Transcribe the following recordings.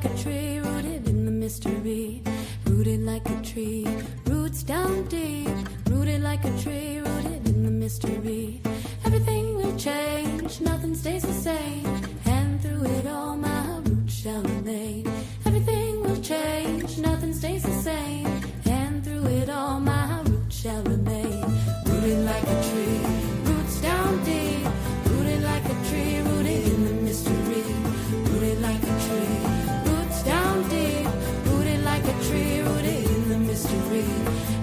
A tree rooted in the mystery, rooted like a tree, roots down deep, rooted like a tree, rooted in the mystery. Everything will change, nothing stays the same, and through it all my roots shall remain. Everything will change, nothing stays the same, and through it all my roots shall remain. Rooted like a tree, roots down deep, rooted like a tree, rooted in the mystery, rooted like a tree, roots down deep, rooted like a tree, rooted in the mystery.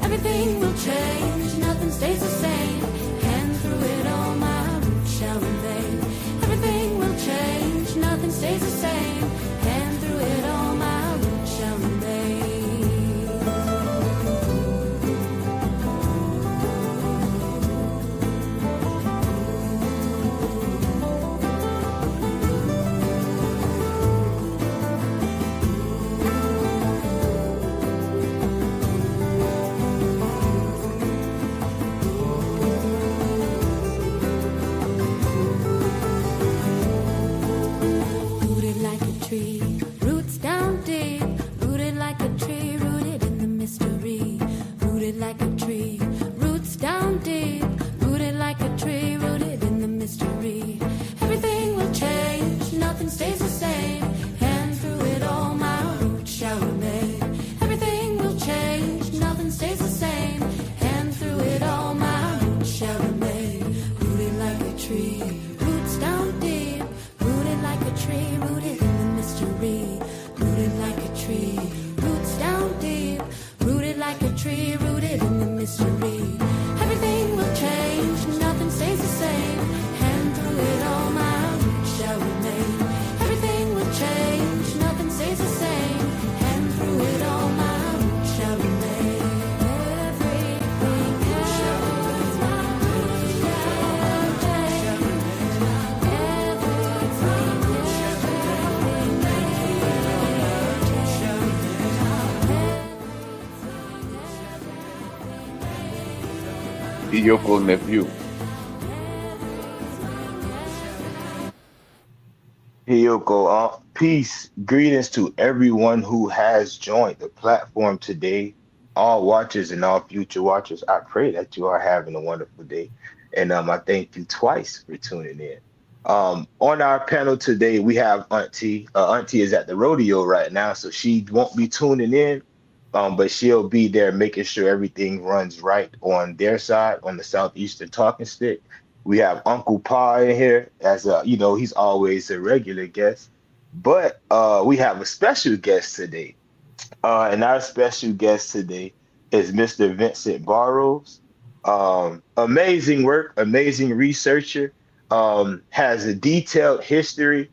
Everything will change, nothing stays the same, and through it all my roots shall remain. Everything will change, nothing stays the same, and through it all my roots shall remain. Rooted like a tree, roots down deep, rooted like a tree, rooted in the mystery. Rooted like a tree, roots down deep, rooted like a tree, rooted in the mystery. Everything will change, nothing stays the same, and through it all my roots shall remain. Everything will change, nothing stays the same, and through it all my roots shall remain. Rooted like a tree, roots down deep, rooted like a tree, rooted in the mystery. Rooted like a tree, roots down deep, rooted like a tree, rooted in the mystery. Everything will change, nothing stays the same, and through it all my roots shall remain. Everything will change, nothing stays the same, and through it all my roots shall remain. Everything shall Yoko nephew. Yoko, peace, greetings to everyone who has joined the platform today, all watchers and all future watchers. I pray that you are having a wonderful day, and I thank you twice for tuning in. On our panel today, we have Auntie. Auntie is at the rodeo right now, so she won't be tuning in. But she'll be there making sure everything runs right on their side, on the Southeastern Talking Stick. We have Uncle Pa in here as he's always a regular guest. But we have a special guest today. And our special guest today is Mr. Vincent Barrows. Amazing work, amazing researcher, has a detailed history.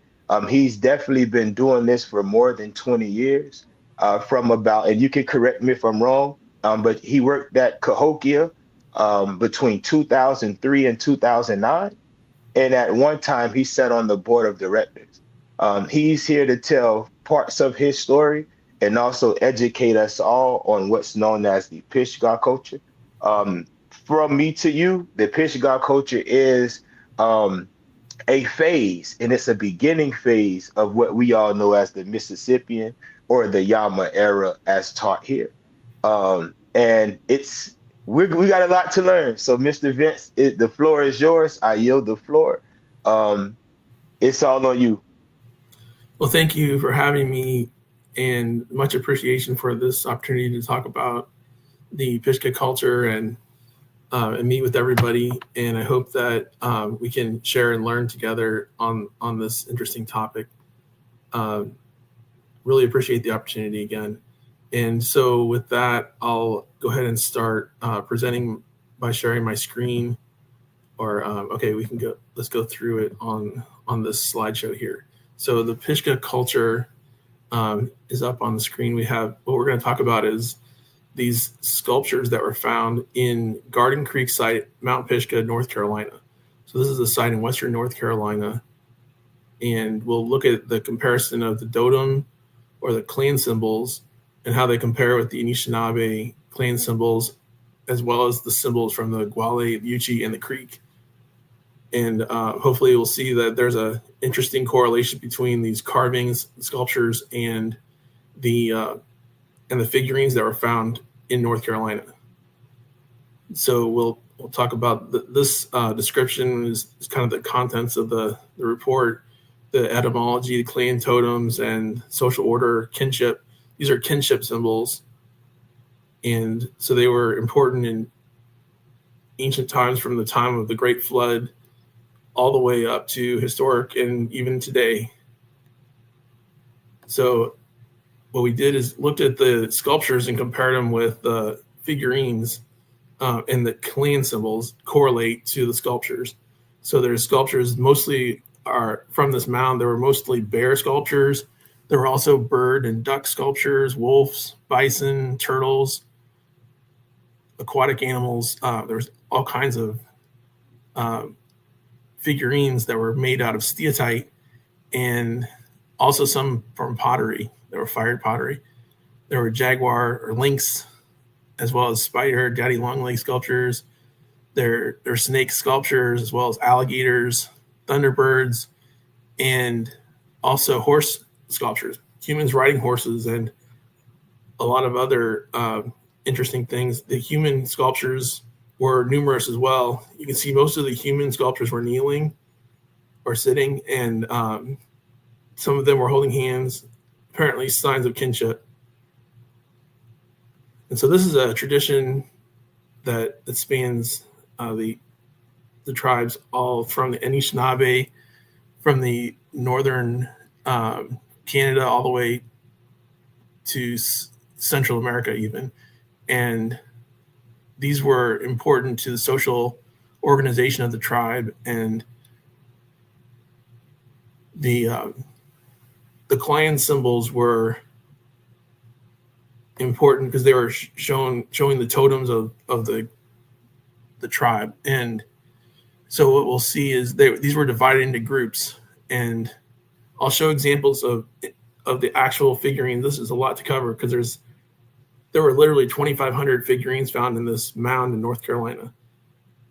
He's definitely been doing this for more than 20 years. From about, and you can correct me if I'm wrong, but he worked at Cahokia between 2003 and 2009. And at one time, he sat on the board of directors. He's here to tell parts of his story and also educate us all on what's known as the Pisgah culture. From me to you, the Pisgah culture is a phase, and it's a beginning phase of what we all know as the Mississippian or the Yama era as taught here. And we got a lot to learn. So Mr. Vince, the floor is yours. I yield the floor. It's all on you. Well, thank you for having me, and much appreciation for this opportunity to talk about the Pisgah culture and meet with everybody. And I hope that we can share and learn together on this interesting topic. Really appreciate the opportunity again. And so with that, I'll go ahead and start presenting by sharing my screen. Or okay, we can go. Let's go through it on this slideshow here. So the Pisgah culture is up on the screen. We have, what we're going to talk about is these sculptures that were found in Garden Creek site, Mount Pisgah, North Carolina. So this is a site in Western North Carolina. And we'll look at the comparison of the totem or the clan symbols and how they compare with the Anishinaabe clan symbols, as well as the symbols from the Guale, the Yuchi, and the Creek. And hopefully you'll see that there's a interesting correlation between these carvings, sculptures, and the figurines that were found in North Carolina. So we'll talk about this description is kind of the contents of the report, the etymology, the clan totems, and social order, kinship. These are kinship symbols. And so they were important in ancient times, from the time of the Great Flood all the way up to historic and even today. So what we did is looked at the sculptures and compared them with the figurines, and the clan symbols correlate to the sculptures. So there's sculptures mostly are from this mound. There were mostly bear sculptures. There were also bird and duck sculptures, wolves, bison, turtles, aquatic animals. There was all kinds of figurines that were made out of steatite, and also some from pottery. There were fired pottery. There were jaguar or lynx, as well as spider, daddy long leg sculptures. There are snake sculptures, as well as alligators, thunderbirds, and also horse sculptures, humans riding horses, and a lot of other interesting things. The human sculptures were numerous as well. You can see most of the human sculptures were kneeling or sitting, and some of them were holding hands, apparently signs of kinship. And so this is a tradition that spans the tribes, all from the Anishinaabe, from the northern Canada, all the way to Central America even. And these were important to the social organization of the tribe. And the clan symbols were important because they were showing the totems of the tribe. And so what we'll see is these were divided into groups, and I'll show examples of the actual figurines. This is a lot to cover because there were literally 2,500 figurines found in this mound in North Carolina,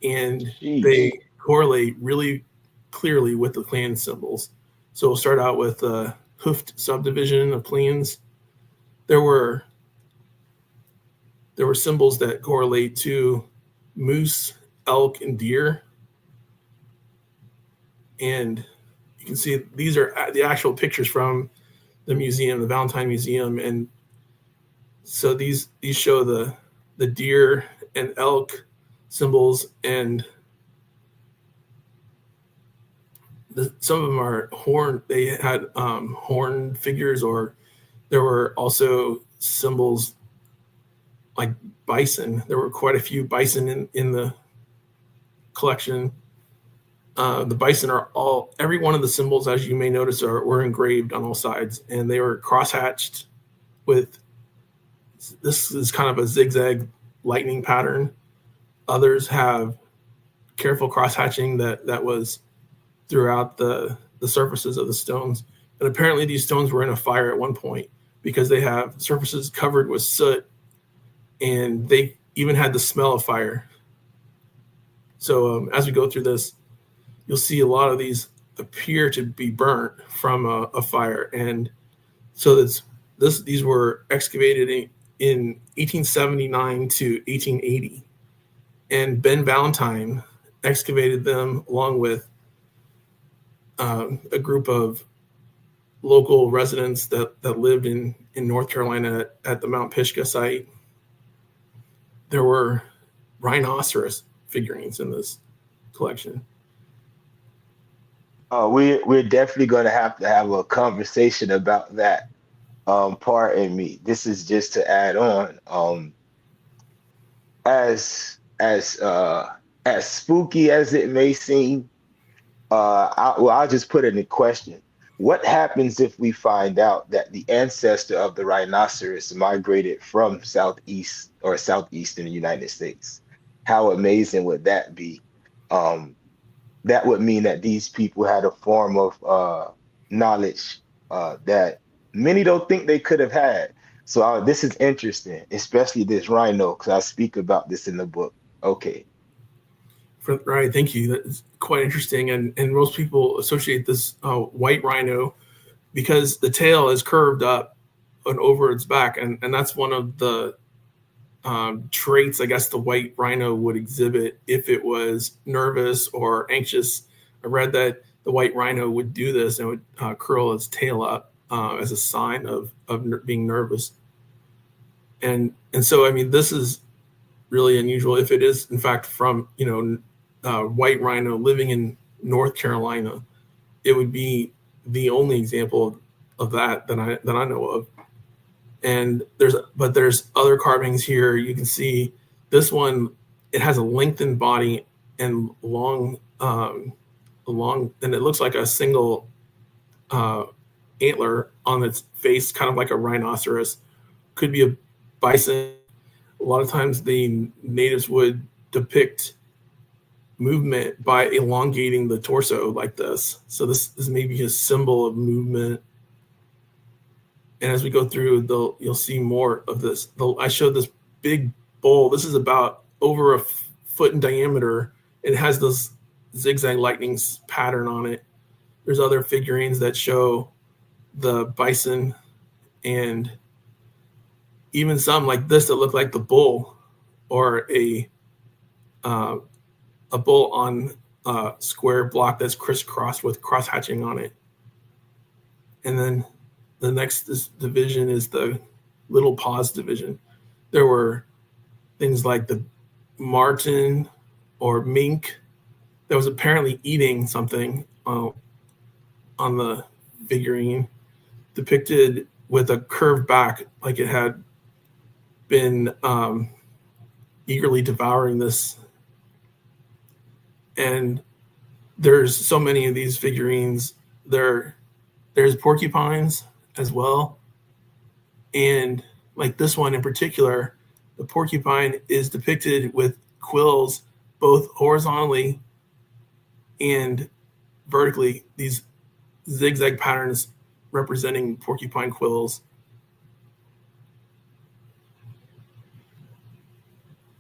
and they correlate really clearly with the clan symbols. So we'll start out with the hoofed subdivision of clans. There were symbols that correlate to moose, elk, and deer. And you can see these are the actual pictures from the museum, the Valentine Museum. And so these show the deer and elk symbols, and some of them are horn. They had horn figures, or there were also symbols like bison. There were quite a few bison in the collection. The bison every one of the symbols, as you may notice, were engraved on all sides, and they were crosshatched with, this is kind of a zigzag lightning pattern. Others have careful crosshatching that was throughout the surfaces of the stones. And apparently these stones were in a fire at one point because they have surfaces covered with soot, and they even had the smell of fire. So as we go through this, you'll see a lot of these appear to be burnt from a fire. And so these were excavated in 1879 to 1880. And Ben Valentine excavated them along with a group of local residents that lived in North Carolina at the Mount Pisgah site. There were rhinoceros figurines in this collection. We're definitely going to have a conversation about that. Pardon me. This is just to add on. As spooky as it may seem, I'll just put it in question. What happens if we find out that the ancestor of the rhinoceros migrated from southeastern United States? How amazing would that be? That would mean that these people had a form of knowledge that many don't think they could have had. So this is interesting, especially this rhino, because I speak about this in the book. Okay. Right, thank you. That's quite interesting, and most people associate this white rhino because the tail is curved up and over its back, and that's one of the traits I guess the white rhino would exhibit if it was nervous or anxious. I read that the white rhino would do this and would curl its tail up as a sign of being nervous. And so, I mean, this is really unusual if it is, in fact, from, white rhino living in North Carolina. It would be the only example of that I know of. And there's other carvings here. You can see this one, it has a lengthened body and long, and it looks like a single antler on its face, kind of like a rhinoceros. Could be a bison. A lot of times the natives would depict movement by elongating the torso like this. So this is maybe a symbol of movement. And as we go through, you'll see more of this. I showed this big bowl. This is about over a foot in diameter. It has this zigzag lightning pattern on it. There's other figurines that show the bison, and even some like this that look like the bull, or a bull on a square block that's crisscrossed with cross hatching on it. And then the next division is the little paws division. There were things like the marten or mink that was apparently eating something on the figurine, depicted with a curved back, like it had been eagerly devouring this. And there's so many of these figurines. There's porcupines as well. And like this one in particular, the porcupine is depicted with quills both horizontally and vertically, these zigzag patterns representing porcupine quills.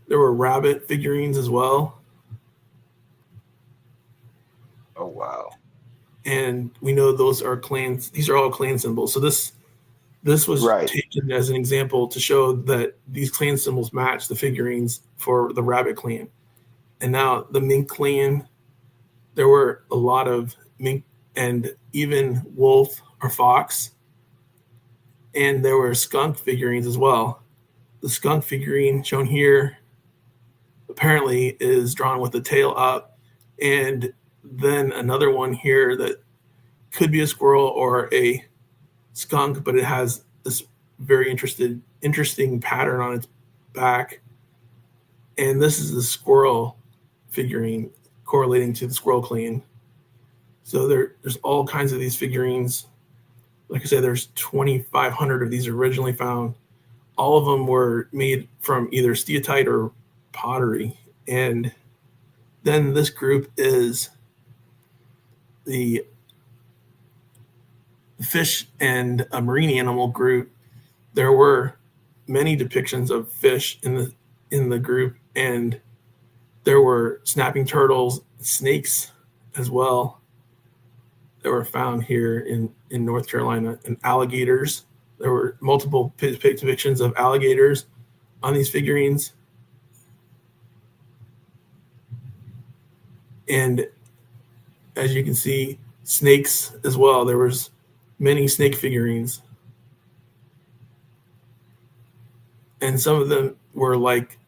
There were rabbit figurines as well. Oh, wow. And we know those are clans. These are all clan symbols. So this was taken as an example to show that these clan symbols match the figurines for the rabbit clan. And now the mink clan, there were a lot of mink and even wolf or fox. And there were skunk figurines as well. The skunk figurine shown here apparently is drawn with the tail up, and then another one here that could be a squirrel or a skunk, but it has this very interesting pattern on its back. And this is the squirrel figurine correlating to the squirrel clan. So there's all kinds of these figurines. Like I said, there's 2,500 of these originally found. All of them were made from either steatite or pottery. And then this group is the fish and a marine animal group. There were many depictions of fish in the group, and there were snapping turtles, snakes as well that were found here in North Carolina, and alligators. There were multiple depictions of alligators on these figurines. And as you can see, snakes as well. There was many snake figurines. And some of them were like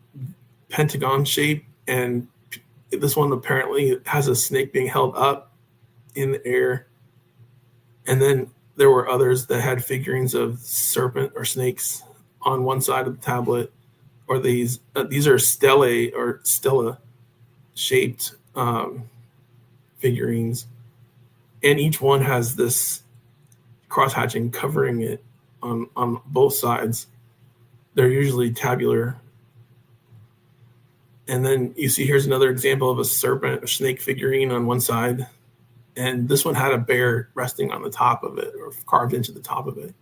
pentagon shape, and this one apparently has a snake being held up in the air. And then there were others that had figurines of serpent or snakes on one side of the tablet, or these are stelae or stella shaped figurines, and each one has this cross hatching covering it on both sides. They're usually tabular. And then you see here's another example of a serpent or snake figurine on one side, and this one had a bear resting on the top of it or carved into the top of it.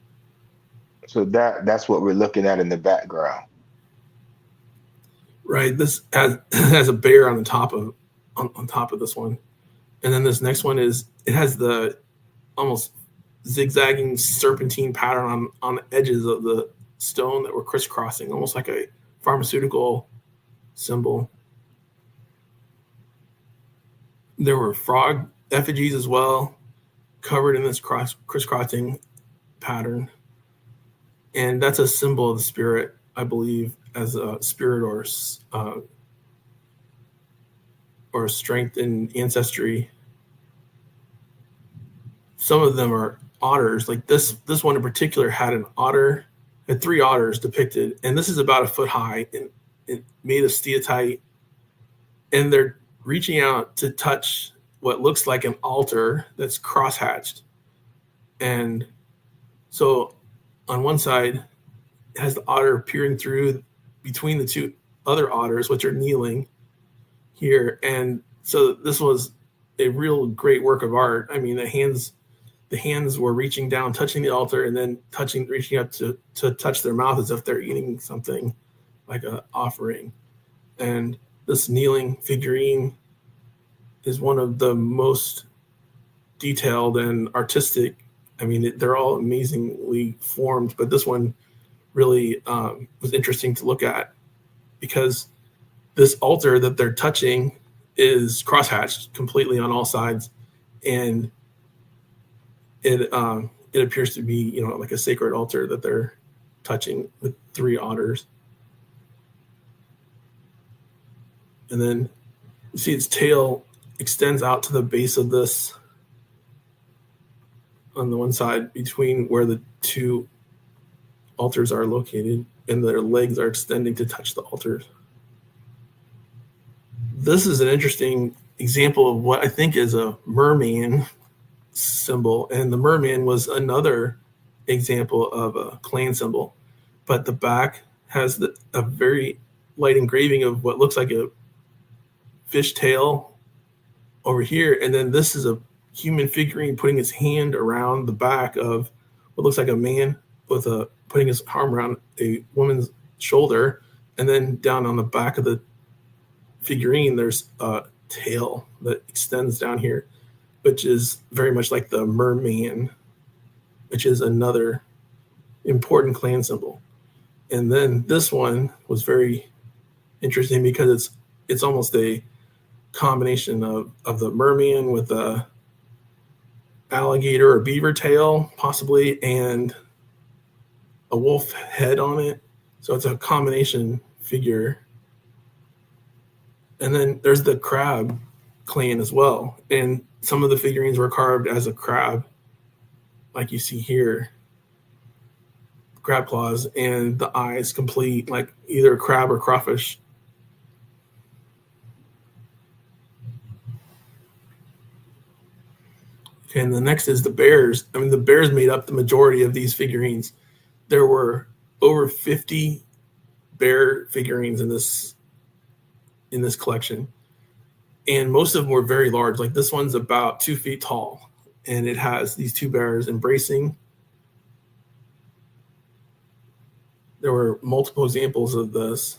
So that's what we're looking at in the background. Right. This has a bear on the top of on top of this one. And then this next one it has the almost zigzagging serpentine pattern on the edges of the stone that were crisscrossing, almost like a pharmaceutical symbol. There were frog effigies as well, covered in this crisscrossing pattern. And that's a symbol of the spirit, I believe, as a spirit or strength in ancestry. Some of them are otters. Like this one in particular had three otters depicted, and this is about 1 foot high and made of steatite. And they're reaching out to touch what looks like an altar that's crosshatched. And so on one side, it has the otter peering through between the two other otters, which are kneeling here. And so this was a real great work of art. I mean, the hands were reaching down, touching the altar, and then reaching up to touch their mouth as if they're eating something like an offering. And this kneeling figurine is one of the most detailed and artistic. I mean, they're all amazingly formed, but this one really was interesting to look at because this altar that they're touching is crosshatched completely on all sides, and it appears to be, like a sacred altar that they're touching with three otters. And then you see its tail extends out to the base of this on the one side between where the two altars are located, and their legs are extending to touch the altars. This is an interesting example of what I think is a merman symbol, and the merman was another example of a clan symbol, but the back has a very light engraving of what looks like a fish tail over here, and then this is a human figurine putting his hand around the back of what looks like a man with putting his arm around a woman's shoulder, and then down on the back of the figurine there's a tail that extends down here, which is very much like the merman, which is another important clan symbol. And then this one was very interesting because it's almost a combination of the merman with a alligator or beaver tail possibly, and a wolf head on it. So it's a combination figure. And then there's the crab clan as well, and some of the figurines were carved as a crab, like you see here, crab claws, and the eyes complete like either a crab or crawfish. Okay, and the next is the bears. I mean, the bears made up the majority of these figurines. There were over 50 bear figurines in this collection, and most of them were very large. Like this one's about 2 feet tall, and it has these two bears embracing. There were multiple examples of this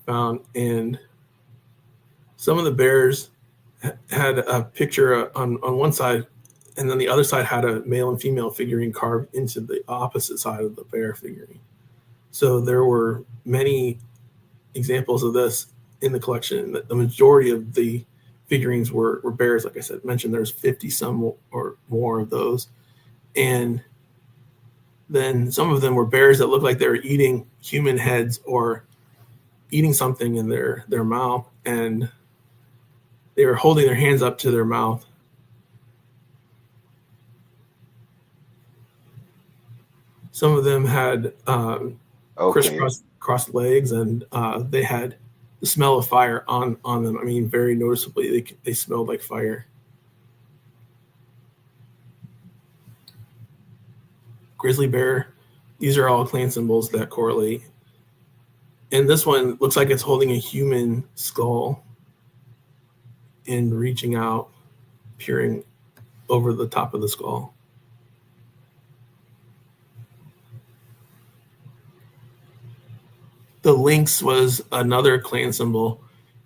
found, and some of the bears had a picture on one side, and then the other side had a male and female figurine carved into the opposite side of the bear figurine. So there were many examples of this in the collection. The majority of the figurines were bears. Like I said, mentioned there's 50 some or more of those. And then some of them were bears that looked like they were eating human heads or eating something in their mouth, and they were holding their hands up to their mouth. Some of them had crisscrossed legs, and they had the smell of fire on them. I mean, very noticeably, they smelled like fire. Grizzly bear, these are all clan symbols that correlate. And this one looks like it's holding a human skull and reaching out, peering over the top of the skull. The lynx was another clan symbol,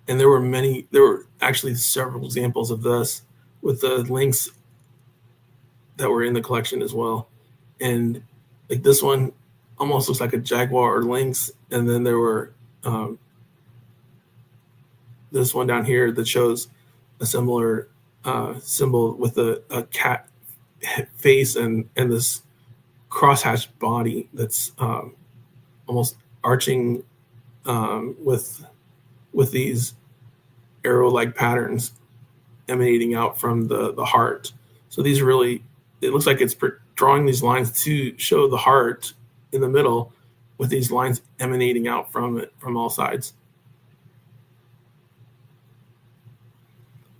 And there were actually several examples of this with the lynx that were in the collection as well. And like this one almost looks like a jaguar or lynx. And then there were this one down here that shows a similar symbol with a cat face and this crosshatched body that's almost arching with these arrow-like patterns emanating out from the heart. So these really, it looks like it's drawing these lines to show the heart in the middle with these lines emanating out from it from all sides.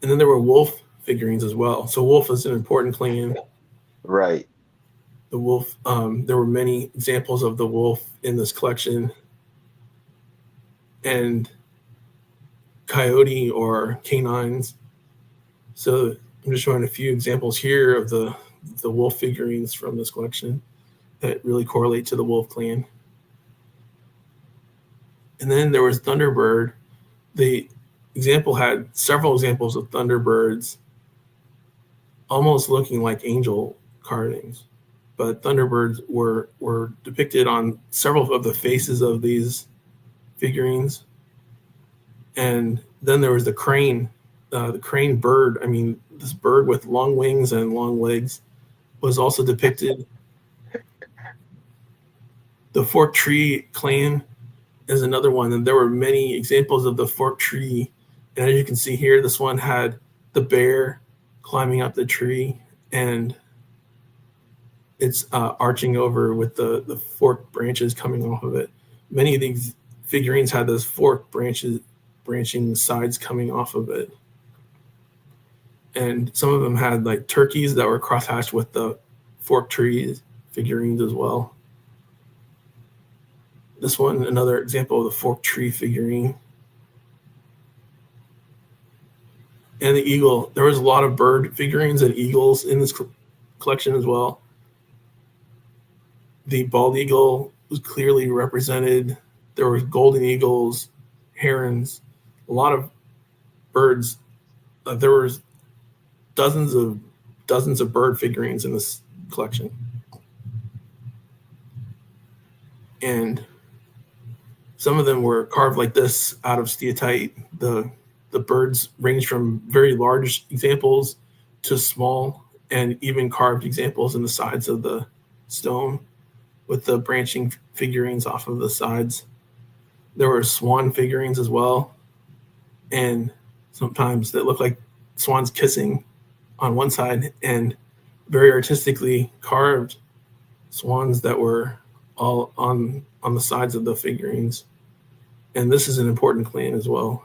And then there were wolf figurines as well. So wolf is an important clan. Right. The wolf, there were many examples of the wolf in this collection. And coyote or canines. So I'm just showing a few examples here of the wolf figurines from this collection that really correlate to the wolf clan. And then there was Thunderbird. The example had several examples of Thunderbirds almost looking like angel carvings. But Thunderbirds were depicted on several of the faces of these figurines. And then there was the crane bird. I mean, this bird with long wings and long legs was also depicted. The forked tree clan is another one. And there were many examples of the forked tree. And as you can see here, this one had the bear climbing up the tree, and it's arching over with the forked branches coming off of it. Many of these figurines had those forked branching sides coming off of it. And some of them had like turkeys that were crosshatched with the forked trees figurines as well. This one, another example of the forked tree figurine. And the eagle. There was a lot of bird figurines and eagles in this collection as well. The bald eagle was clearly represented. There were golden eagles, herons, a lot of birds. There was dozens of bird figurines in this collection. And some of them were carved like this out of steatite. The birds range from very large examples to small and even carved examples in the sides of the stone with the branching figurines off of the sides. There were swan figurines as well, and sometimes that look like swans kissing on one side, and very artistically carved swans that were all on the sides of the figurines. And this is an important clan as well.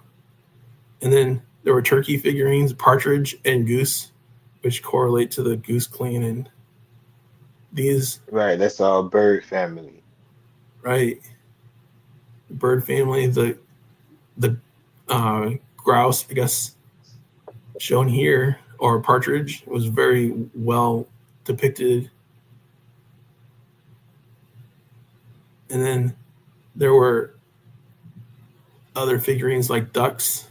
And then there were turkey figurines, partridge, and goose, which correlate to the goose clan. And these... Right, that's all bird family. Right. Bird family, the grouse, I guess, shown here, or partridge, was very well depicted. And then there were other figurines like ducks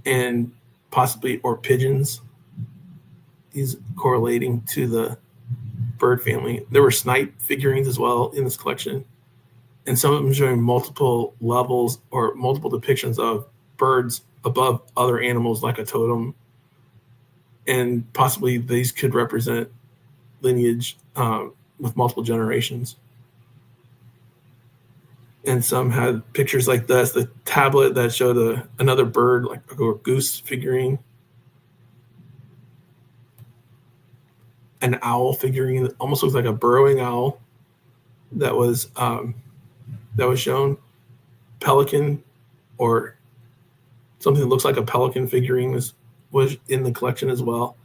and possibly, or pigeons, these correlating to the bird family. There were snipe figurines as well in this collection, and some of them showing multiple levels or multiple depictions of birds above other animals like a totem. And possibly these could represent lineage with multiple generations. And some had pictures like this, the tablet that showed another bird, like a goose figurine. An owl figurine that almost looks like a burrowing owl that was shown. Pelican, or something that looks like a pelican figurine was in the collection as well.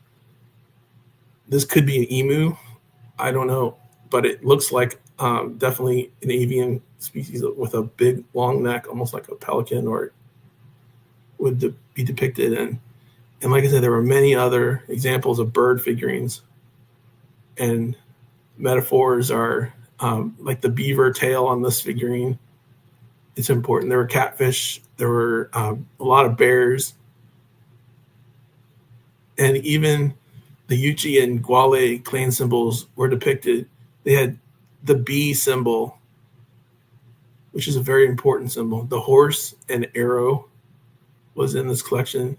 This could be an emu. I don't know, but it looks like definitely an avian species with a big long neck, almost like a pelican, or would be depicted. And like I said, there were many other examples of bird figurines. And metaphors are like the beaver tail on this figurine It's important. There were catfish. There were a lot of bears. And even the Yuchi and Guale clan symbols were depicted. They had the bee symbol, which is a very important symbol. The horse and arrow was in this collection.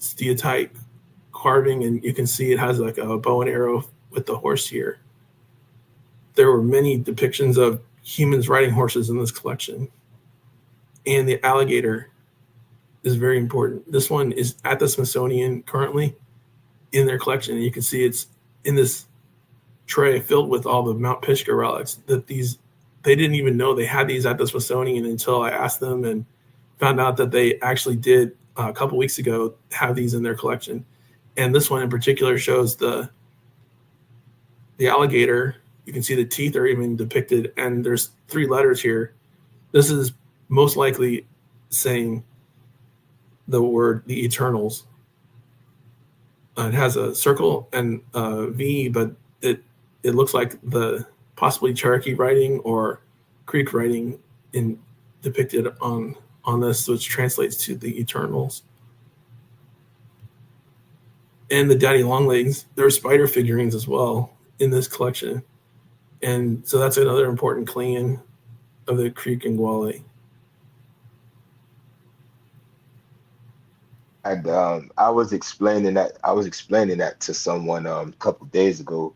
Steatite carving, and you can see it has like a bow and arrow with the horse here. There were many depictions of humans riding horses in this collection. And the alligator is very important. This one is at the Smithsonian currently in their collection. And you can see it's in this tray filled with all the Mount Pisgah relics that they didn't even know they had these at the Smithsonian until I asked them and found out that they actually did a couple weeks ago have these in their collection. And this one in particular shows the alligator. You can see the teeth are even depicted, and there's 3 letters here. This is most likely saying the word the Eternals. It has a circle and a V, but it looks like the possibly Cherokee writing or Creek writing depicted on this, which translates to the Eternals. And the Daddy Longlegs, there are spider figurines as well in this collection. And so that's another important clan of the Creek and Guale. And I was explaining that to someone a couple days ago.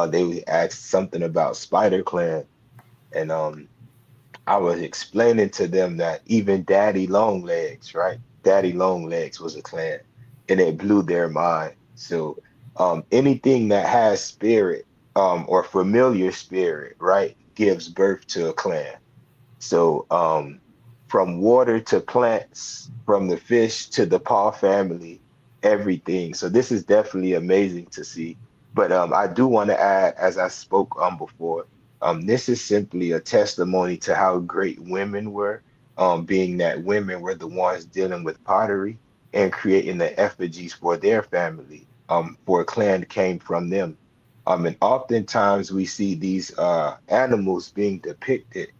They asked something about Spider Clan, and I was explaining to them that even Daddy Longlegs, right? Daddy Longlegs was a clan, and it blew their mind. So anything that has spirit or familiar spirit, right, gives birth to a clan. So from water to plants, from the fish to the paw family, everything. So this is definitely amazing to see. But I do want to add, as I spoke before, this is simply a testimony to how great women were, being that women were the ones dealing with pottery and creating the effigies for their family, for a clan came from them. And oftentimes we see these animals being depicted.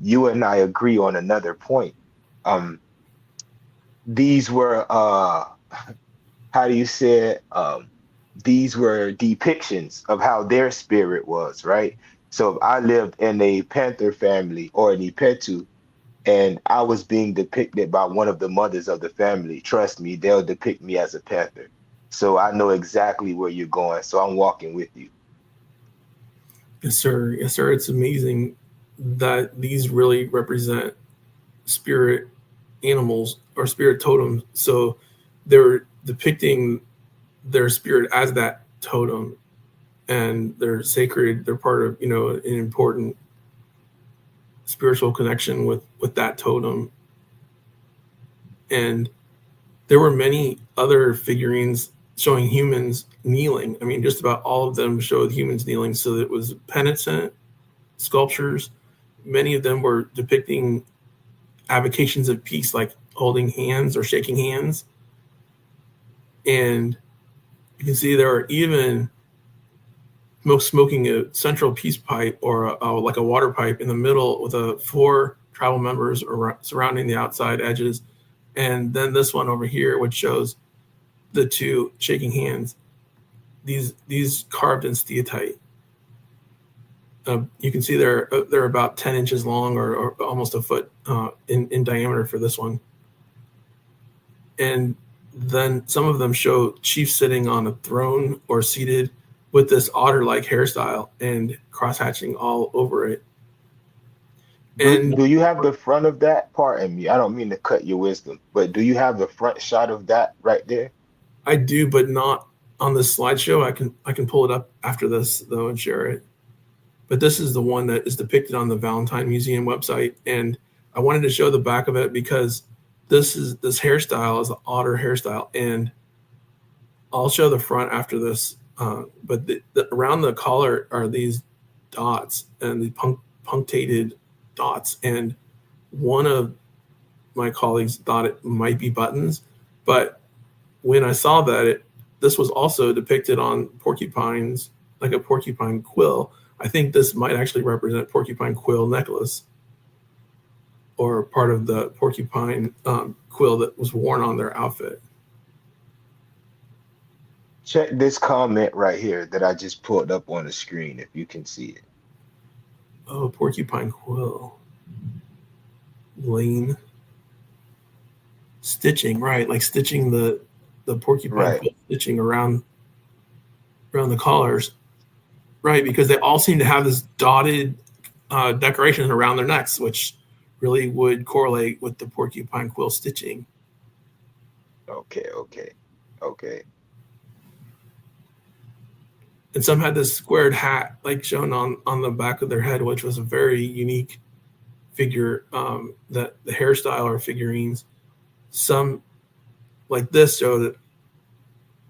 You and I agree on another point. These were, how do you say it? These were depictions of how their spirit was, right? So if I lived in a panther family or an ipetu, and I was being depicted by one of the mothers of the family, trust me, they'll depict me as a panther. So I know exactly where you're going. So I'm walking with you. Yes, sir. Yes, sir. It's amazing that these really represent spirit animals or spirit totems. So they're depicting their spirit as that totem, and they're sacred. They're part of, an important spiritual connection with that totem. And there were many other figurines showing humans kneeling. I mean, just about all of them showed humans kneeling. So it was penitent sculptures. Many of them were depicting avocations of peace, like holding hands or shaking hands. And you can see there are even smoking a central peace pipe or like a water pipe in the middle with 4 tribal members surrounding the outside edges. And then this one over here, which shows the 2 shaking hands, these carved in steatite. You can see they're about 10 inches long or almost a foot in diameter for this one. And then some of them show chiefs sitting on a throne or seated with this otter-like hairstyle and cross-hatching all over it. And do you have the front of that? Pardon me, I don't mean to cut your wisdom, but do you have the front shot of that right there? I do, but not on this slideshow. I can pull it up after this though and share it. But this is the one that is depicted on the Valentine Museum website, and I wanted to show the back of it because this hairstyle is an otter hairstyle, and I'll show the front after this. But around the collar are these dots and the punctated dots, and one of my colleagues thought it might be buttons, but when I saw that this was also depicted on porcupines, like a porcupine quill. I think this might actually represent porcupine quill necklace. or part of the porcupine quill that was worn on their outfit. Check this comment right here that I just pulled up on the screen, if you can see it. Oh, porcupine quill. Lane. Stitching, right? Like stitching the porcupine quill, stitching around the collars. Right, because they all seem to have this dotted decoration around their necks, which really would correlate with the porcupine quill stitching. Okay. And some had this squared hat, like shown on the back of their head, which was a very unique figure, that the hairstyle or figurines. Some, like this, showed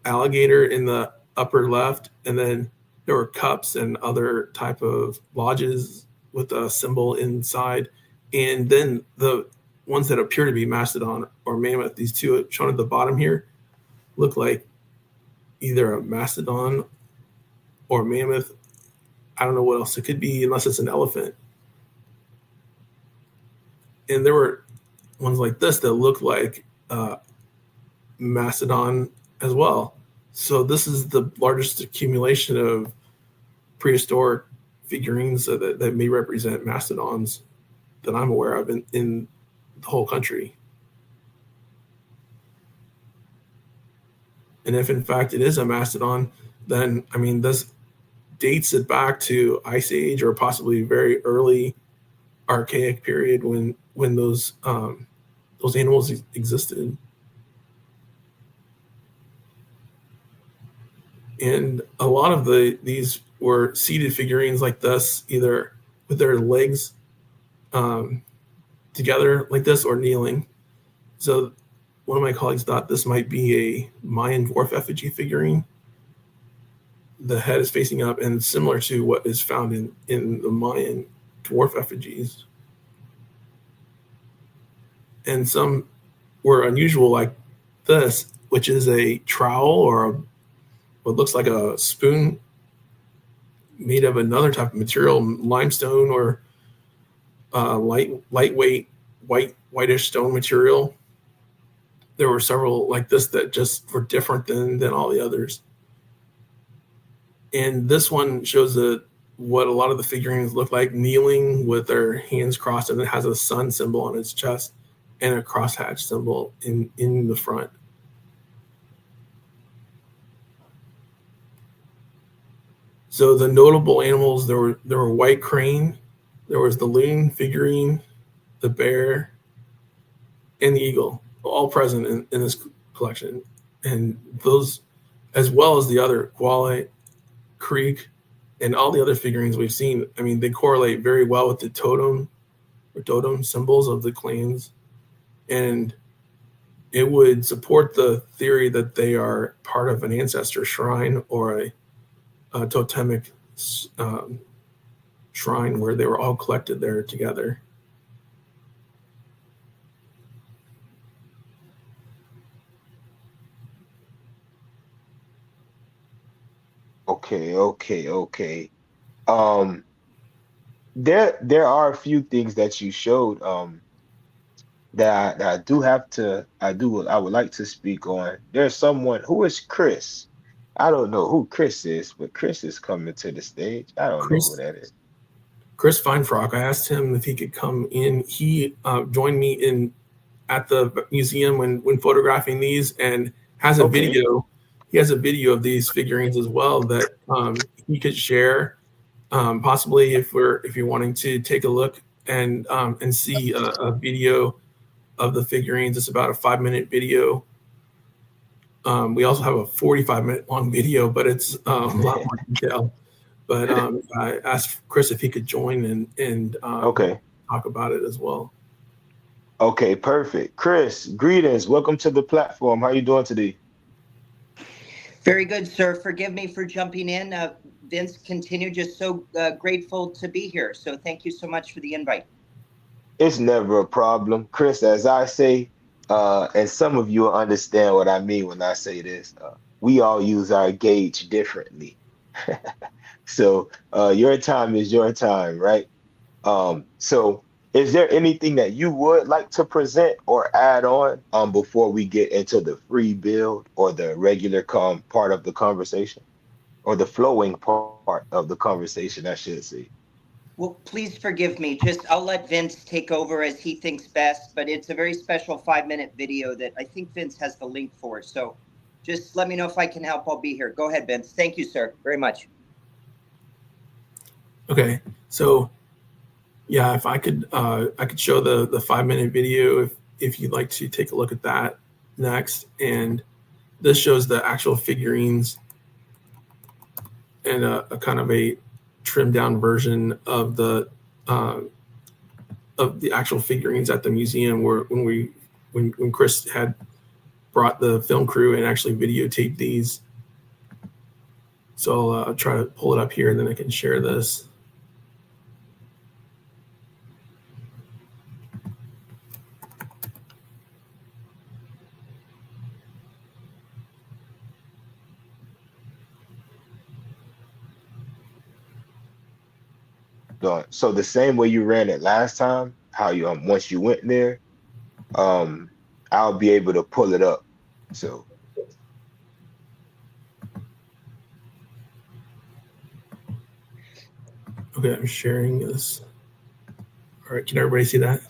alligator in the upper left, and then there were cups and other type of lodges with a symbol inside. And then the ones that appear to be mastodon or mammoth, these two shown at the bottom here, look like either a mastodon or mammoth. I don't know what else it could be unless it's an elephant. And there were ones like this that look like mastodon as well. So this is the largest accumulation of prehistoric figurines that may represent mastodons that I'm aware of in the whole country. And if in fact it is a mastodon, then I mean this dates it back to Ice Age or possibly very early Archaic period when those animals existed. And a lot of these were seated figurines like this, either with their legs together like this or kneeling. So one of my colleagues thought this might be a Mayan dwarf effigy figurine. The head is facing up and similar to what is found in the Mayan dwarf effigies. And some were unusual like this, which is a trowel or what looks like a spoon made of another type of material, limestone or lightweight whitish stone material. There were several like this that just were different than all the others. And this one shows what a lot of the figurines look like, kneeling with their hands crossed, and it has a sun symbol on its chest and a crosshatch symbol in the front. So the notable animals, there were white crane, there was the loon figurine, the bear, and the eagle, all present in this collection. And those, as well as the other Guale, Creek, and all the other figurines we've seen, I mean, they correlate very well with the totem symbols of the clans. And it would support the theory that they are part of an ancestor shrine or a totemic shrine where they were all collected there together. Okay. There are a few things that you showed that I would like to speak on. There's someone who is Chris. I don't know who Chris is, but Chris is coming to the stage. I don't know who that is. Chris Feinfrock. I asked him if he could come in. He joined me at the museum when photographing these, and has a video. He has a video of these figurines as well that he could share, possibly if you're wanting to take a look and see a video of the figurines. It's about a 5-minute video. We also have a 45-minute long video, but it's a lot more detailed. But I asked Chris if he could join and talk about it as well. Okay, perfect. Chris, greetings. Welcome to the platform. How are you doing today? Very good, sir. Forgive me for jumping in. Vince, continue. Just so grateful to be here. So thank you so much for the invite. It's never a problem. Chris, as I say, and some of you will understand what I mean when I say this, we all use our gauge differently. So your time is your time, right? So Is there anything that you would like to present or add on before we get into the free build or the regular part of the conversation or the flowing part of the conversation, I should say? Well, please forgive me. I'll let Vince take over as he thinks best, but it's a very special 5-minute video that I think Vince has the link for. So just let me know if I can help. I'll be here. Go ahead, Vince. Thank you, sir, very much. Okay, so yeah, if I could show the 5-minute video if you'd like to take a look at that next. And this shows the actual figurines and a kind of a trimmed down version of the actual figurines at the museum, where when Chris had brought the film crew and actually videotaped these. So I'll try to pull it up here and then I can share this. So the same way you ran it last time, how you once you went there, I'll be able to pull it up. So okay, I'm sharing this. All right, can everybody see that?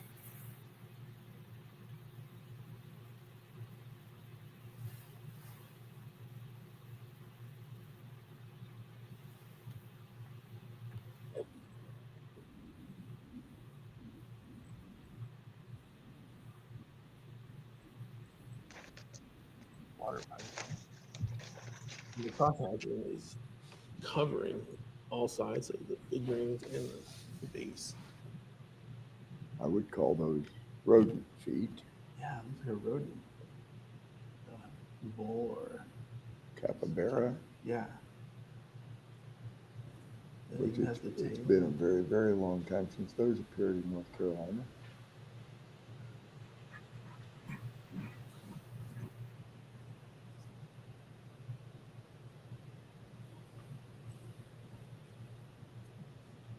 Water pipe. The crosshatching is covering all sides of the figurines and the base. I would call those rodent feet. Yeah, these are rodent. Bull or Capybara. yeah. Which it's been a very, very long time since those appeared in North Carolina.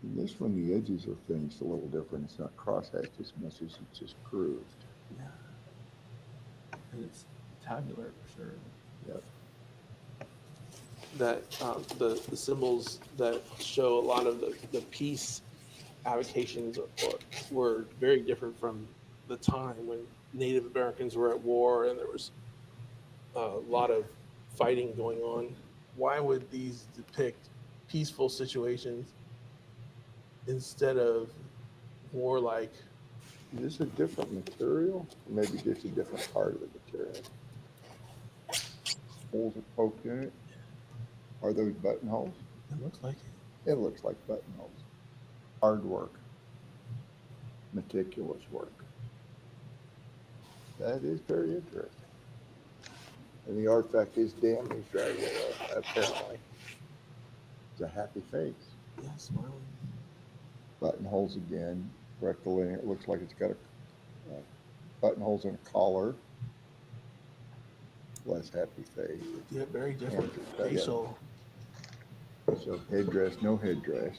And this one, the edges are finished a little different. It's not crosshatched as much as it's just grooved. Yeah. And it's tabular for sure. Yep. That the symbols that show a lot of the peace avocations were very different from the time when Native Americans were at war and there was a lot of fighting going on. Why would these depict peaceful situations instead of warlike? Is this a different material? Or maybe just a different part of the material? Holes are poked in it. Are those buttonholes? It looks like it. It looks like buttonholes. Hard work. Meticulous work. That is very interesting. And the artifact is damaged right there, apparently. It's a happy face. Yeah, smiling. Buttonholes again. Rectilinear. It looks like it's got buttonholes in a collar. Less happy face. Yeah, very different facial. So headdress, no headdress.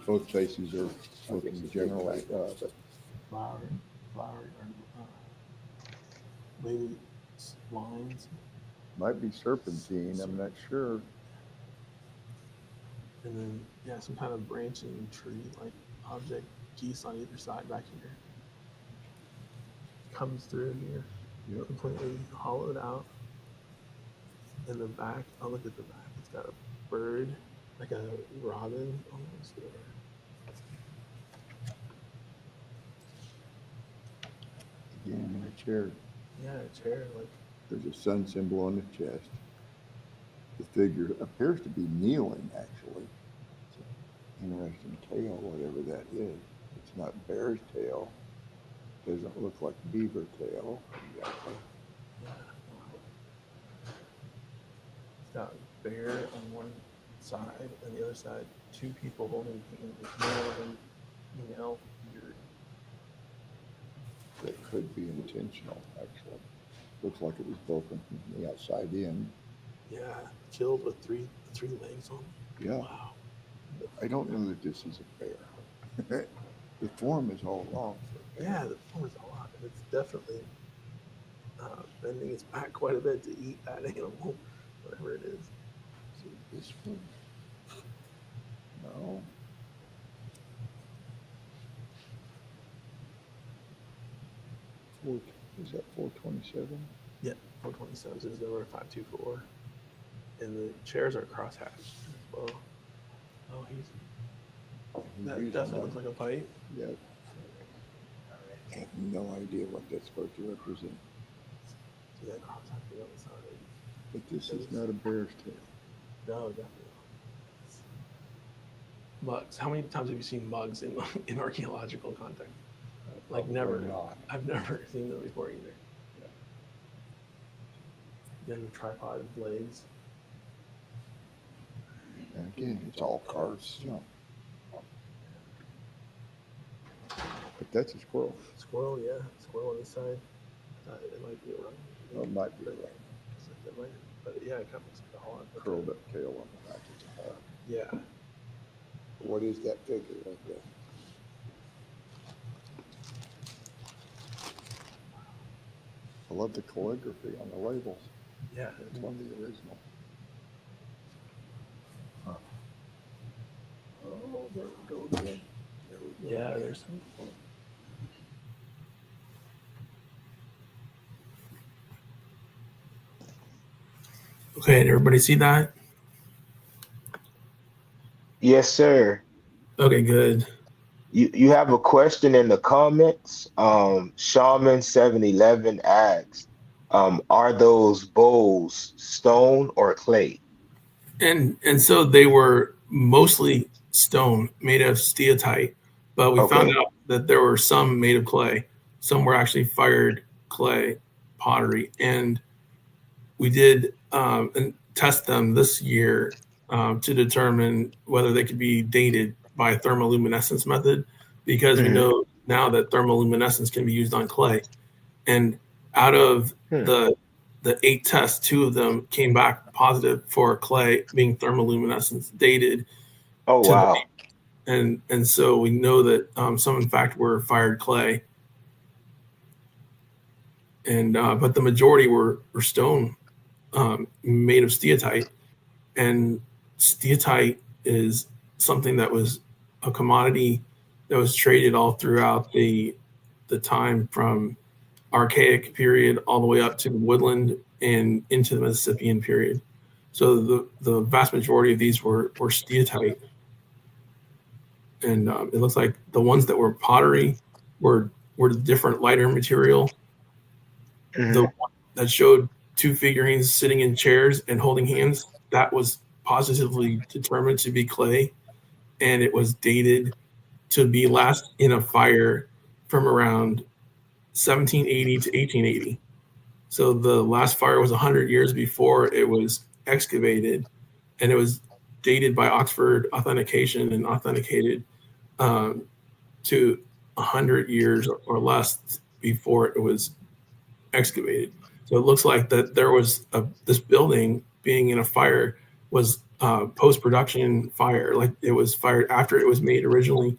Both faces are looking generally, but Flower, maybe lines. might be serpentine. I'm not sure. And then, yeah, some kind of branching tree-like object piece on either side back here. Comes through here, Yep. completely hollowed out. In the back, I'll look at the back. It's got a bird, like a robin almost. Again, in a chair. Yeah, a chair, like. There's a sun symbol on the chest. The figure appears to be kneeling, actually. It's an interesting tail, whatever that is. It's not bear's tail. Doesn't look like beaver tail. Exactly. Yeah. It's got a bear on one side, and the other side, two people holding hands, male and female figure. That could be intentional, actually. Looks like it was broken from the outside in. Yeah, killed with three legs on it. Yeah. Wow. I don't know that this is a bear. The form is all wrong. Yeah, the form is all off. It's definitely bending its back quite a bit to eat that animal, whatever it is. See, this one, no. Is that 427? Yeah, 427 is over 524. And the chairs are crosshatched as well. Oh, that definitely looks like a pipe. Yeah. I have no idea what that's supposed to represent. See that crosshatch on the side? But this is not a bear's tail. No, definitely not. Mugs. How many times have you seen mugs in archaeological context? Like never. Not. I've never seen them before either. Then the tripod blades. And again, it's all carved stone. But that's a squirrel. Squirrel, yeah. Squirrel on the side. It might be a run. Well, it might be right. But yeah, it kind of looks like a hog. Curled up tail on the back. It's a hog. Yeah. What is that figure right there? I love the calligraphy on the labels. Yeah. It's one of the original. Huh. Oh, there we go again. There we go. Yeah, there's some. Okay, did everybody see that? Yes, sir. Okay, good. You have a question in the comments. Shaman711 asks, are those bowls stone or clay? And so they were mostly stone, made of steatite, but we found out that there were some made of clay. Some were actually fired clay pottery, and we did test them this year to determine whether they could be dated by a thermoluminescence method, because we know now that thermoluminescence can be used on clay. And out of the 8 tests, 2 of them came back positive for clay being thermoluminescence dated. Oh, wow. And so we know that some, in fact, were fired clay. And but the majority were stone, made of steatite. And steatite is something that was a commodity that was traded all throughout the time from Archaic period all the way up to the Woodland and into the Mississippian period. So the vast majority of these were steatite. And it looks like the ones that were pottery were different, lighter material. The one that showed 2 figurines sitting in chairs and holding hands, that was positively determined to be clay, and it was dated to be last in a fire from around 1780 to 1880. So the last fire was 100 years before it was excavated, and it was dated by Oxford Authentication and authenticated to 100 years or less before it was excavated. So it looks like that there was this building being in a fire was post-production fire, like it was fired after it was made originally,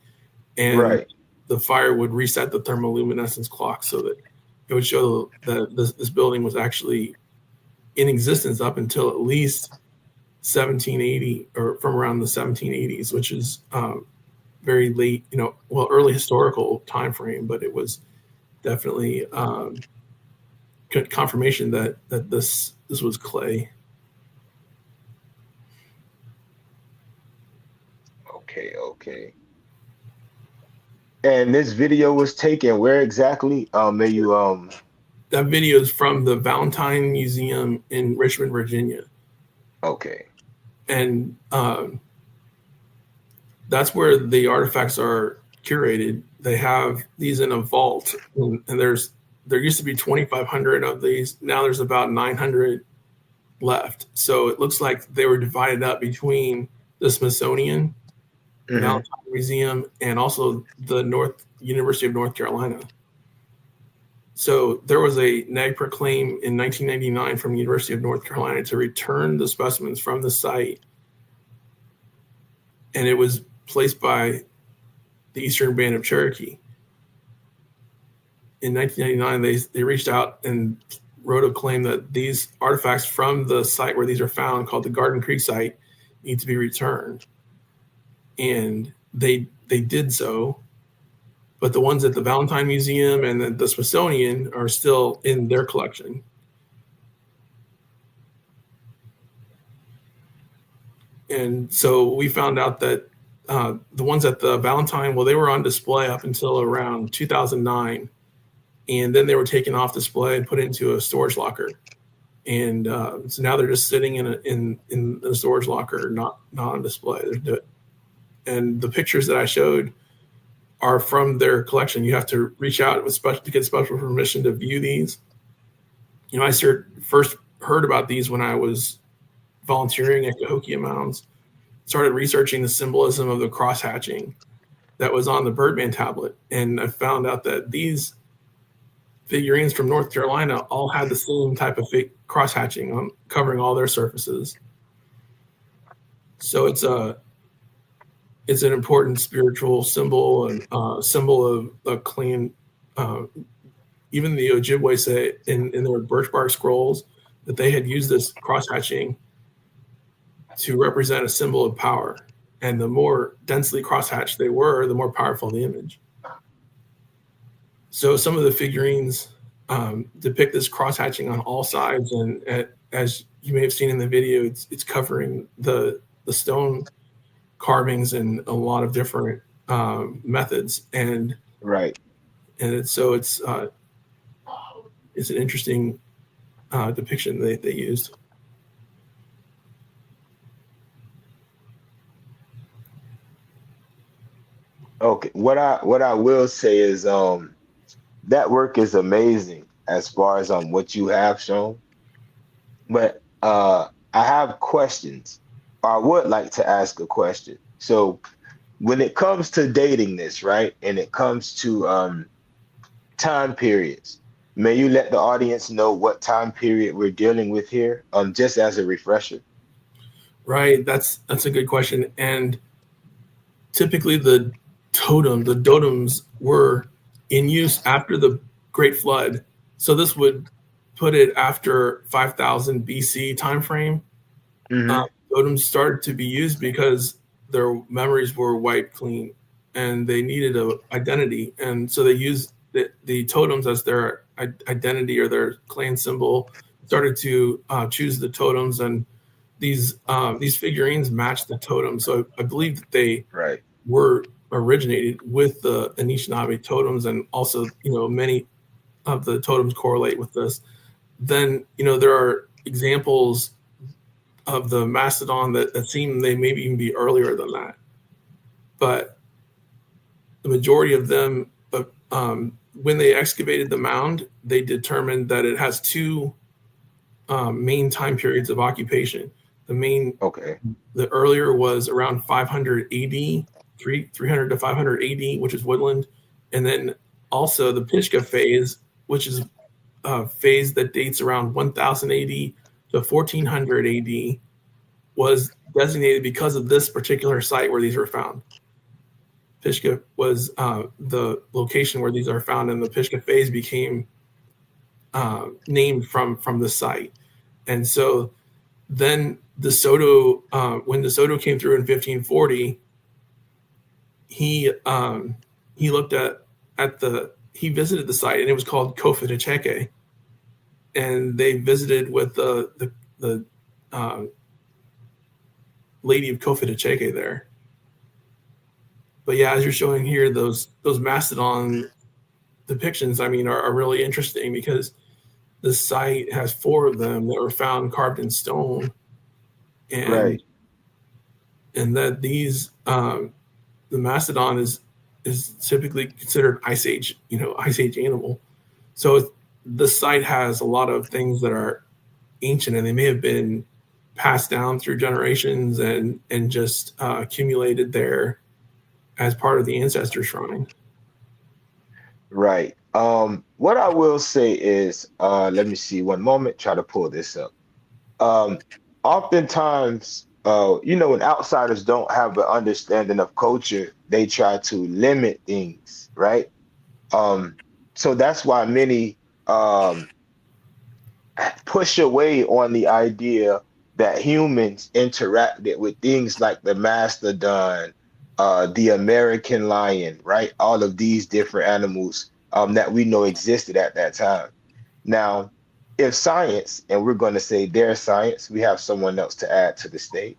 and the fire would reset the thermoluminescence clock so that it would show that this building was actually in existence up until at least 1780, or from around the 1780s, which is very late, early historical time frame, but it was definitely confirmation that this was clay. Okay. And this video was taken where exactly? That video is from the Valentine Museum in Richmond, Virginia. Okay. And that's where the artifacts are curated. They have these in a vault, and there used to be 2,500 of these. Now there's about 900 left. So it looks like they were divided up between the Smithsonian, Valentine Museum, and also the University of North Carolina. So there was a NAGPRA claim in 1999 from the University of North Carolina to return the specimens from the site, and it was placed by the Eastern Band of Cherokee. In 1999, they reached out and wrote a claim that these artifacts from the site where these are found, called the Garden Creek site, need to be returned. And they did so, but the ones at the Valentine Museum and the Smithsonian are still in their collection. And so we found out that the ones at the Valentine, well, they were on display up until around 2009. And then they were taken off display and put into a storage locker. And so now they're just sitting in a storage locker, not on display. And the pictures that I showed are from their collection. You have to reach out to get special permission to view these. You know, I first heard about these when I was volunteering at Cahokia Mounds, started researching the symbolism of the cross-hatching that was on the Birdman tablet. And I found out that these figurines from North Carolina all had the same type of cross-hatching covering all their surfaces. So it's an important spiritual symbol and symbol of a clan. Even the Ojibwe say in their birch bark scrolls that they had used this cross-hatching to represent a symbol of power. And the more densely cross-hatched they were, the more powerful the image. So some of the figurines depict this cross-hatching on all sides, and as you may have seen in the video, it's covering the stone carvings in a lot of different methods, and Right. And it's an interesting depiction they used. Okay. What I will say is that work is amazing as far as what you have shown. But I have questions. I would like to ask a question. So when it comes to dating this, right, and it comes to time periods, may you let the audience know what time period we're dealing with here, just as a refresher? Right, that's a good question. And typically the totems were in use after the Great Flood. So this would put it after 5000 BC timeframe. Mm-hmm. Totems started to be used because their memories were wiped clean and they needed an identity. And so they used the totems as their identity or their clan symbol, started to choose the totems, and these figurines match the totem. So I believe that they were originated with the Anishinaabe totems, and also, many of the totems correlate with this. Then, there are examples of the mastodon that seem they maybe even be earlier than that. But the majority of them, when they excavated the mound, they determined that it has two main time periods of occupation. The earlier was around 500 AD, 300 to 500 AD, which is woodland. And then also the Pisgah phase, which is a phase that dates around 1000 AD to 1400 AD, was designated because of this particular site where these were found. Pisgah was the location where these are found, and the Pisgah phase became named from the site. And so then DeSoto, when DeSoto came through in 1540, he looked he visited the site, and it was called Kofitacheke, and they visited with the lady of Kofitacheke there. But yeah, as you're showing here, those mastodon depictions, are really interesting, because the site has 4 of them that were found carved in stone, and that these the mastodon is typically considered Ice Age animal. So the site has a lot of things that are ancient, and they may have been passed down through generations and just accumulated there as part of the ancestor shrine. Right. What I will say is, let me see one moment, try to pull this up. Oftentimes, when outsiders don't have an understanding of culture, they try to limit things, right? Um, so that's why many um, push away on the idea that humans interacted with things like the mastodon, the American lion, right? All of these different animals that we know existed at that time. Now, if science, and we're going to say their science, we have someone else to add to the stage.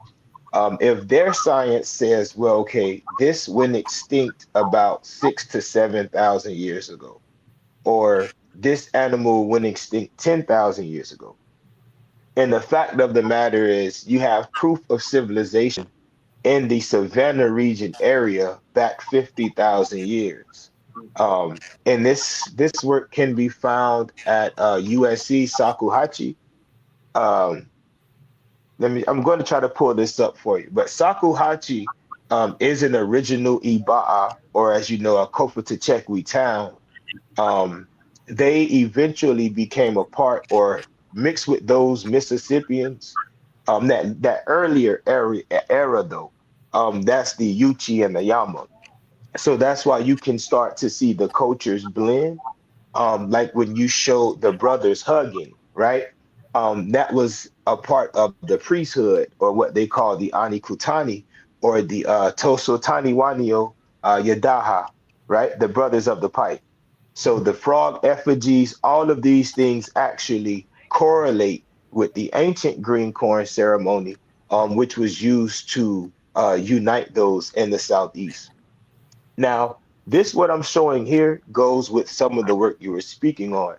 If their science says, well, okay, this went extinct about 6 to 7 thousand years ago, or this animal went extinct 10,000 years ago. And the fact of the matter is, you have proof of civilization in the Savannah region area back 50,000 years. And this work can be found at USC Sakuhachi. Um, I'm going to try to pull this up for you. But Sakuhachi is an original Iba'a, or as you know, a Kofutachekwi town. Um, they eventually became a part or mixed with those Mississippians. That earlier era though, that's the Yuchi and the Yama. So that's why you can start to see the cultures blend. Like when you showed the brothers hugging, right? That was a part of the priesthood, or what they call the Anikutani, or the Toso Taniwanio Yadaha, right? The brothers of the pipe. So the frog effigies, all of these things actually correlate with the ancient green corn ceremony, which was used to unite those in the Southeast. Now, this what I'm showing here goes with some of the work you were speaking on.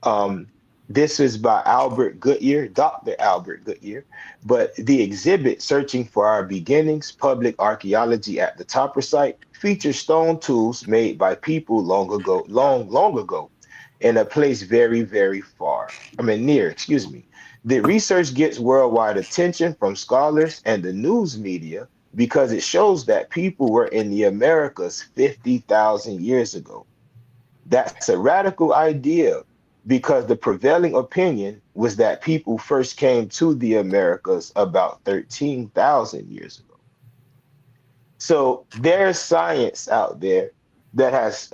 Um, this is by Albert Goodyear, Dr. Albert Goodyear, but the exhibit Searching for Our Beginnings, Public Archaeology at the Topper Site features stone tools made by people long ago, long ago, in a place very, very near, excuse me. The research gets worldwide attention from scholars and the news media because it shows that people were in the Americas 50,000 years ago. That's a radical idea because the prevailing opinion was that people first came to the Americas about 13,000 years ago. So there's science out there that has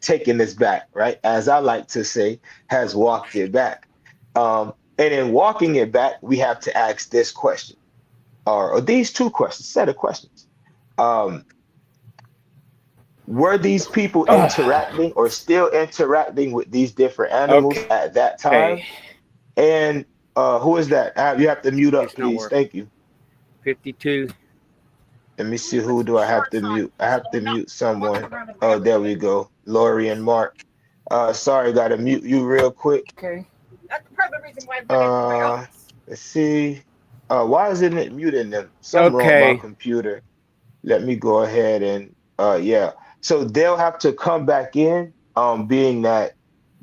taken this back, right? As I like to say, has walked it back. And in walking it back, we have to ask this question, or these two questions, set of questions. Were these people interacting or still interacting with these different animals at that time? And who is that? You have to mute up, please. Thank you. 52. Let me see, who do I have to mute? I have to mute someone. Oh, there we go. Lori and Mark. Sorry, gotta mute you real quick. Okay. That's part of the reason why I'm Let's see. Why isn't it muting them? Something wrong with my computer. Let me go ahead and yeah. So they'll have to come back in, being that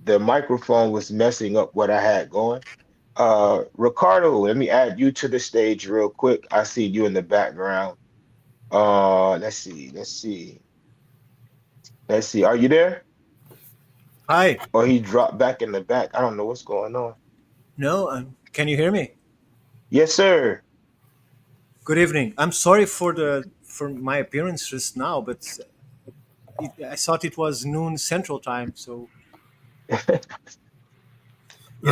the microphone was messing up what I had going. Ricardo, let me add you to the stage real quick. I see you in the background. Let's see. Are you there? Hi. Or he dropped back in the back. I don't know what's going on. No, can you hear me? Yes, sir. Good evening. I'm sorry for my appearance just now, but I thought it was noon Central Time, so I'm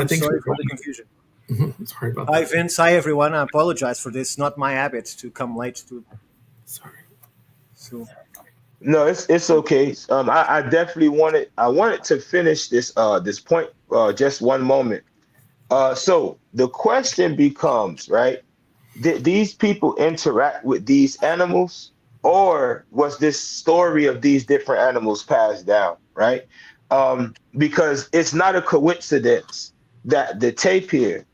sorry for the confusion. Sorry about Hi, that. Vince. Hi, everyone. I apologize for this. Not my habit to come late to. Sorry. So. No, it's okay. I definitely wanted to finish this point. Just one moment. So the question becomes, right? Did these people interact with these animals, or was this story of these different animals passed down, right? Because it's not a coincidence that the tapir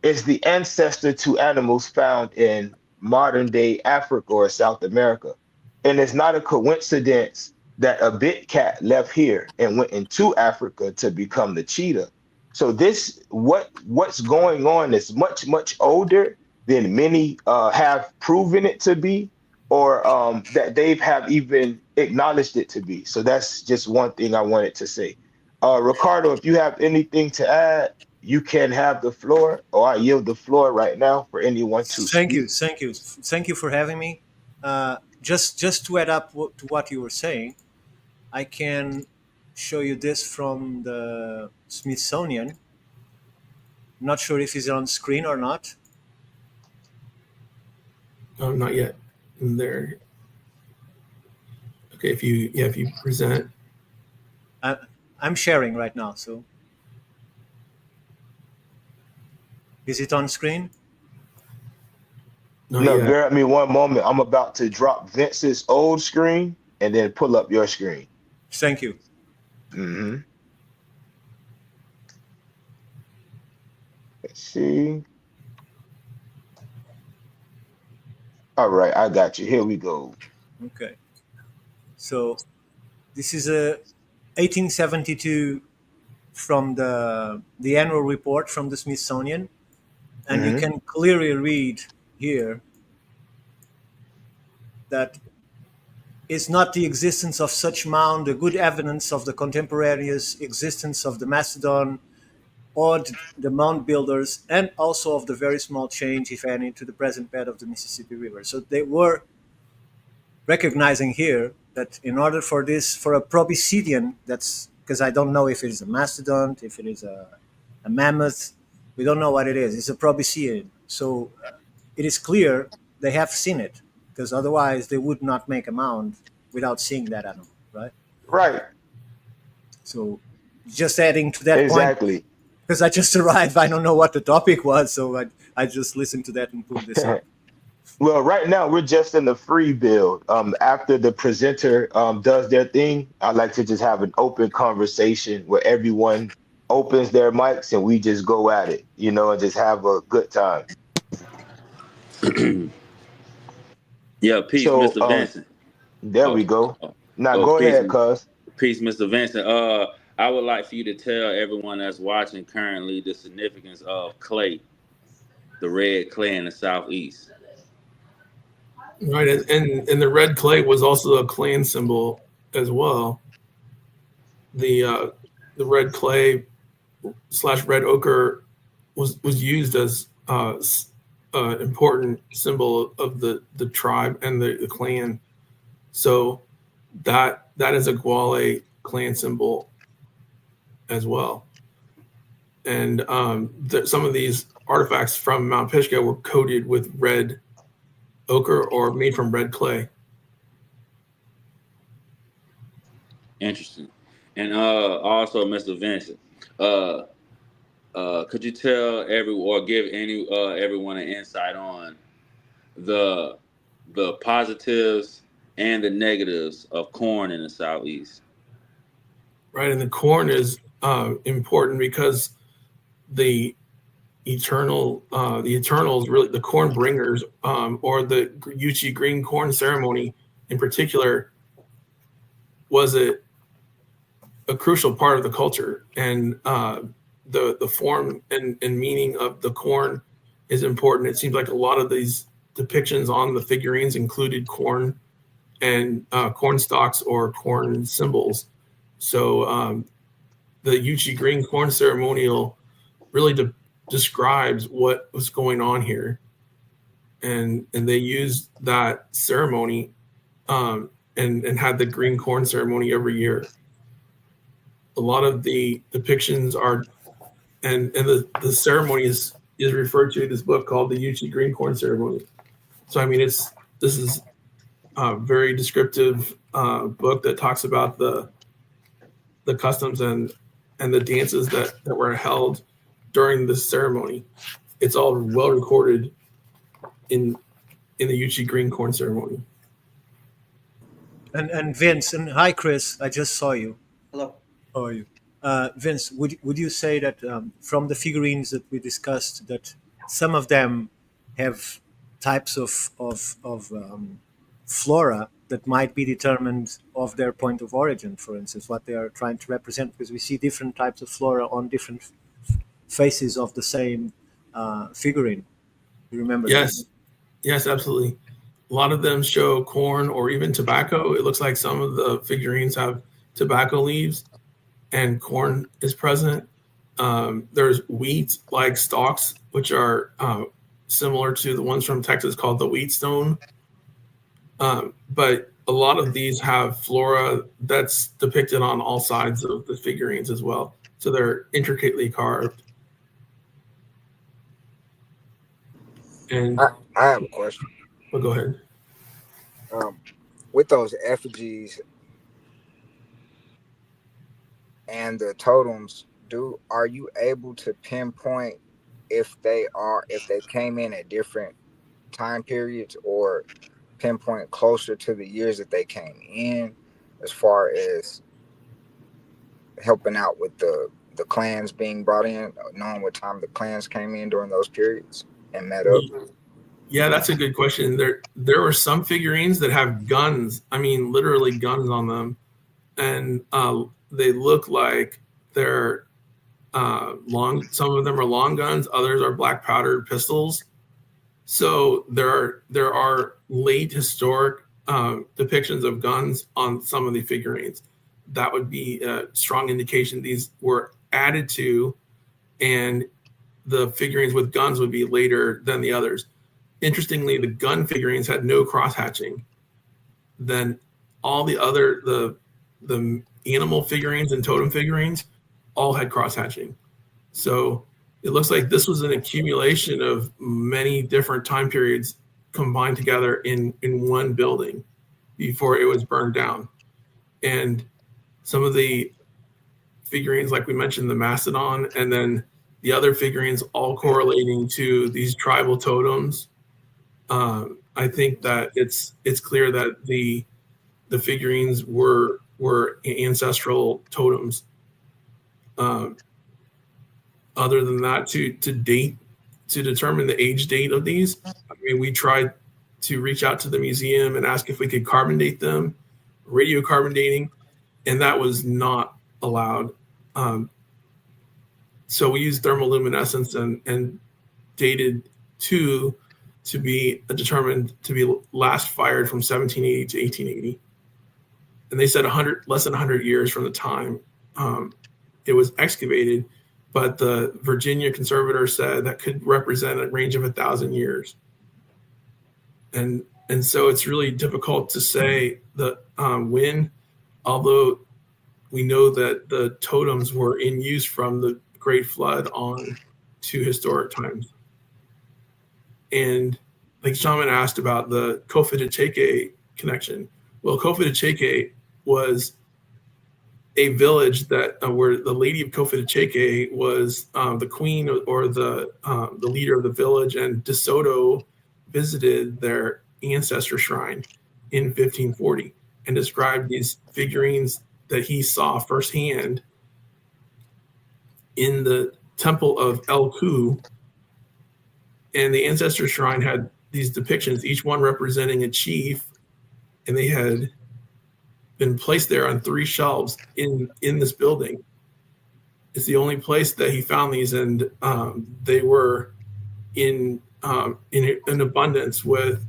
is the ancestor to animals found in modern day Africa or South America. And it's not a coincidence that a big cat left here and went into Africa to become the cheetah. So what's going on is much, much older than many have proven it to be, or that they have even acknowledged it to be. So that's just one thing I wanted to say. Ricardo, if you have anything to add, you can have the floor, or I yield the floor right now for anyone to Thank you, speak. thank you for having me. Just to add up to what you were saying, I can show you this from the Smithsonian. Not sure if it's on screen or not. Oh, not yet. In there. Okay, if you present. I'm sharing right now, so is it on screen? Not No, yet. bear with me one moment. I'm about to drop Vince's old screen and then pull up your screen. Thank you. Mm-hmm. Let's see. All right, I got you. Here we go. Okay. So this is a 1872 from the annual report from the Smithsonian, and you Mm-hmm. can clearly read here that is not the existence of such mound a good evidence of the contemporaneous existence of the Macedon or the mound builders, and also of the very small change, if any, to the present bed of the Mississippi River. So they were recognizing here that in order for this, for a proboscidean, that's because I don't know if it is a mastodon, if it is a mammoth, we don't know what it is. It's a proboscidean. So it is clear they have seen it, because otherwise they would not make a mound without seeing that animal, right? Right. So just adding to that point, Exactly. because I just arrived, I don't know what the topic was, so I just listened to that and pulled this up. Well, right now we're just in the free build. After the presenter does their thing, I'd like to just have an open conversation where everyone opens their mics and we just go at it, and just have a good time. Yeah, peace, So Mr. Vincent. there Oh, we go. oh, Now oh, go peace, ahead, cuz. peace, Mr. Vincent. I would like for you to tell everyone that's watching currently the significance of clay, the red clay in the southeast. Right, and the red clay was also a clan symbol as well. The red clay / red ochre was used as important symbol of the tribe and the clan. So that is a Guale clan symbol as well. And some of these artifacts from Mount Pisgah were coated with red ochre or made from red clay. Interesting. And also, Mr. Vincent, could you tell give everyone an insight on the positives and the negatives of corn in the southeast? Right, and the corn is important because the eternals, really the corn bringers, or the Yuchi green corn ceremony in particular, was a crucial part of the culture, and the form and meaning of the corn is important. It seems like a lot of these depictions on the figurines included corn and corn stalks or corn symbols. So the Yuchi green corn ceremonial really describes what was going on here, and they used that ceremony and had the green corn ceremony every year. A lot of the depictions are, and the ceremony is referred to in this book called the Yuchi green corn ceremony. So I mean, this is a very descriptive book that talks about the customs and the dances that were held during this ceremony. It's all well recorded in the Yuchi green corn ceremony. And Vince, and hi Chris, I just saw you. Hello. How are you? Vince, would you say that from the figurines that we discussed, that some of them have types of flora that might be determined of their point of origin, for instance, what they are trying to represent? Because we see different types of flora on different faces of the same figurine. You remember Yes, that? yes, absolutely. A lot of them show corn or even tobacco. It looks like some of the figurines have tobacco leaves and corn is present. There's wheat-like stalks, which are similar to the ones from Texas called the wheatstone. But a lot of these have flora that's depicted on all sides of the figurines as well. So they're intricately carved. And I have a question. well, go ahead. With those effigies and the totems, are you able to pinpoint if they came in at different time periods, or pinpoint closer to the years that they came in, as far as helping out with the clans being brought in, knowing what time the clans came in during those periods and met up? Yeah, that's a good question. There were some figurines that have guns. I mean, literally guns on them, and they look like they're long. Some of them are long guns. Others are black powdered pistols. So there are late historic depictions of guns on some of the figurines. That would be a strong indication these were added to, and the figurines with guns would be later than the others. Interestingly, the gun figurines had no cross hatching. Then all the other the animal figurines and totem figurines all had cross hatching. So it looks like this was an accumulation of many different time periods combined together in one building before it was burned down. And some of the figurines, like we mentioned, the mastodon, and then the other figurines all correlating to these tribal totems. I think that it's clear that the figurines were ancestral totems. Other than that, to determine the age date of these, I mean, we tried to reach out to the museum and ask if we could carbon date them, radio carbon dating, and that was not allowed. So we used thermoluminescence and dated two to be determined to be last fired from 1780 to 1880. And they said less than 100 years from the time it was excavated, but the Virginia conservator said that could represent a range of 1,000 years. And so it's really difficult to say the when, although we know that the totems were in use from the Great Flood on to historic times. And like Shaman asked about the Kofitacheke connection. Well, Kofitacheke was a village that where the lady of Kofitacheke was the queen or the leader of the village, and DeSoto visited their ancestor shrine in 1540 and described these figurines that he saw firsthand in the temple of El Ku. And the ancestor shrine had these depictions, each one representing a chief, and they had been placed there on 3 shelves in this building. It's the only place that he found these, and they were in abundance with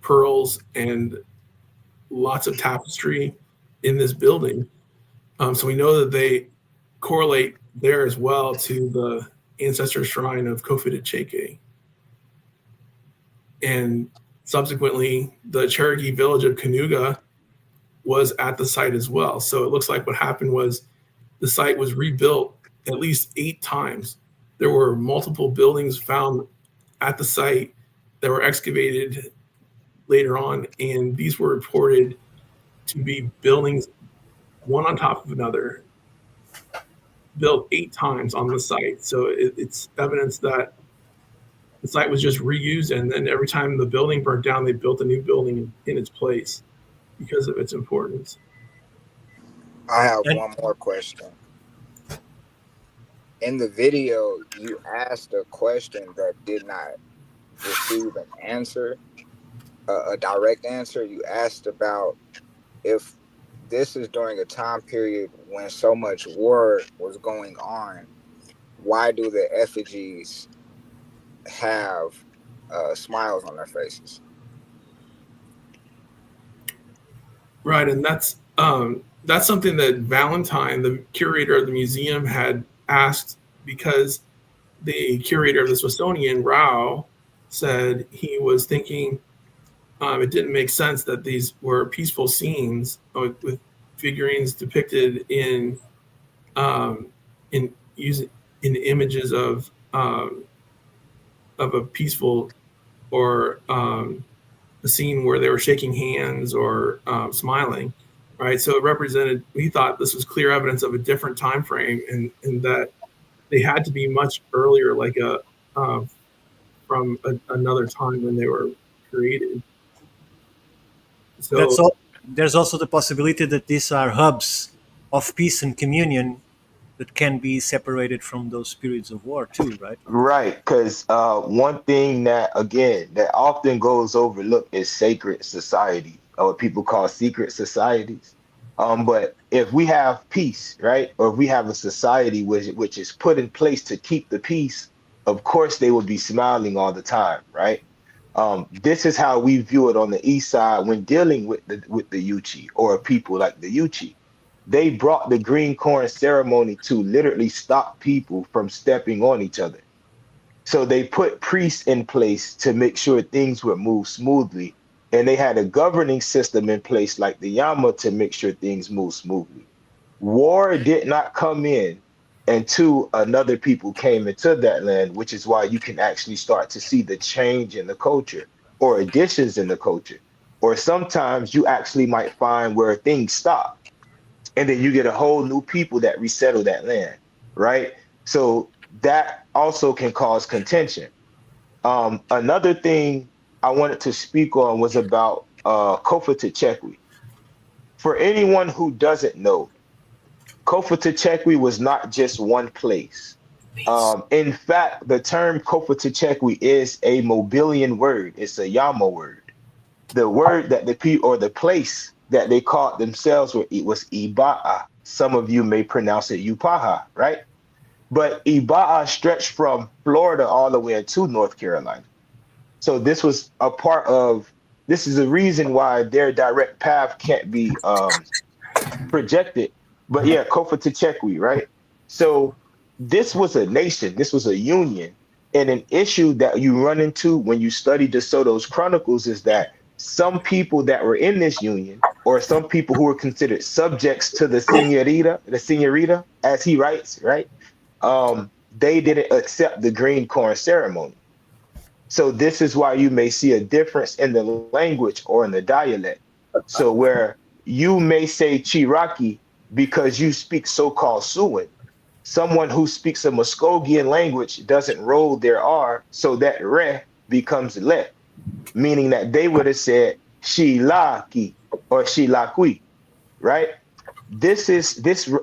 pearls and lots of tapestry in this building. So we know that they correlate there as well to the ancestor shrine of Kofitacheke. And subsequently, the Cherokee village of Cayuga was at the site as well. So it looks like what happened was the site was rebuilt at least 8 times. There were multiple buildings found at the site that were excavated later on, and these were reported to be buildings one on top of another, built 8 times on the site. So it's evidence that the site was just reused, and then every time the building burnt down, they built a new building in its place because of its importance. I have one more question. In the video, you asked a question that did not receive an answer, a direct answer. You asked about if this is during a time period when so much war was going on, why do the effigies have smiles on their faces? Right, and that's something that Valentine, the curator of the museum, had asked because the curator of the Smithsonian, Rao, said he was thinking it didn't make sense that these were peaceful scenes with figurines depicted um, in using in images of a peaceful or a scene where they were shaking hands or smiling, right? So it represented. We thought this was clear evidence of a different time frame, and that they had to be much earlier, like from another time when they were created. That's So all. There's also the possibility that these are hubs of peace and communion that can be separated from those periods of war too, right? Right, because one thing that again that often goes overlooked is sacred society, or what people call secret societies. But if we have peace, right, or if we have a society which is put in place to keep the peace, of course they will be smiling all the time, right? This is how we view it on the east side when dealing with the Yuchi or people like the Yuchi. They brought the green corn ceremony to literally stop people from stepping on each other. So they put priests in place to make sure things would move smoothly. And they had a governing system in place like the Yama to make sure things move smoothly. War did not come in until another people came into that land, which is why you can actually start to see the change in the culture or additions in the culture. Or sometimes you actually might find where things stop and then you get a whole new people that resettle that land, right? So that also can cause contention. Another thing I wanted to speak on was about Kofa Techekwi. For anyone who doesn't know, Kofa Techekwi was not just one place. In fact, the term Kofa Techekwi is a Mobilian word. It's a Yama word. The word that the people or the place that they called themselves was Iba'a. Some of you may pronounce it Upaha, right? But Iba'a stretched from Florida all the way to North Carolina. So this was a part of, this is the reason why their direct path can't be projected. But yeah, Kofa Techekwi, right? So this was a nation, this was a union. And an issue that you run into when you study De Soto's chronicles is that some people that were in this union, or some people who were considered subjects to the senorita, as he writes, right? They didn't accept the green corn ceremony. So this is why you may see a difference in the language or in the dialect. So where you may say Chiraki because you speak so-called Siouan, someone who speaks a Muskogean language doesn't roll their R, so that re becomes le, meaning that they would have said Shilaki or Shilakwi, right? This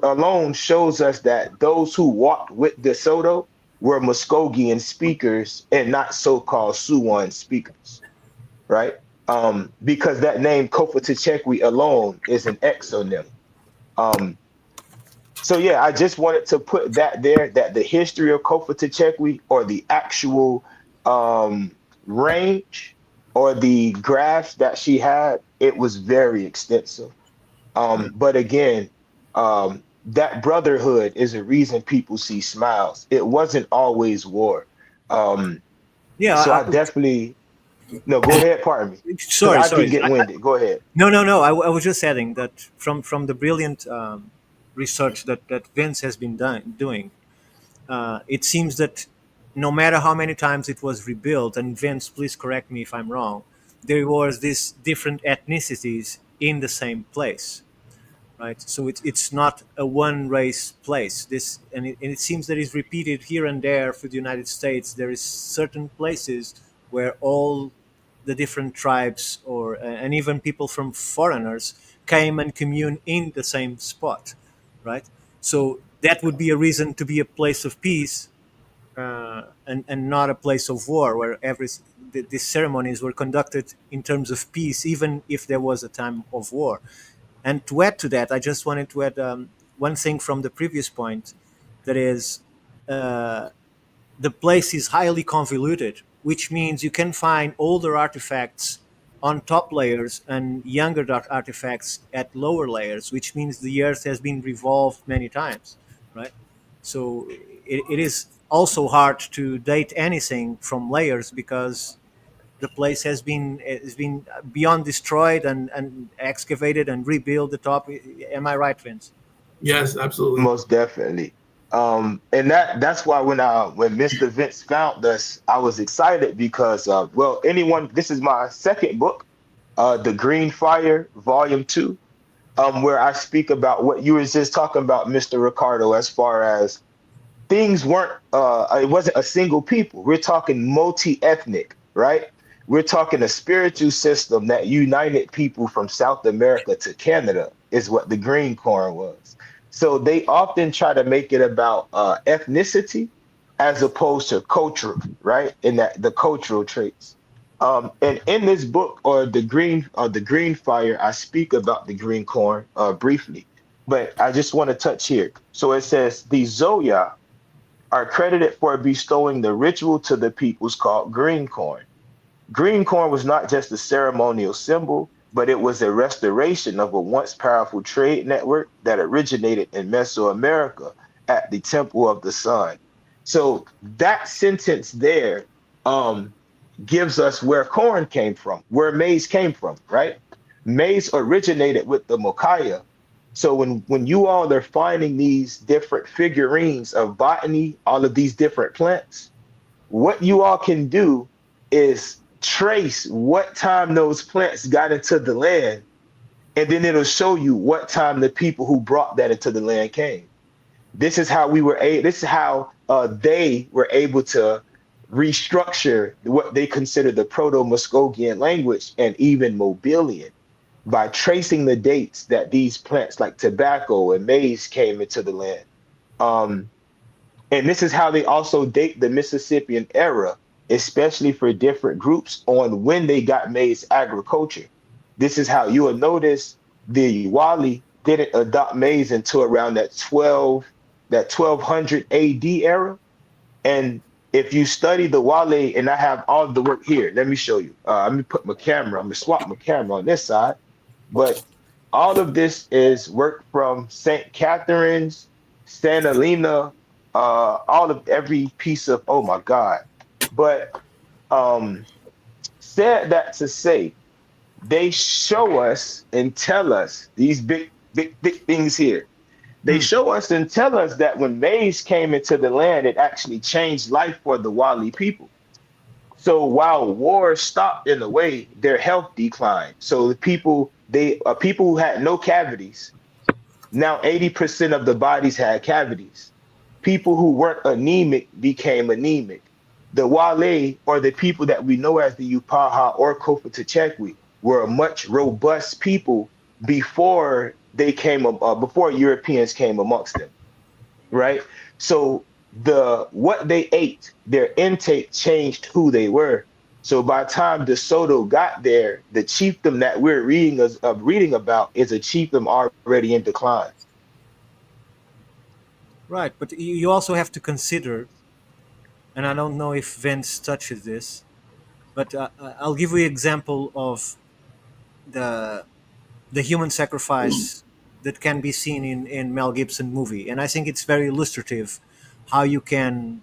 alone shows us that those who walked with De Soto were Muskogean speakers and not so-called Siouan speakers, right? Because that name Kofa Techekwi alone is an exonym. Um, so yeah, I just wanted to put that there, that the history of Kofa Techekwi or the actual range or the graphs that she had, it was very extensive. But again, that brotherhood is a reason people see smiles. It wasn't always war. Yeah. So I definitely, no, go ahead, pardon me, because Sorry, I can sorry. get winded. Go ahead. No. I was just adding that from the brilliant research that Vince has been doing, it seems that no matter how many times it was rebuilt, and Vince, please correct me if I'm wrong, there was these different ethnicities in the same place, right? So it's not a one race place. And it seems that it's repeated here and there for the United States. There is certain places where all the different tribes or and even people from foreigners came and commune in the same spot, right? So that would be a reason to be a place of peace, and not a place of war, where these ceremonies were conducted in terms of peace, even if there was a time of war. And to add to that, I just wanted to add one thing from the previous point, that is, uh, the place is highly convoluted, which means you can find older artifacts on top layers and younger artifacts at lower layers, which means the Earth has been revolved many times, right? So it is also hard to date anything from layers because the place has been beyond destroyed and excavated and rebuilt the top. Am I right, Vince? Yes, absolutely. Most definitely. And that's why when Mr. Vince found us, I was excited because well, anyone, this is my second book, The Green Fire, Volume 2, where I speak about what you were just talking about, Mr. Ricardo, as far as things weren't it wasn't a single people. We're talking multi-ethnic, right? We're talking a spiritual system that united people from South America to Canada is what the green corn was. So they often try to make it about ethnicity as opposed to cultural, right? In that the cultural traits. And in this book, the green fire, I speak about the green corn briefly, but I just want to touch here. So it says the Zoya are credited for bestowing the ritual to the peoples called green corn. Green corn was not just a ceremonial symbol, but it was a restoration of a once powerful trade network that originated in Mesoamerica at the Temple of the Sun. So that sentence there um, gives us where corn came from, where maize came from, right? Maize originated with the Mokaya. So when you all are finding these different figurines of botany, all of these different plants, what you all can do is trace what time those plants got into the land, and then it'll show you what time the people who brought that into the land came. This is how they were able to restructure what they consider the Proto-Muskogean language and even Mobilian by tracing the dates that these plants like tobacco and maize came into the land. Um, and this is how they also date the Mississippian era, especially for different groups on when they got maize agriculture. This is how you will notice the Wali didn't adopt maize until around that 1200 AD era. And if you study the Wale, and I have all the work here, let me show you. Let me put my camera, I'm gonna swap my camera on this side. But all of this is work from St. Catherine's, Santa Elena, all of every piece of, oh my God. But um, said that to say, they show us and tell us these big things here. They show us and tell us that when maize came into the land, it actually changed life for the Wali people. So while war stopped in a way, their health declined. So the people who had no cavities, now 80% of the bodies had cavities. People who weren't anemic became anemic. The Wale, or the people that we know as the Upaha or Kofa Techekwi, were a much robust people before before Europeans came amongst them, right? So what they ate, their intake changed who they were. So by the time De Soto got there, the chiefdom that we're reading about is a chiefdom already in decline. Right, but you also have to consider, and I don't know if Vince touches this, but I'll give you an example of the the human sacrifice that can be seen in Mel Gibson movie, and I think it's very illustrative how you can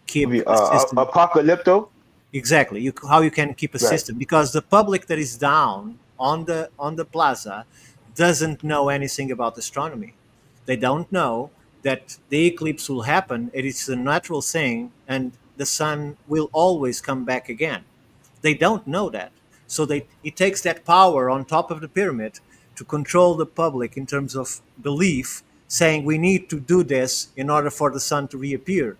keep a system. Apocalypto, Exactly, how you can keep a right? system because the public that is down on the plaza doesn't know anything about astronomy. They don't know that the eclipse will happen. It is a natural thing, and the sun will always come back again. They don't know that. So it takes that power on top of the pyramid to control the public in terms of belief, saying we need to do this in order for the sun to reappear.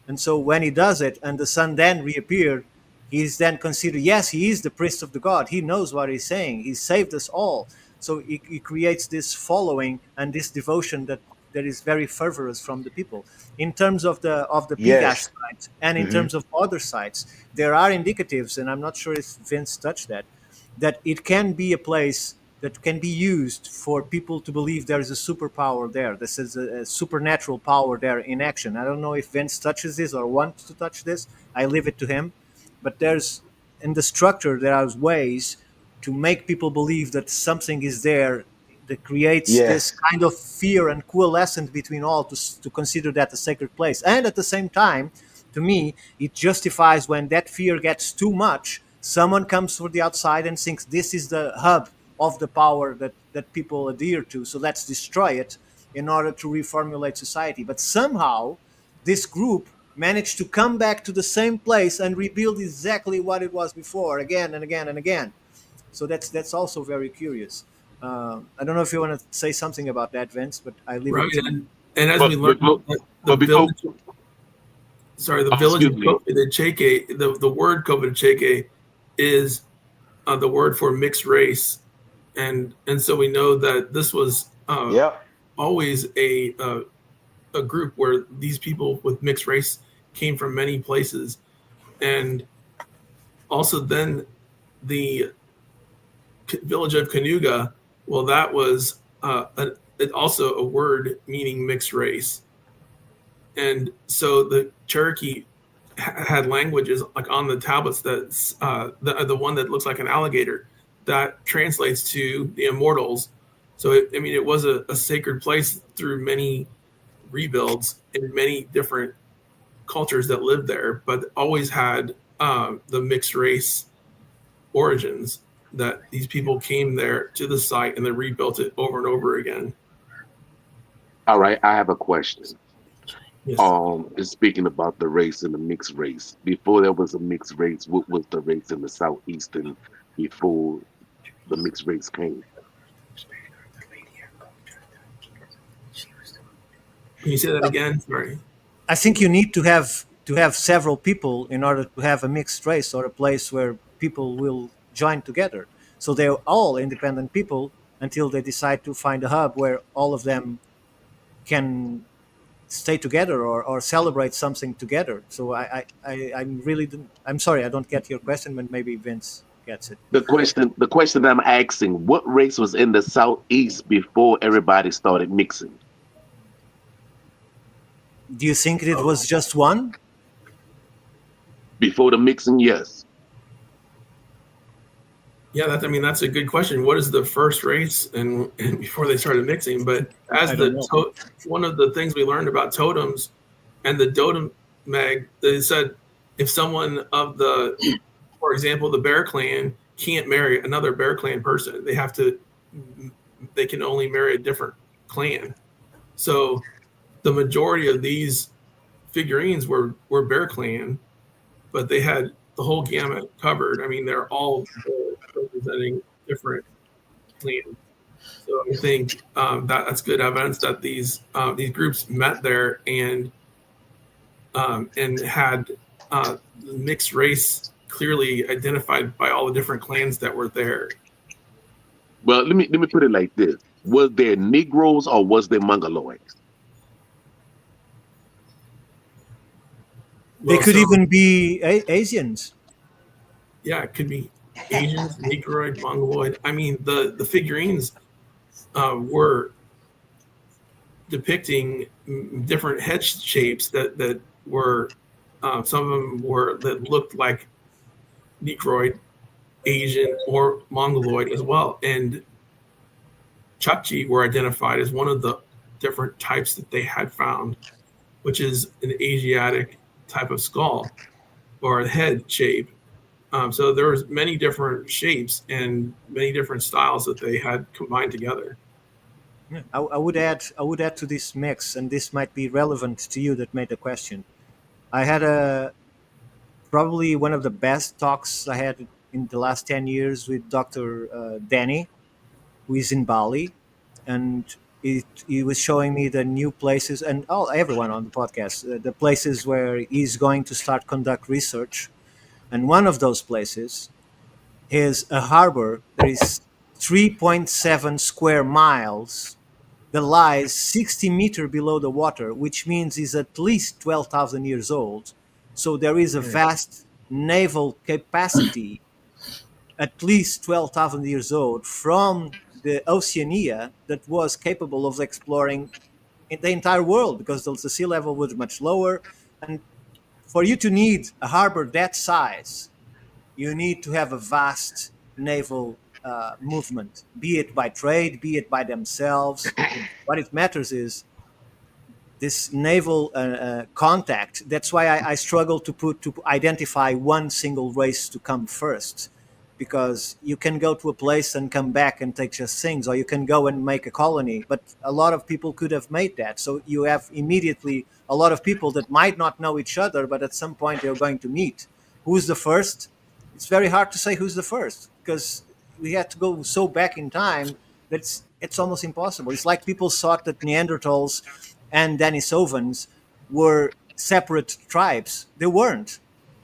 And so when he does it and the sun then reappeared, he is then considered, yes, he is the priest of the god. He knows what he's saying. He saved us all. So he creates this following and this devotion that is very fervorous from the people. In terms of the Pigash Yes. sites and in Hmm. terms of other sites, there are indicatives, and I'm not sure if Vince touched that it can be a place that can be used for people to believe there is a superpower there. This is a supernatural power there in action. I don't know if Vince touches this or wants to touch this. I leave it to him. But there's in the structure there are ways to make people believe that something is there that creates this Yes. kind of fear and coalescence between all to consider that a sacred place. And at the same time, to me, it justifies when that fear gets too much, someone comes from the outside and thinks this is the hub of the power that people adhere to. So let's destroy it in order to reformulate society. But somehow, this group managed to come back to the same place and rebuild exactly what it was before, again and again and again. So that's also very curious. I don't know if you want to say something about that, Vince, but I leave Right, it to you. and as But we learned, the but before, village, the village of excuse me. Cheke, the word Cheke is the word for mixed race, and so we know that this was Yep. always a group where these people with mixed race came from many places, and also then the village of Canuga. Well, that was also a word meaning mixed race, and so the Cherokee had languages like on the tablets that's the one that looks like an alligator that translates to the immortals. So it was a sacred place through many rebuilds and many different cultures that lived there, but always had the mixed race origins, that these people came there to the site and they rebuilt it over and over again. All right, I have a question. Yes. It's speaking about the race and the mixed race. Before there was a mixed race, what was the race in the southeastern before the mixed race came? Can you say that again? Sorry. I think you need to have several people in order to have a mixed race or a place where people will join together. So they're all independent people until they decide to find a hub where all of them can stay together or celebrate something together. So I'm really I'm sorry, I don't get your question, but maybe Vince gets it. The question I'm asking, what race was in the southeast before everybody started mixing? Do you think it was just one? Before the mixing, yes. Yeah, that's a good question. What is the first race and before they started mixing? But as one of the things we learned about totems and the totem mag, they said if someone of the, for example, the Bear Clan can't marry another Bear Clan person, they can only marry a different clan. So the majority of these figurines were Bear Clan, but they had the whole gamut covered. I mean, they're all representing different clans. So I think that's good evidence that these groups met there and had mixed race clearly identified by all the different clans that were there. Well, let me put it like this: was there Negroes or was there Mongoloids? They could even be Asians. Yeah, it could be Asians, Negroid, Mongoloid. I mean, the figurines were depicting different head shapes that were some of them were that looked like Negroid, Asian, or Mongoloid as well. And Chukchi were identified as one of the different types that they had found, which is an Asiatic type of skull or a head shape. So there was many different shapes and many different styles that they had combined together. Yeah, I would add to this mix, and this might be relevant to you that made the question. I had probably one of the best talks I had in the last 10 years with Dr. Danny, who is in Bali, and he was showing me the new places, and everyone on the podcast, the places where he's going to start conduct research. And one of those places is a harbor that is 3.7 square miles that lies 60 meters below the water, which means is at least 12,000 years old. So there is a vast naval capacity, at least 12,000 years old, from the Oceania that was capable of exploring the entire world because the sea level was much lower. And for you to need a harbor that size, you need to have a vast naval movement, be it by trade, be it by themselves. What it matters is this naval contact. That's why I struggle to identify one single race to come first, because you can go to a place and come back and take just things, or you can go and make a colony. But a lot of people could have made that, so you have immediately a lot of people that might not know each other, but at some point they're going to meet. Who's the first? It's very hard to say who's the first, because we had to go so back in time that it's almost impossible. It's like people thought that Neanderthals and Denisovans were separate tribes. They weren't.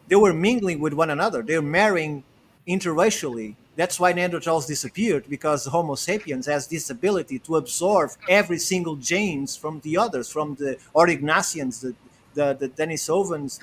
They were mingling with one another. They were marrying interracially. That's why Neanderthals disappeared, because Homo sapiens has this ability to absorb every single genes from the others, from the Aurignacians, the Denisovans,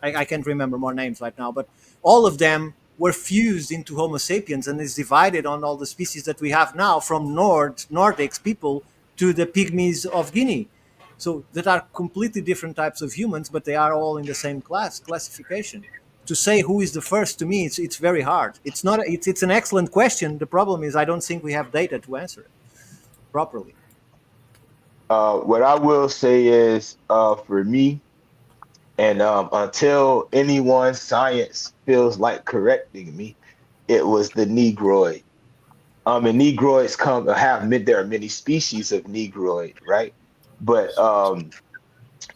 I can't remember more names right now, but all of them were fused into Homo sapiens and is divided on all the species that we have now, from Nordics people to the pygmies of Guinea. So that are completely different types of humans, but they are all in the same classification. To say who is the first, to me, it's very hard. It's not. It's an excellent question. The problem is I don't think we have data to answer it properly. What I will say is, for me, and until anyone's science feels like correcting me, it was the Negroid. And Negroids there are many species of Negroid, right? But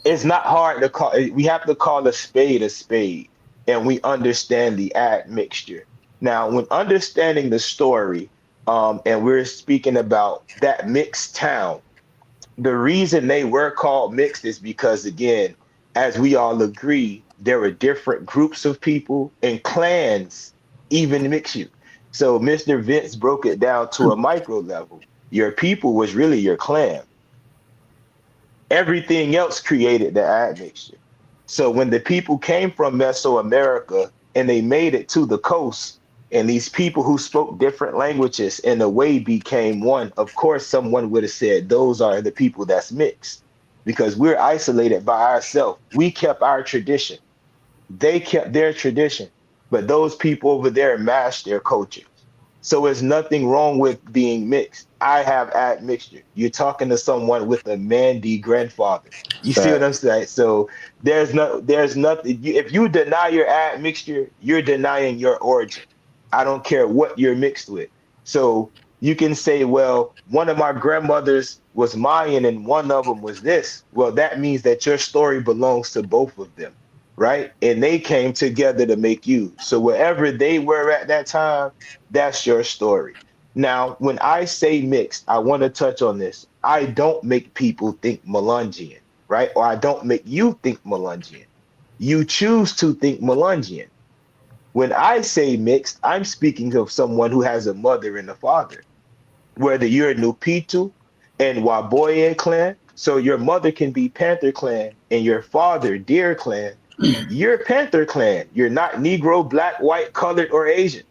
it's not hard to call. We have to call a spade, and we understand the admixture. Now, when understanding the story, and we're speaking about that mixed town, the reason they were called mixed is because, again, as we all agree, there were different groups of people, and clans even mix you. So Mr. Vince broke it down to a micro level. Your people was really your clan. Everything else created the admixture. So when the people came from Mesoamerica and they made it to the coast, and these people who spoke different languages in a way became one, of course, someone would have said, those are the people that's mixed, because we're isolated by ourselves. We kept our tradition. They kept their tradition, but those people over there mashed their culture. So there's nothing wrong with being mixed. I have admixture. You're talking to someone with a Mandy grandfather. You see what I'm saying? So there's nothing. If you deny your admixture, you're denying your origin. I don't care what you're mixed with. So you can say, well, one of my grandmothers was Mayan and one of them was this. Well, that means that your story belongs to both of them, right? And they came together to make you. So wherever they were at that time, that's your story. Now, when I say mixed, I want to touch on this. I don't make people think Melungian, right? Or I don't make you think Melungian. You choose to think Melungian. When I say mixed, I'm speaking of someone who has a mother and a father. Whether you're Nupitu and Waboye clan, so your mother can be Panther clan and your father Deer clan, you're Panther clan. You're not Negro, black, white, colored, or Asian.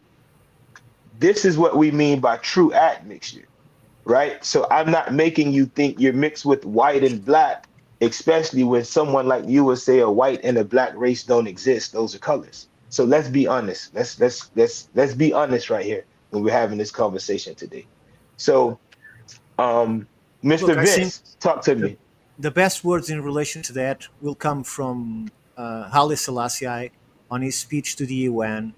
This is what we mean by true admixture, right? So I'm not making you think you're mixed with white and black, especially when someone like you would say a white and a black race don't exist. Those are colors. So let's be honest. Let's be honest right here when we're having this conversation today. So, Mr. Vince, talk to me. The best words in relation to that will come from Haile Selassie on his speech to the UN,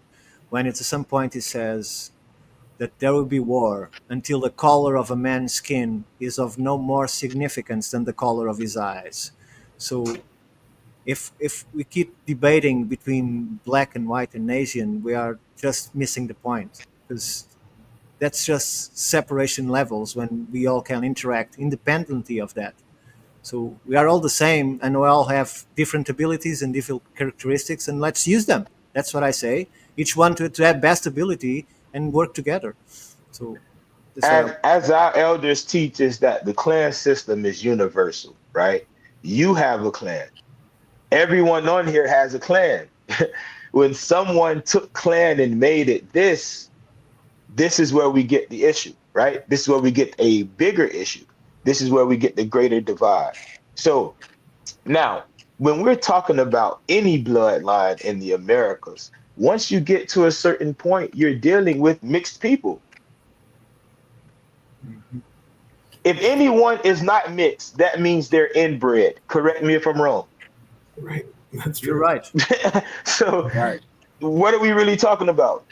when at some point he says that there will be war until the color of a man's skin is of no more significance than the color of his eyes. So if we keep debating between black and white and Asian, we are just missing the point, because that's just separation levels when we all can interact independently of that. So we are all the same, and we all have different abilities and different characteristics, and let's use them. That's what I say. Each one to have best ability and work together. So as our elders teach us, that the clan system is universal, right? You have a clan. Everyone on here has a clan. When someone took clan and made it this is where we get the issue, right? This is where we get a bigger issue. This is where we get the greater divide. So now, when we're talking about any bloodline in the Americas, once you get to a certain point, you're dealing with mixed people. If anyone is not mixed, that means they're inbred. Correct me if I'm wrong. Right. That's You're true. right. So Right. what are we really talking about?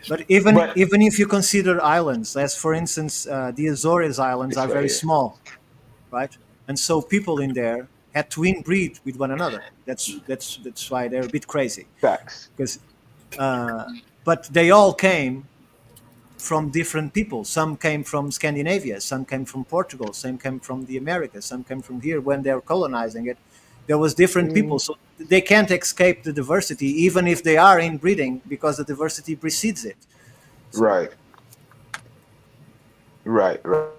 But even But if you consider islands, as for instance, the Azores Islands it's are right very here. small, right? And so people in there had to inbreed with one another. That's why they're a bit crazy. Facts. Because, but they all came from different people. Some came from Scandinavia, some came from Portugal, some came from the Americas, some came from here when they're colonizing it. There was different people, Mm, so they can't escape the diversity, even if they are inbreeding, because the diversity precedes it. So right. Right. Right.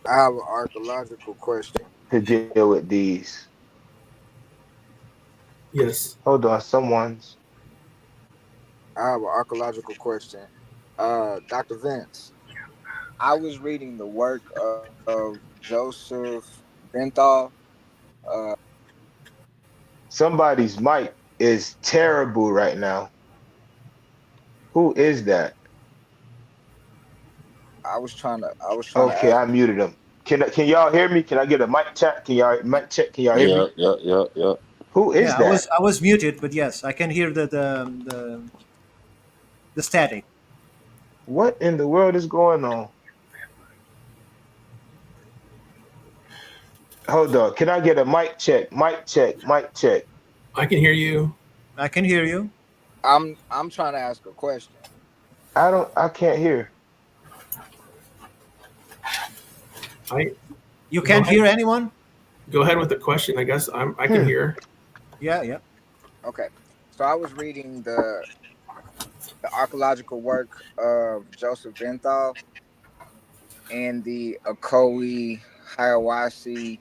I have an archaeological question. To deal with these. Yes. Hold on, someone's. I have an archaeological question. Dr. Vince, I was reading the work of Joseph Benthal. Uh, Somebody's mic is terrible right now. Who is that? I was trying to Okay, ask. I muted him. Can y'all hear me? Can I get a mic check? Can y'all mic check? Can y'all hear me? Yep, yep, yep, yep. Who is yeah, that? I was muted, but yes, I can hear the static. What in the world is going on? Hold on. Can I get a mic check? Mic check. Mic check. I can hear you. I can hear you. I'm trying to ask a question. I can't hear. I You go can't ahead. hear anyone? Go ahead with the question. I guess I can hear. Yeah, yeah. Okay, so I was reading the archaeological work of Joseph Benthal in the Ocoee, Hiawassee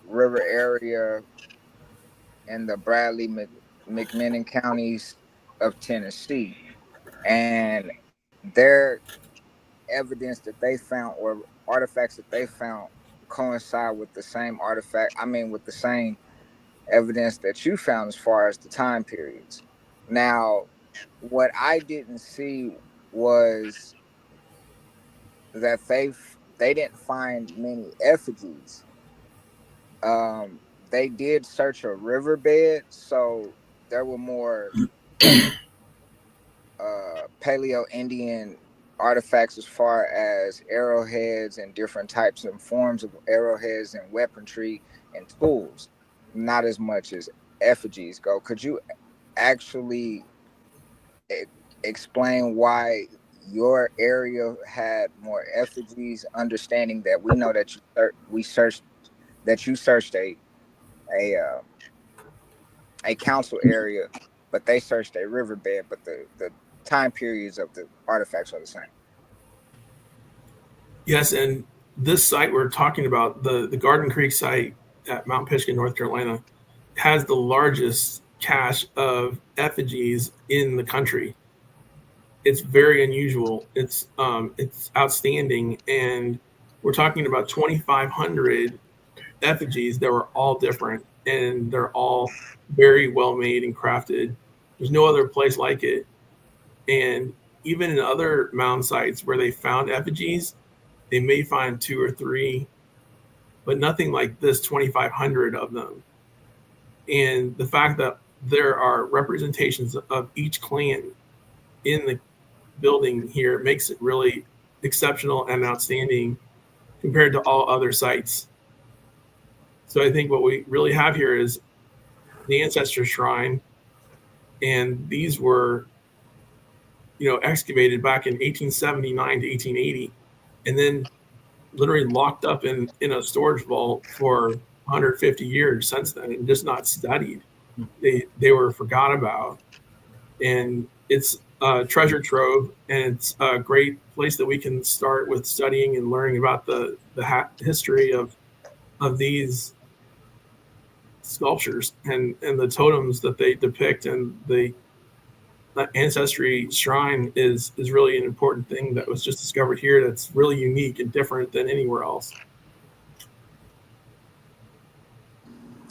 river area in the McMinn counties of Tennessee, and their evidence that they found or artifacts that they found coincide with the same artifact. I mean, with the same evidence that you found as far as the time periods. Now, what I didn't see was that they didn't find many effigies. Um, they did search a riverbed, so there were more Paleo Indian artifacts as far as arrowheads and different types and forms of arrowheads and weaponry and tools, not as much as effigies go. Could you actually e- explain why your area had more effigies, understanding that we know that we searched that you searched a uh, a council area, but they searched a riverbed, but the time periods of the artifacts are the same. Yes, and this site we're talking about, the Garden Creek site at Mount Pisgah, North Carolina, has the largest cache of effigies in the country. It's very unusual. It's outstanding, and we're talking about 2,500 effigies that were all different, and they're all very well made and crafted. There's no other place like it, and even in other mound sites where they found effigies, they may find two or three, but nothing like this 2,500 of them. And the fact that there are representations of each clan in the building here makes it really exceptional and outstanding compared to all other sites. So I think what we really have here is the ancestor shrine, and these were, excavated back in 1879 to 1880, and then literally locked up in a storage vault for 150 years since then and just not studied. They were forgot about, and it's a treasure trove, and it's a great place that we can start with studying and learning about the history of these sculptures and the totems that they depict, and the ancestry shrine is really an important thing that was just discovered here that's really unique and different than anywhere else.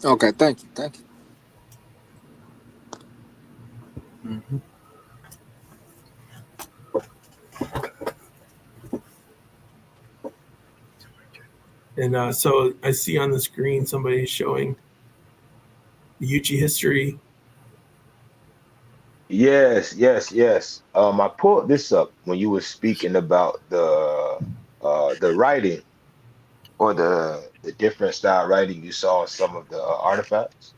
Okay, thank you. Mhm. And so I see on the screen somebody showing the Yuchi history. Yes. I pulled this up when you were speaking about the writing or the different style writing you saw in some of the artifacts.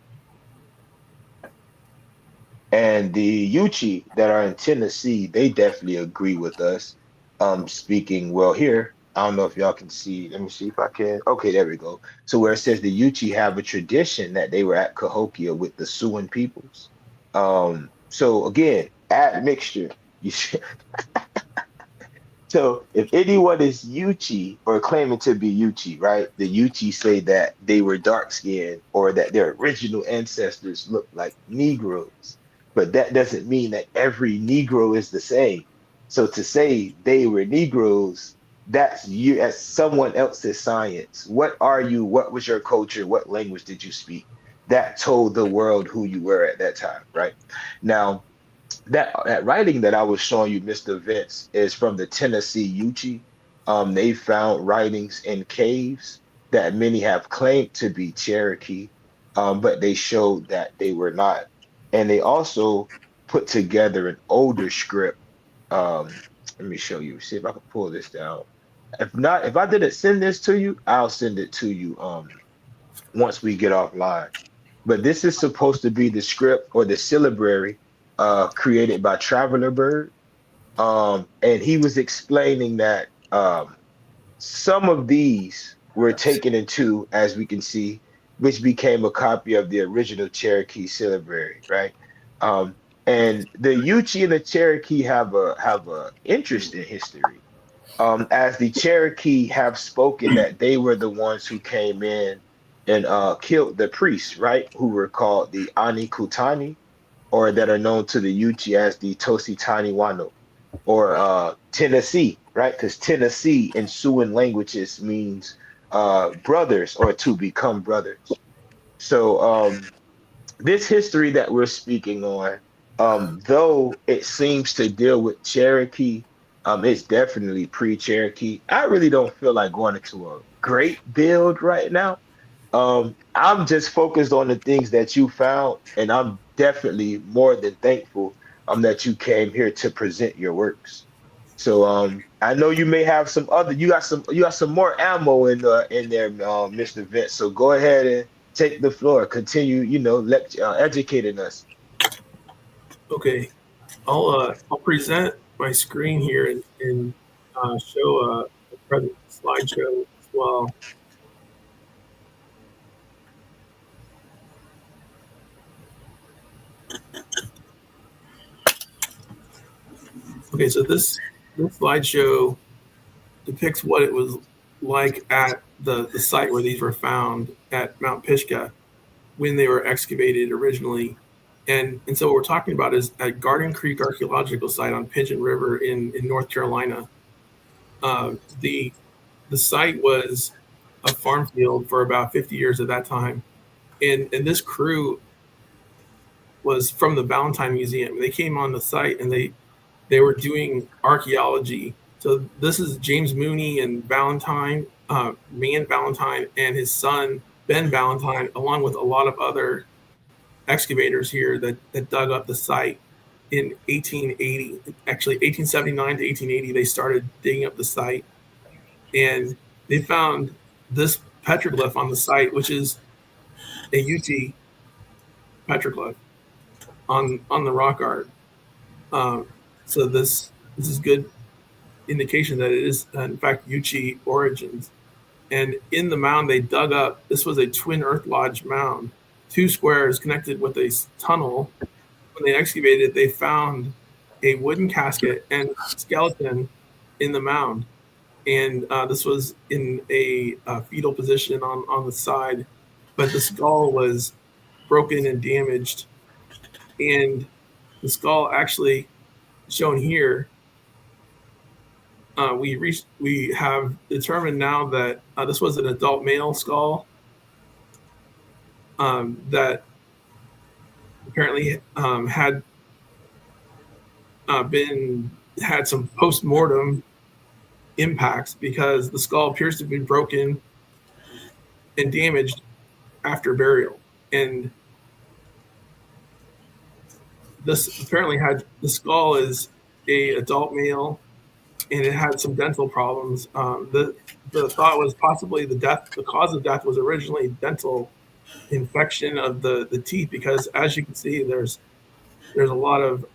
And the Yuchi that are in Tennessee, they definitely agree with us. Speaking well here, I don't know if y'all can see. Let me see if I can. Okay, there we go. So where it says the Yuchi have a tradition that they were at Cahokia with the Siouan peoples. So again, admixture. You So if anyone is Yuchi or claiming to be Yuchi, right? The Yuchi say that they were dark skinned or that their original ancestors looked like Negroes. But that doesn't mean that every Negro is the same. So to say they were Negroes, that's you as someone else's science. What are you? What was your culture? What language did you speak? That told the world who you were at that time, right? Now, that writing that I was showing you, Mr. Vince, is from the Tennessee Yuchi. They found writings in caves that many have claimed to be Cherokee, but they showed that they were not. And they also put together an older script. Let me show you, see if I can pull this down. If not, if I didn't send this to you, I'll send it to you once we get offline. But this is supposed to be the script or the syllabary created by Traveler Bird. And he was explaining that some of these were taken into, as we can see, which became a copy of the original Cherokee syllabary, right? And the Yuchi and the Cherokee have a interesting history. As the Cherokee have spoken that they were the ones who came in and killed the priests, right? Who were called the Anikutani, or that are known to the Yuchi as the Tositani Wano, or Tennessee, right? Because Tennessee in Siouan languages means brothers or to become brothers. So this history that we're speaking on, though it seems to deal with Cherokee, it's definitely pre-Cherokee. I really don't feel like going into a great build right now. I'm just focused on the things that you found, and I'm definitely more than thankful that you came here to present your works. So I know you may have some other you got some more ammo in there, Mr. Vince. So go ahead and take the floor. Continue, educating us. Okay, I'll present my screen here and show a present slideshow as well. Okay, so this slideshow depicts what it was like at the site where these were found at Mount Pisgah when they were excavated originally. And so what we're talking about is at Garden Creek Archaeological Site on Pigeon River in North Carolina. The site was a farm field for about 50 years at that time. And this crew was from the Valentine Museum. They came on the site and they were doing archaeology. So this is James Mooney and Valentine, Man Valentine, and his son Ben Valentine, along with a lot of other excavators here that dug up the site in 1880. Actually, 1879 to 1880, they started digging up the site, and they found this petroglyph on the site, which is a UT petroglyph on the rock art. So this is good indication that it is in fact Yuchi origins. And in the mound they dug up, this was a twin earth lodge mound, 2 squares connected with a tunnel. When they excavated, they found a wooden casket and skeleton in the mound. And this was in a fetal position on the side, but the skull was broken and damaged. And the skull actually shown here, we have determined now that this was an adult male skull that apparently had had some post-mortem impacts because the skull appears to have been broken and damaged after burial. And this apparently the skull is a adult male, and it had some dental problems. The thought was possibly the cause of death was originally dental infection of the teeth, because as you can see, there's a lot of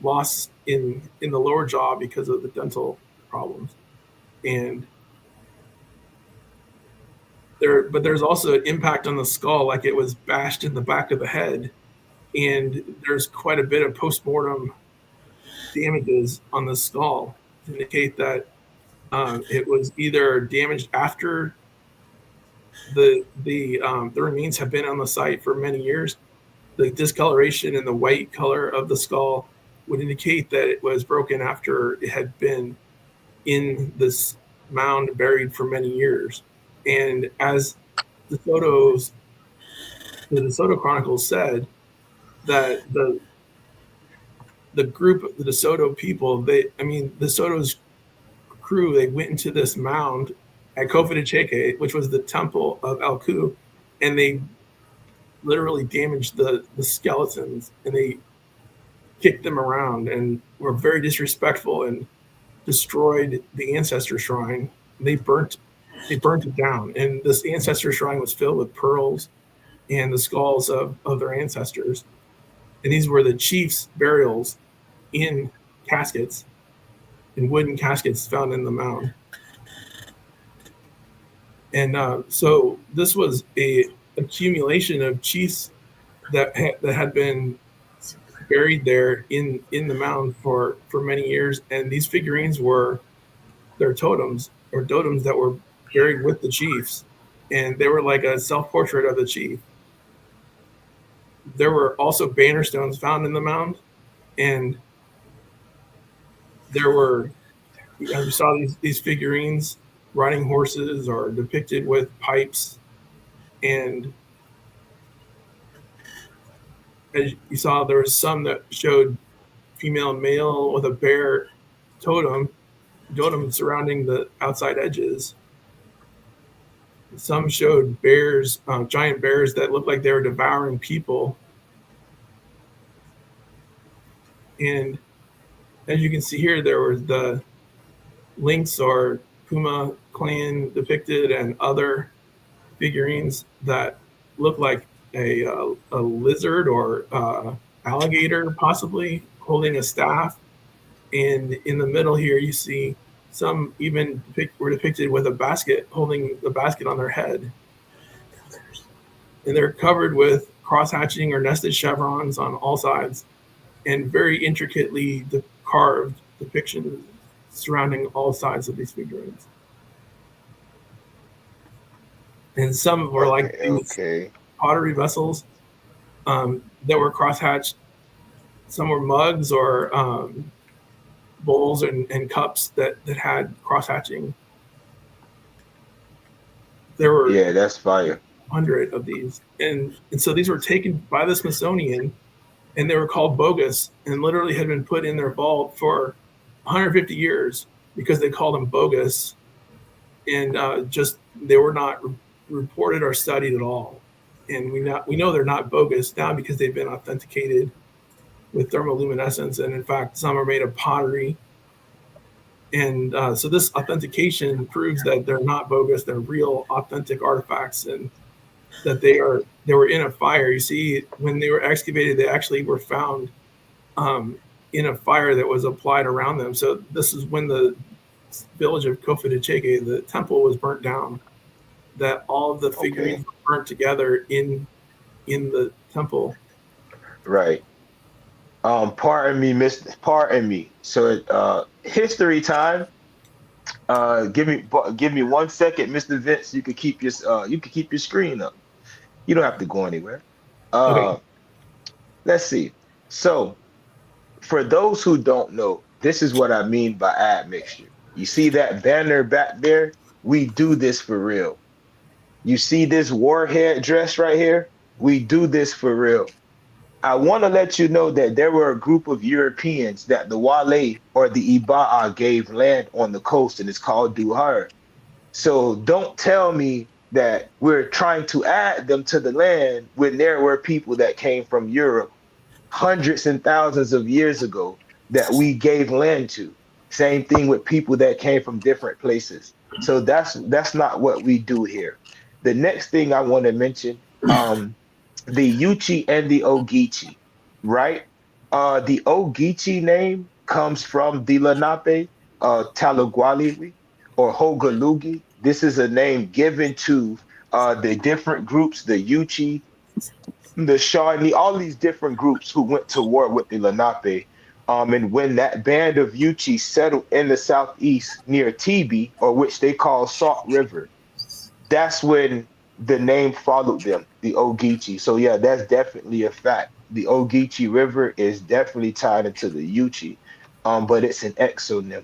loss in the lower jaw because of the dental problems. And there's also an impact on the skull, like it was bashed in the back of the head, and there's quite a bit of post-mortem damages on the skull to indicate that it was either damaged after the remains have been on the site for many years. The discoloration and the white color of the skull would indicate that it was broken after it had been in this mound buried for many years. And as the DeSoto Chronicles said, that the group, the DeSoto people, DeSoto's crew, they went into this mound at Kofitacheke, which was the temple of Elku, and they literally damaged the skeletons, and they kicked them around and were very disrespectful and destroyed the ancestor shrine. They burnt it down, and this ancestor shrine was filled with pearls and the skulls of their ancestors. And these were the chiefs' burials in caskets, in wooden caskets found in the mound. And so this was a accumulation of chiefs that had been buried there in the mound for many years. And these figurines were their totems, or totems that were buried with the chiefs. And they were like a self-portrait of the chief. There were also banner stones found in the mound, and there were, you saw these figurines riding horses or depicted with pipes, and as you saw, there was some that showed female and male with a bear totem surrounding the outside edges. Some showed bears, giant bears that looked like they were devouring people. And as you can see here, there was the lynx or puma clan depicted, and other figurines that look like a lizard or alligator, possibly holding a staff. And in the middle here, you see some even were depicted with a basket, holding the basket on their head. And they're covered with cross-hatching or nested chevrons on all sides, and very intricately carved depictions surrounding all sides of these figurines. And some were like these pottery vessels that were cross-hatched. Some were mugs or bowls and cups that had cross-hatching. There were that's fire. 100 of these. And so these were taken by the Smithsonian, and they were called bogus, and literally had been put in their vault for 150 years because they called them bogus. And they were not reported or studied at all. And we know they're not bogus now because they've been authenticated with thermoluminescence, and in fact, some are made of pottery. And so this authentication proves that they're not bogus; they're real, authentic artifacts, and that they were in a fire. You see, when they were excavated, they actually were found in a fire that was applied around them. So this is when the village of Kofitacheke, the temple, was burnt down. That all of the figurines were burnt together in the temple. Right. Pardon me. So history time. Give me 1 second, Mr. Vince. You could keep your screen up. You don't have to go anywhere. Let's see. So for those who don't know, this is what I mean by admixture. You see that banner back there? We do this for real. You see this warhead dress right here? We do this for real. I want to let you know that there were a group of Europeans that the Wale or the Iba'a gave land on the coast, and it's called Duhar. So don't tell me that we're trying to add them to the land when there were people that came from Europe hundreds and thousands of years ago that we gave land to. Same thing with people that came from different places. So that's not what we do here. The next thing I want to mention, the Yuchi and the Ogeechee, right? The Ogeechee name comes from the Lenape, Talagualiwi, or Hogalugi. This is a name given to the different groups, the Yuchi, the Shawnee, all these different groups who went to war with the Lenape. And when that band of Yuchi settled in the southeast near Tibi, or which they call Salt River, that's when the name followed them, the Ogeechee. So yeah, that's definitely a fact. The Ogeechee River is definitely tied into the Yuchi, but it's an exonym.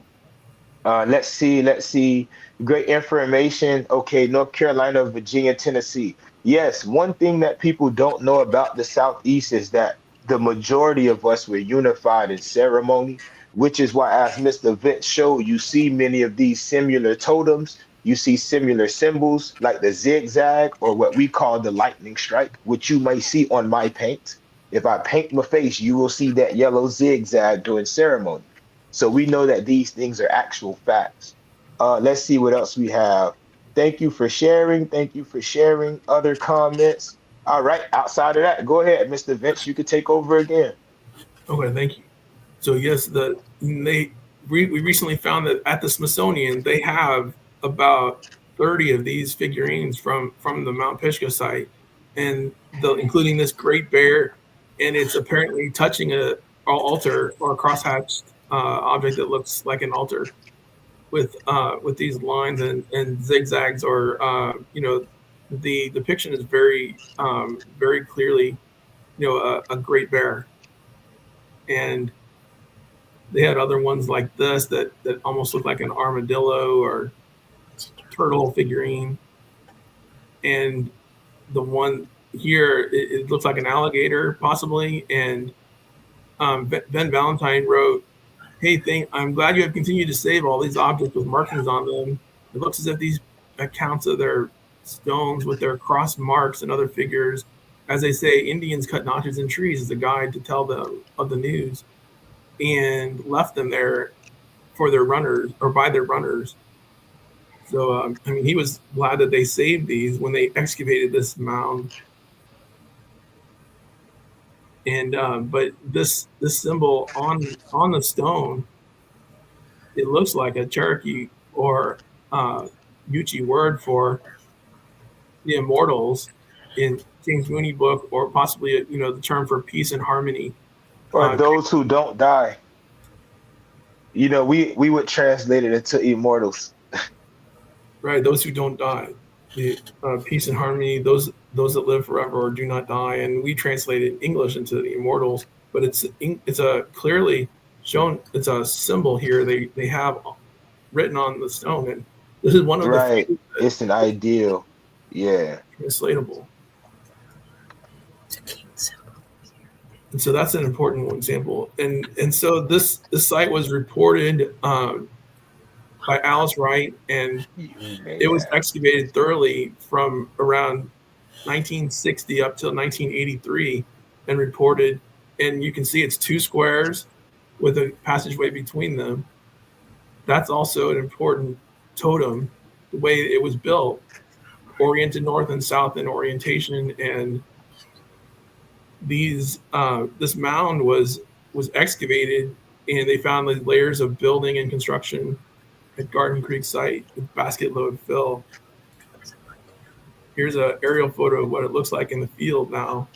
Let's see. Great information. Okay, North Carolina, Virginia, Tennessee. Yes, one thing that people don't know about the Southeast is that the majority of us were unified in ceremony, which is why, as Mr. Vince showed, you see many of these similar totems. You see similar symbols like the zigzag or what we call the lightning strike, which you may see on my paint. If I paint my face, you will see that yellow zigzag during ceremony. So we know that these things are actual facts. Let's see what else we have. Thank you for sharing. Thank you for sharing. Other comments. All right. Outside of that, go ahead, Mr. Vince. You could take over again. Okay, thank you. So yes, we recently found that at the Smithsonian they have about 30 of these figurines from the Mount Pisgah site, and including this great bear, and it's apparently touching a altar or a crosshatched object that looks like an altar with these lines and zigzags, or the depiction is very clearly a great bear. And they had other ones like this that almost look like an armadillo or turtle figurine. And the one here, it looks like an alligator possibly. And Ben Valentine wrote, "Hey, I'm glad you have continued to save all these objects with markings on them. It looks as if these accounts of their stones with their cross marks and other figures, as they say, Indians cut notches in trees as a guide to tell them of the news, and left them there for their runners or by their runners." So, I mean, he was glad that they saved these when they excavated this mound. And but this symbol on the stone, it looks like a Cherokee or Yuchi word for the immortals in James Mooney book, or possibly the term for peace and harmony. Or those who don't die. We would translate it into immortals. Right, those who don't die. The peace and harmony, those that live forever or do not die, and we translated English into the immortals. But it's a clearly shown. It's a symbol here. They have written on the stone, and this is one of right. It's an ideal, yeah, translatable. And so that's an important example. And so this site was reported by Alice Wright, and it was excavated thoroughly from around 1960 up till 1983 and reported. And you can see it's 2 squares with a passageway between them. That's also an important totem, the way it was built, oriented north and south in orientation. And this mound was excavated, and they found the layers of building and construction at Garden Creek site with basket load fill. Here's an aerial photo of what it looks like in the field now.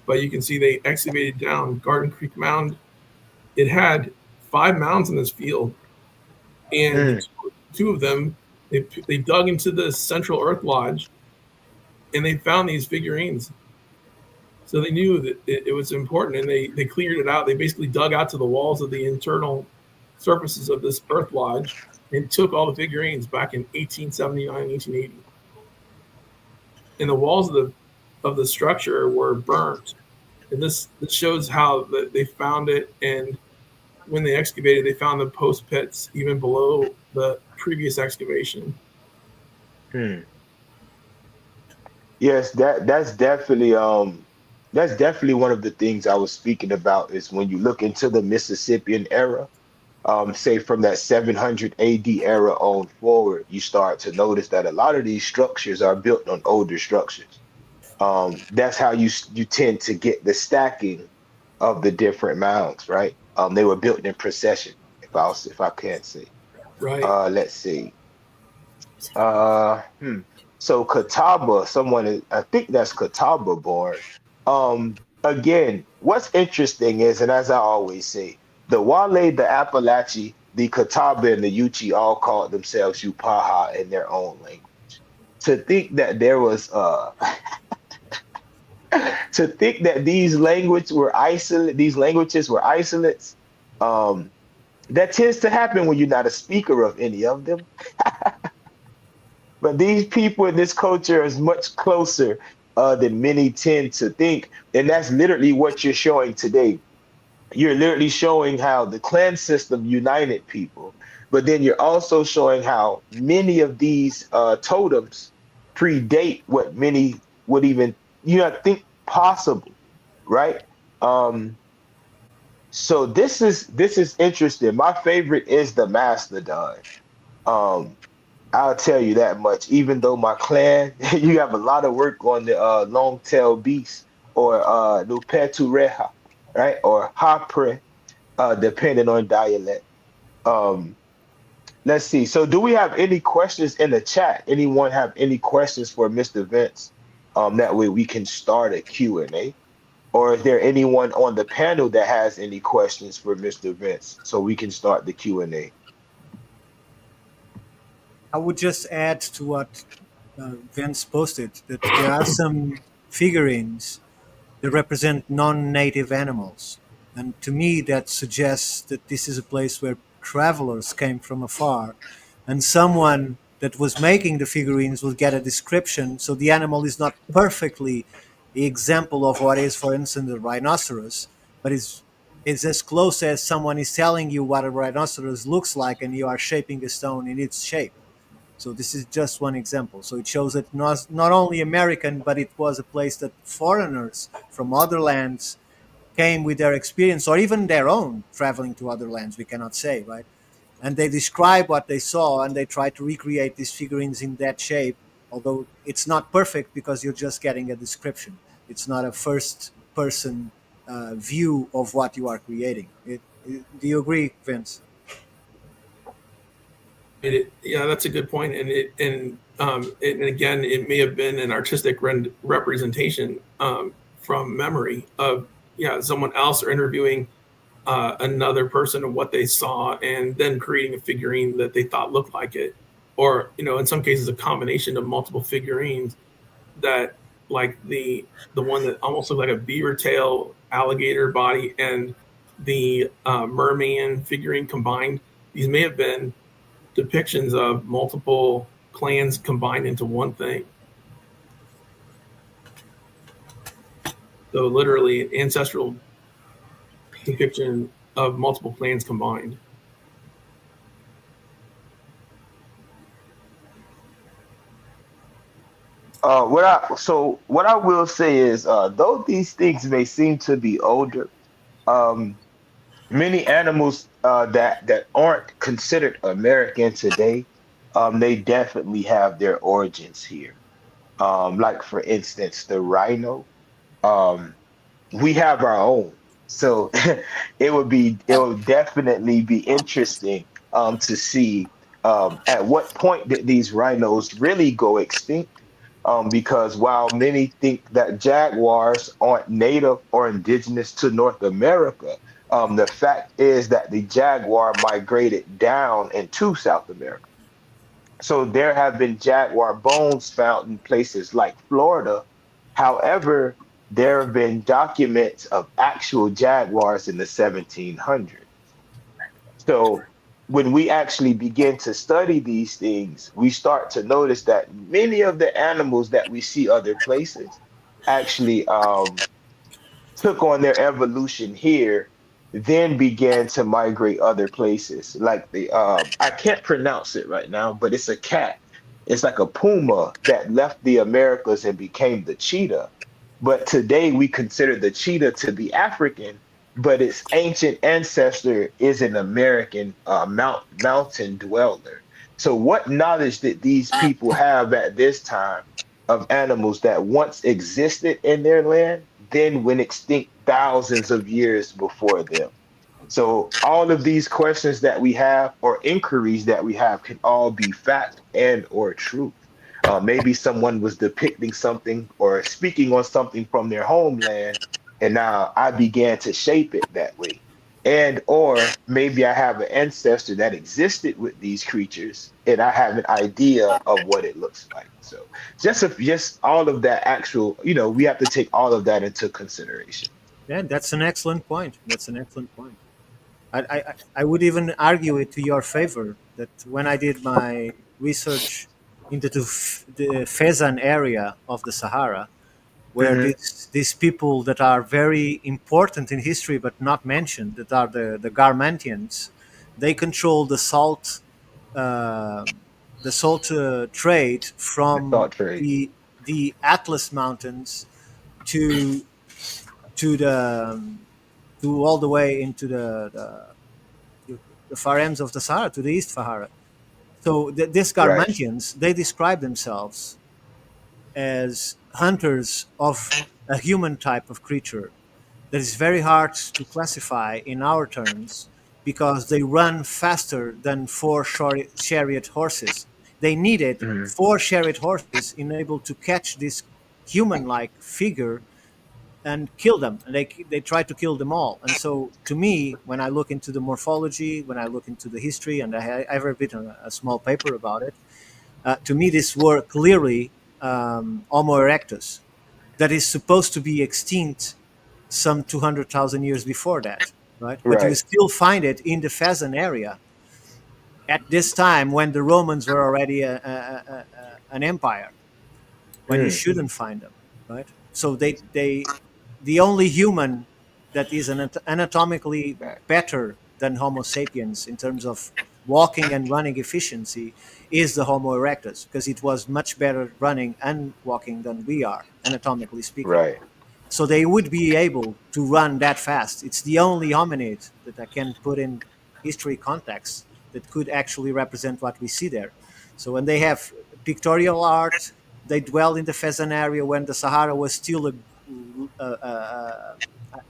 But you can see they excavated down Garden Creek Mound. It had 5 mounds in this field, and 2 of them, they dug into the central earth lodge, and they found these figurines. So they knew that it was important, and they cleared it out. They basically dug out to the walls of the internal surfaces of this earth lodge and took all the figurines back in 1879, 1880. And the walls of the structure were burnt. And this shows how they found it. And when they excavated, they found the post pits even below the previous excavation. Yes, that's definitely one of the things I was speaking about is when you look into the Mississippian era, say from that 700 AD era on forward, you start to notice that a lot of these structures are built on older structures. That's how you tend to get the stacking of the different mounds, right? They were built in procession, if I can't say. Right. Let's see. So Catawba, I think that's Catawba born. Again, what's interesting is, and as I always say, the Wale, the Appalachee, the Catawba, and the Yuchi all called themselves Upaha in their own language. To think that there was to think that these languages were isolates, that tends to happen when you're not a speaker of any of them. But these people in this culture is much closer than many tend to think. And that's literally what you're showing today. You're literally showing how the clan system united people, but then you're also showing how many of these totems predate what many would even think possible, right? So this is interesting. My favorite is the Mastodon. I'll tell you that much. Even though my clan, you have a lot of work on the long-tailed beast or Nupetureha, right? Or Hapre, depending on dialect. Let's see. So do we have any questions in the chat? Anyone have any questions for Mr. Vince? That way we can start a Q&A. Or is there anyone on the panel that has any questions for Mr. Vince so we can start the Q&A? I would just add to what Vince posted that there are some figurines that represent non-native animals. And to me, that suggests that this is a place where travelers came from afar, and someone that was making the figurines will get a description. So the animal is not perfectly the example of what is, for instance, a rhinoceros, but it's as close as someone is telling you what a rhinoceros looks like, and you are shaping a stone in its shape. So this is just one example. So it shows that not only American, but it was a place that foreigners from other lands came with their experience, or even their own traveling to other lands, we cannot say, right? And they describe what they saw, and they try to recreate these figurines in that shape, although it's not perfect because you're just getting a description. It's not a first-person view of what you are creating. Do you agree, Vince? Yeah, that's a good point. And again, it may have been an artistic representation from memory of someone else, or interviewing another person of what they saw, and then creating a figurine that they thought looked like it, or in some cases a combination of multiple figurines that, like the one that almost looked like a beaver tail, alligator body, and the merman figurine combined. These may have been depictions of multiple clans combined into one thing. So literally an ancestral depiction of multiple clans combined. What I will say is, though these things may seem to be older, many animals that aren't considered American today, they definitely have their origins here. Like for instance, the rhino. We have our own, so it would definitely be interesting to see at what point did these rhinos really go extinct. Because while many think that jaguars aren't native or indigenous to North America, the fact is that the jaguar migrated down into South America. So there have been jaguar bones found in places like Florida. However, there have been documents of actual jaguars in the 1700s. So when we actually begin to study these things, we start to notice that many of the animals that we see other places actually took on their evolution here, then began to migrate other places. Like the I can't pronounce it right now, but it's a cat. It's like a puma that left the Americas and became the cheetah. But today we consider the cheetah to be African, but its ancient ancestor is an American mountain dweller. So what knowledge did these people have at this time of animals that once existed in their land, then went extinct thousands of years before them? So all of these questions that we have or inquiries that we have can all be fact and or truth. Maybe someone was depicting something or speaking on something from their homeland, and now I began to shape it that way. And or maybe I have an ancestor that existed with these creatures, and I have an idea of what it looks like. So just all of that actual, we have to take all of that into consideration. Yeah, that's an excellent point. That's an excellent point. I would even argue it to your favor that when I did my research into the Fezzan area of the Sahara, where Hmm. these people that are very important in history but not mentioned, that are the Garmantians, they control uh, the salt trade The from thought trade. the Atlas Mountains to the to all the way into the far ends of the Sahara, to the East Sahara. So these Right. Garmantians, they describe themselves as hunters of a human type of creature that is very hard to classify in our terms because they run faster than four chariot horses. They needed Hmm. four chariot horses in able to catch this human-like figure and kill them, and they try to kill them all. And so to me, when I look into the morphology, when I look into the history, and I've written a small paper about it, to me these were clearly Homo erectus that is supposed to be extinct some 200,000 years before that, right? But you Right. still find it in the Fezzan area at this time when the Romans were already an empire, when you Mm. shouldn't find them, right? So the only human that is anatomically Right. better than Homo sapiens in terms of walking and running efficiency is the Homo erectus, because it was much better running and walking than we are, anatomically speaking. Right. So they would be able to run that fast. It's the only hominid that I can put in history context that could actually represent what we see there. So when they have pictorial art, they dwell in the Fezzan area when the Sahara was still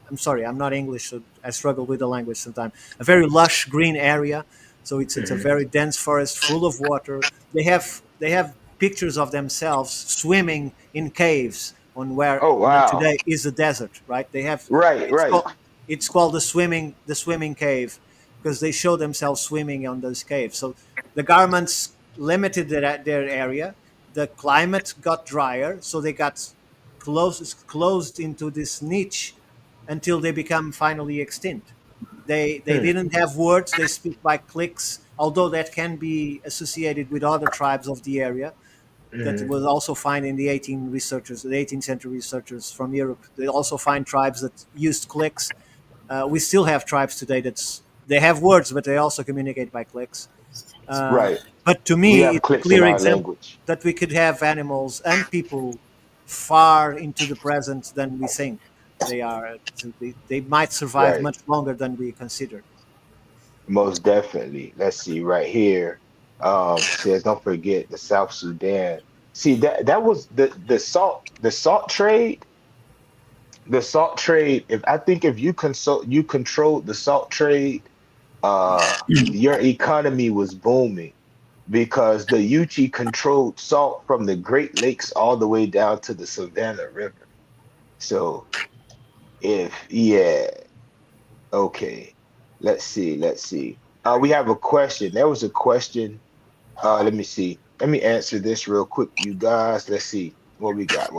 I'm sorry, I'm not English, so I struggle with the language sometimes. A very lush green area, so it's a Hmm. very dense forest full of water. They have pictures of themselves swimming in caves on where Oh wow. today is a desert, right? They have Right. it's Right. called it's called the swimming cave because they show themselves swimming on those caves. So the garments limited their area. The climate got drier, so they got closed into this niche until they become finally extinct. They Hmm. didn't have words. They speak by clicks, although that can be associated with other tribes of the area that Hmm. was also find in the 18th century researchers from Europe. They also find tribes that used clicks. We still have tribes today they have words, but they also communicate by clicks. Uh, Right. but to We me, have it's a clicks in clear our example language. that we could have animals and people far into the present than we think they are. So they might survive Right. much longer than we considered. Most definitely. Let's see right here. Says don't forget the South Sudan. See that was the salt trade. The salt trade. If I think if you controlled the salt trade, your economy was booming because the Yuchi controlled salt from the Great Lakes all the way down to the Savannah River. So if yeah, okay. Let's see. We have a question. There was a question. Let me see. Let me answer this real quick, you guys. Let's see what we got.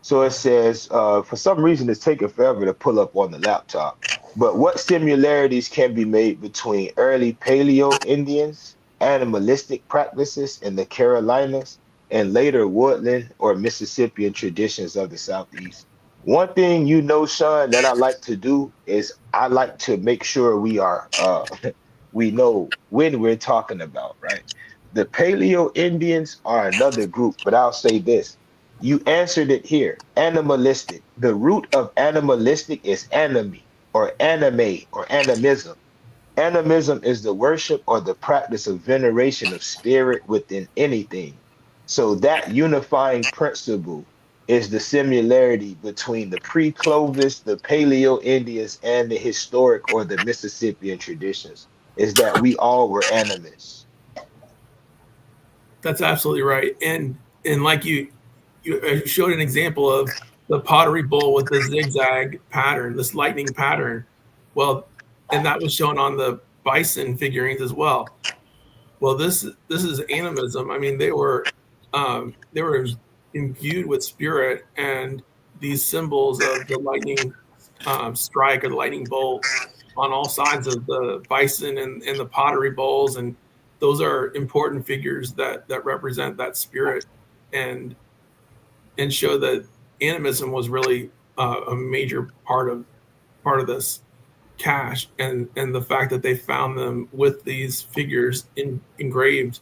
So it says, for some reason, it's taking forever to pull up on the laptop. But what similarities can be made between early Paleo Indians, animalistic practices in the Carolinas, and later woodland or Mississippian traditions of the Southeast. One thing you know, Sean, that I like to do is I like to make sure we are we know when we're talking about, right? The Paleo Indians are another group, but I'll say this. You answered it here. Animalistic. The root of animalistic is anime or animism. Animism is the worship or the practice of veneration of spirit within anything. So that unifying principle is the similarity between the pre-Clovis, the Paleo Indians, and the historic or the Mississippian traditions, is that we all were animists. That's absolutely right. And like you showed an example of the pottery bowl with the zigzag pattern, this lightning pattern. Well, and that was shown on the bison figurines as well. Well, this is animism. I mean, they were imbued with spirit, and these symbols of the lightning strike or the lightning bolt on all sides of the bison and the pottery bowls, and those are important figures that represent that spirit and show that animism was really a major part of this cache, and the fact that they found them with these figures engraved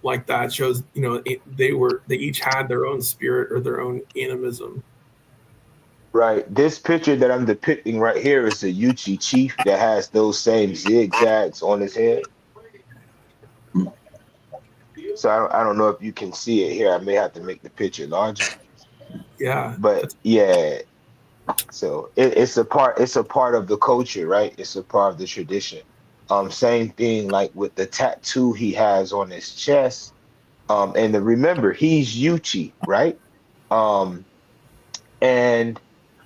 like that shows, you know, they each had their own spirit or their own animism. Right. This picture that I'm depicting right here is a Yuchi chief that has those same zigzags on his head. So I don't know if you can see it here. I may have to make the picture larger. Yeah. But yeah. So it's a part of the culture, right? It's a part of the tradition. Same thing like with the tattoo he has on his chest. And remember, he's Yuchi, right? And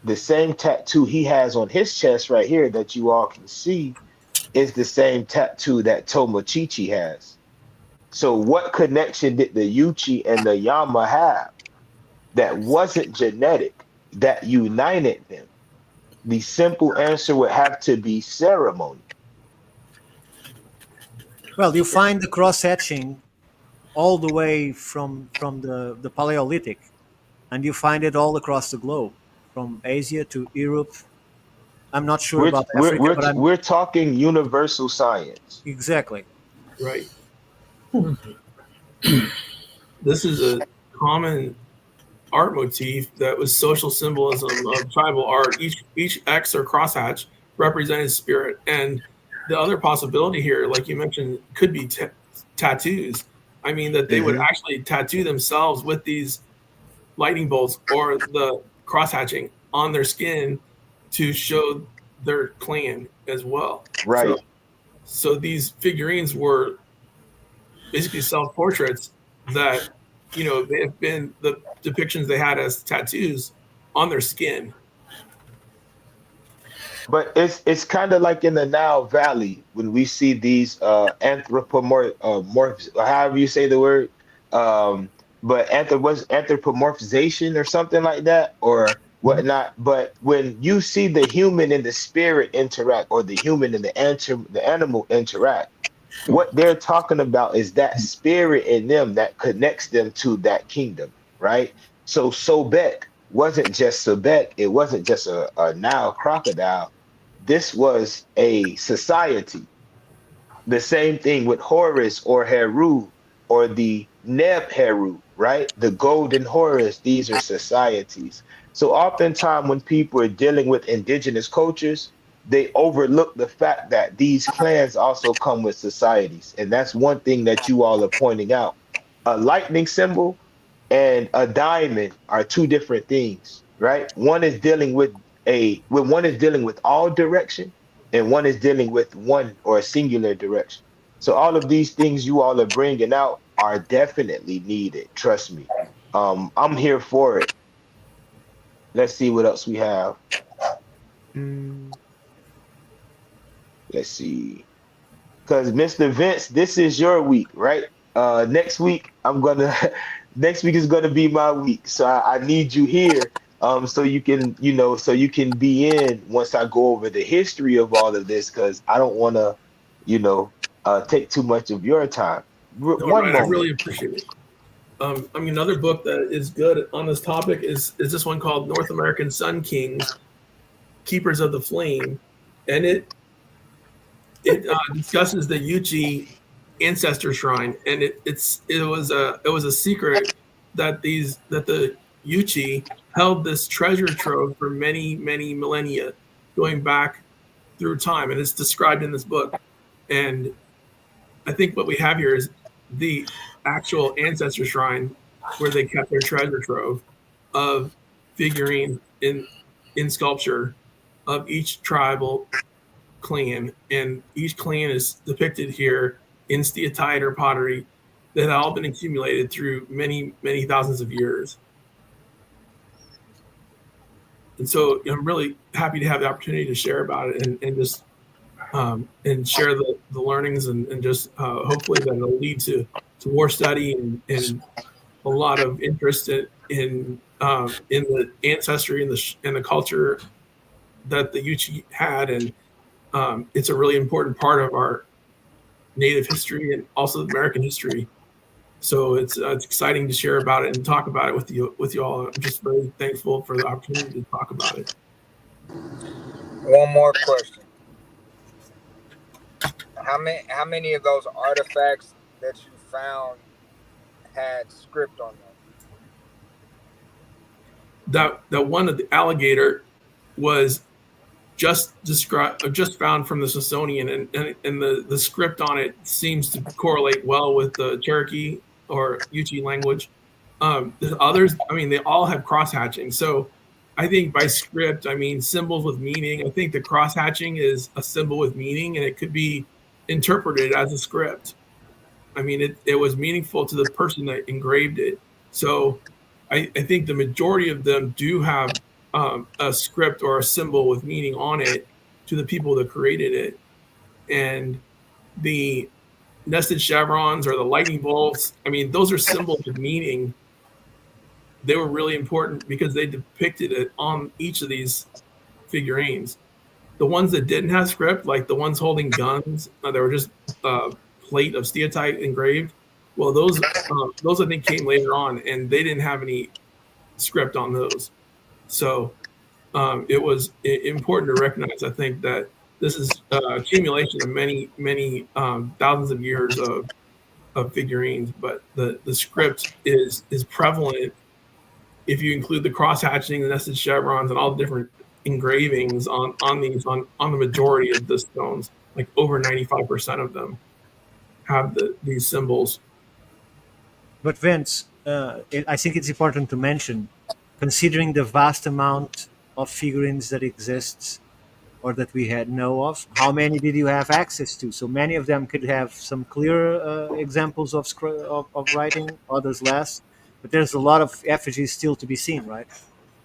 the same tattoo he has on his chest right here that you all can see is the same tattoo that Tomochichi has. So what connection did the Yuchi and the Yama have that wasn't genetic, that united them? The simple answer would have to be ceremony. Well, you find the cross hatching all the way from the Paleolithic, and you find it all across the globe, from Asia to Europe. I'm not sure We're about we're Africa, we're, but I'm we're talking universal science. exactly. Right. This is a common art motif that was social symbolism of tribal art. Each X or crosshatch represented spirit, and the other possibility here, like you mentioned, could be tattoos. I mean, that they would actually tattoo themselves with these lightning bolts or the crosshatching on their skin to show their clan as well. Right. So these figurines were basically self-portraits that, you know, they have been the depictions they had as tattoos on their skin. But it's kind of like in the Nile Valley when we see these anthropomorphs, however you say the word, but anthropomorphization or something like that or whatnot. But when you see the human and the spirit interact, or the human and the animal interact, what they're talking about is that spirit in them that connects them to that kingdom, right? So Sobek wasn't just Sobek. It wasn't just a Nile crocodile. This was a society. The same thing with Horus or Heru or the Neb Heru, right? The golden Horus. These are societies. So oftentimes when people are dealing with indigenous cultures, they overlook the fact that these clans also come with societies. And that's one thing that you all are pointing out. A lightning symbol and a diamond are two different things, right? One is dealing with all direction, and one is dealing with one or a singular direction. So all of these things you all are bringing out are definitely needed. Trust me. I'm here for it. Let's see what else we have. Let's see. Because Mr. Vince, this is your week, right? Next week next week is gonna be my week. So I need you here. So you can, so you can be in once I go over the history of all of this, because I don't want to, take too much of your time. One Right, moment. I really appreciate it. Another book that is good on this topic is this one called North American Sun Kings, Keepers of the Flame, and it discusses the Yuchi ancestor shrine, and it was a secret that the Yuchi held this treasure trove for many millennia, going back through time, and it's described in this book. And I think what we have here is the actual ancestor shrine where they kept their treasure trove of figurines in sculpture of each tribal clan, and each clan is depicted here in steatite or pottery that have all been accumulated through many thousands of years. And so I'm really happy to have the opportunity to share about it and just and share the learnings and just hopefully that it'll lead to more study and a lot of interest in the ancestry and the culture that the Yuchi had, and it's a really important part of our Native history and also American history. So it's exciting to share about it and talk about it with you all. I'm just very thankful for the opportunity to talk about it. One more question. How many of those artifacts that you found had script on them? That one of the alligator was just found from the Smithsonian, and the script on it seems to correlate well with the Cherokee or Yuchi language. The others, they all have cross hatching. So I think by script, I mean symbols with meaning. I think the cross hatching is a symbol with meaning, and it could be interpreted as a script. It was meaningful to the person that engraved it. So I think the majority of them do have a script or a symbol with meaning on it to the people that created it. And the nested chevrons or the lightning bolts, those are symbols of meaning. They were really important because they depicted it on each of these figurines. The ones that didn't have script, like the ones holding guns, they were just plate of steatite engraved. Well, those I think came later on, and they didn't have any script on those. So it was important to recognize, I think, that this is accumulation of many thousands of years of figurines, but the script is prevalent if you include the cross hatching, the nested chevrons, and all the different engravings on the majority of the stones. Like over 95% of them have these symbols. But Vince, I think it's important to mention, considering the vast amount of figurines that exists or that we had know of, how many did you have access to? So many of them could have some clear examples of writing, others less. But there's a lot of effigies still to be seen, right?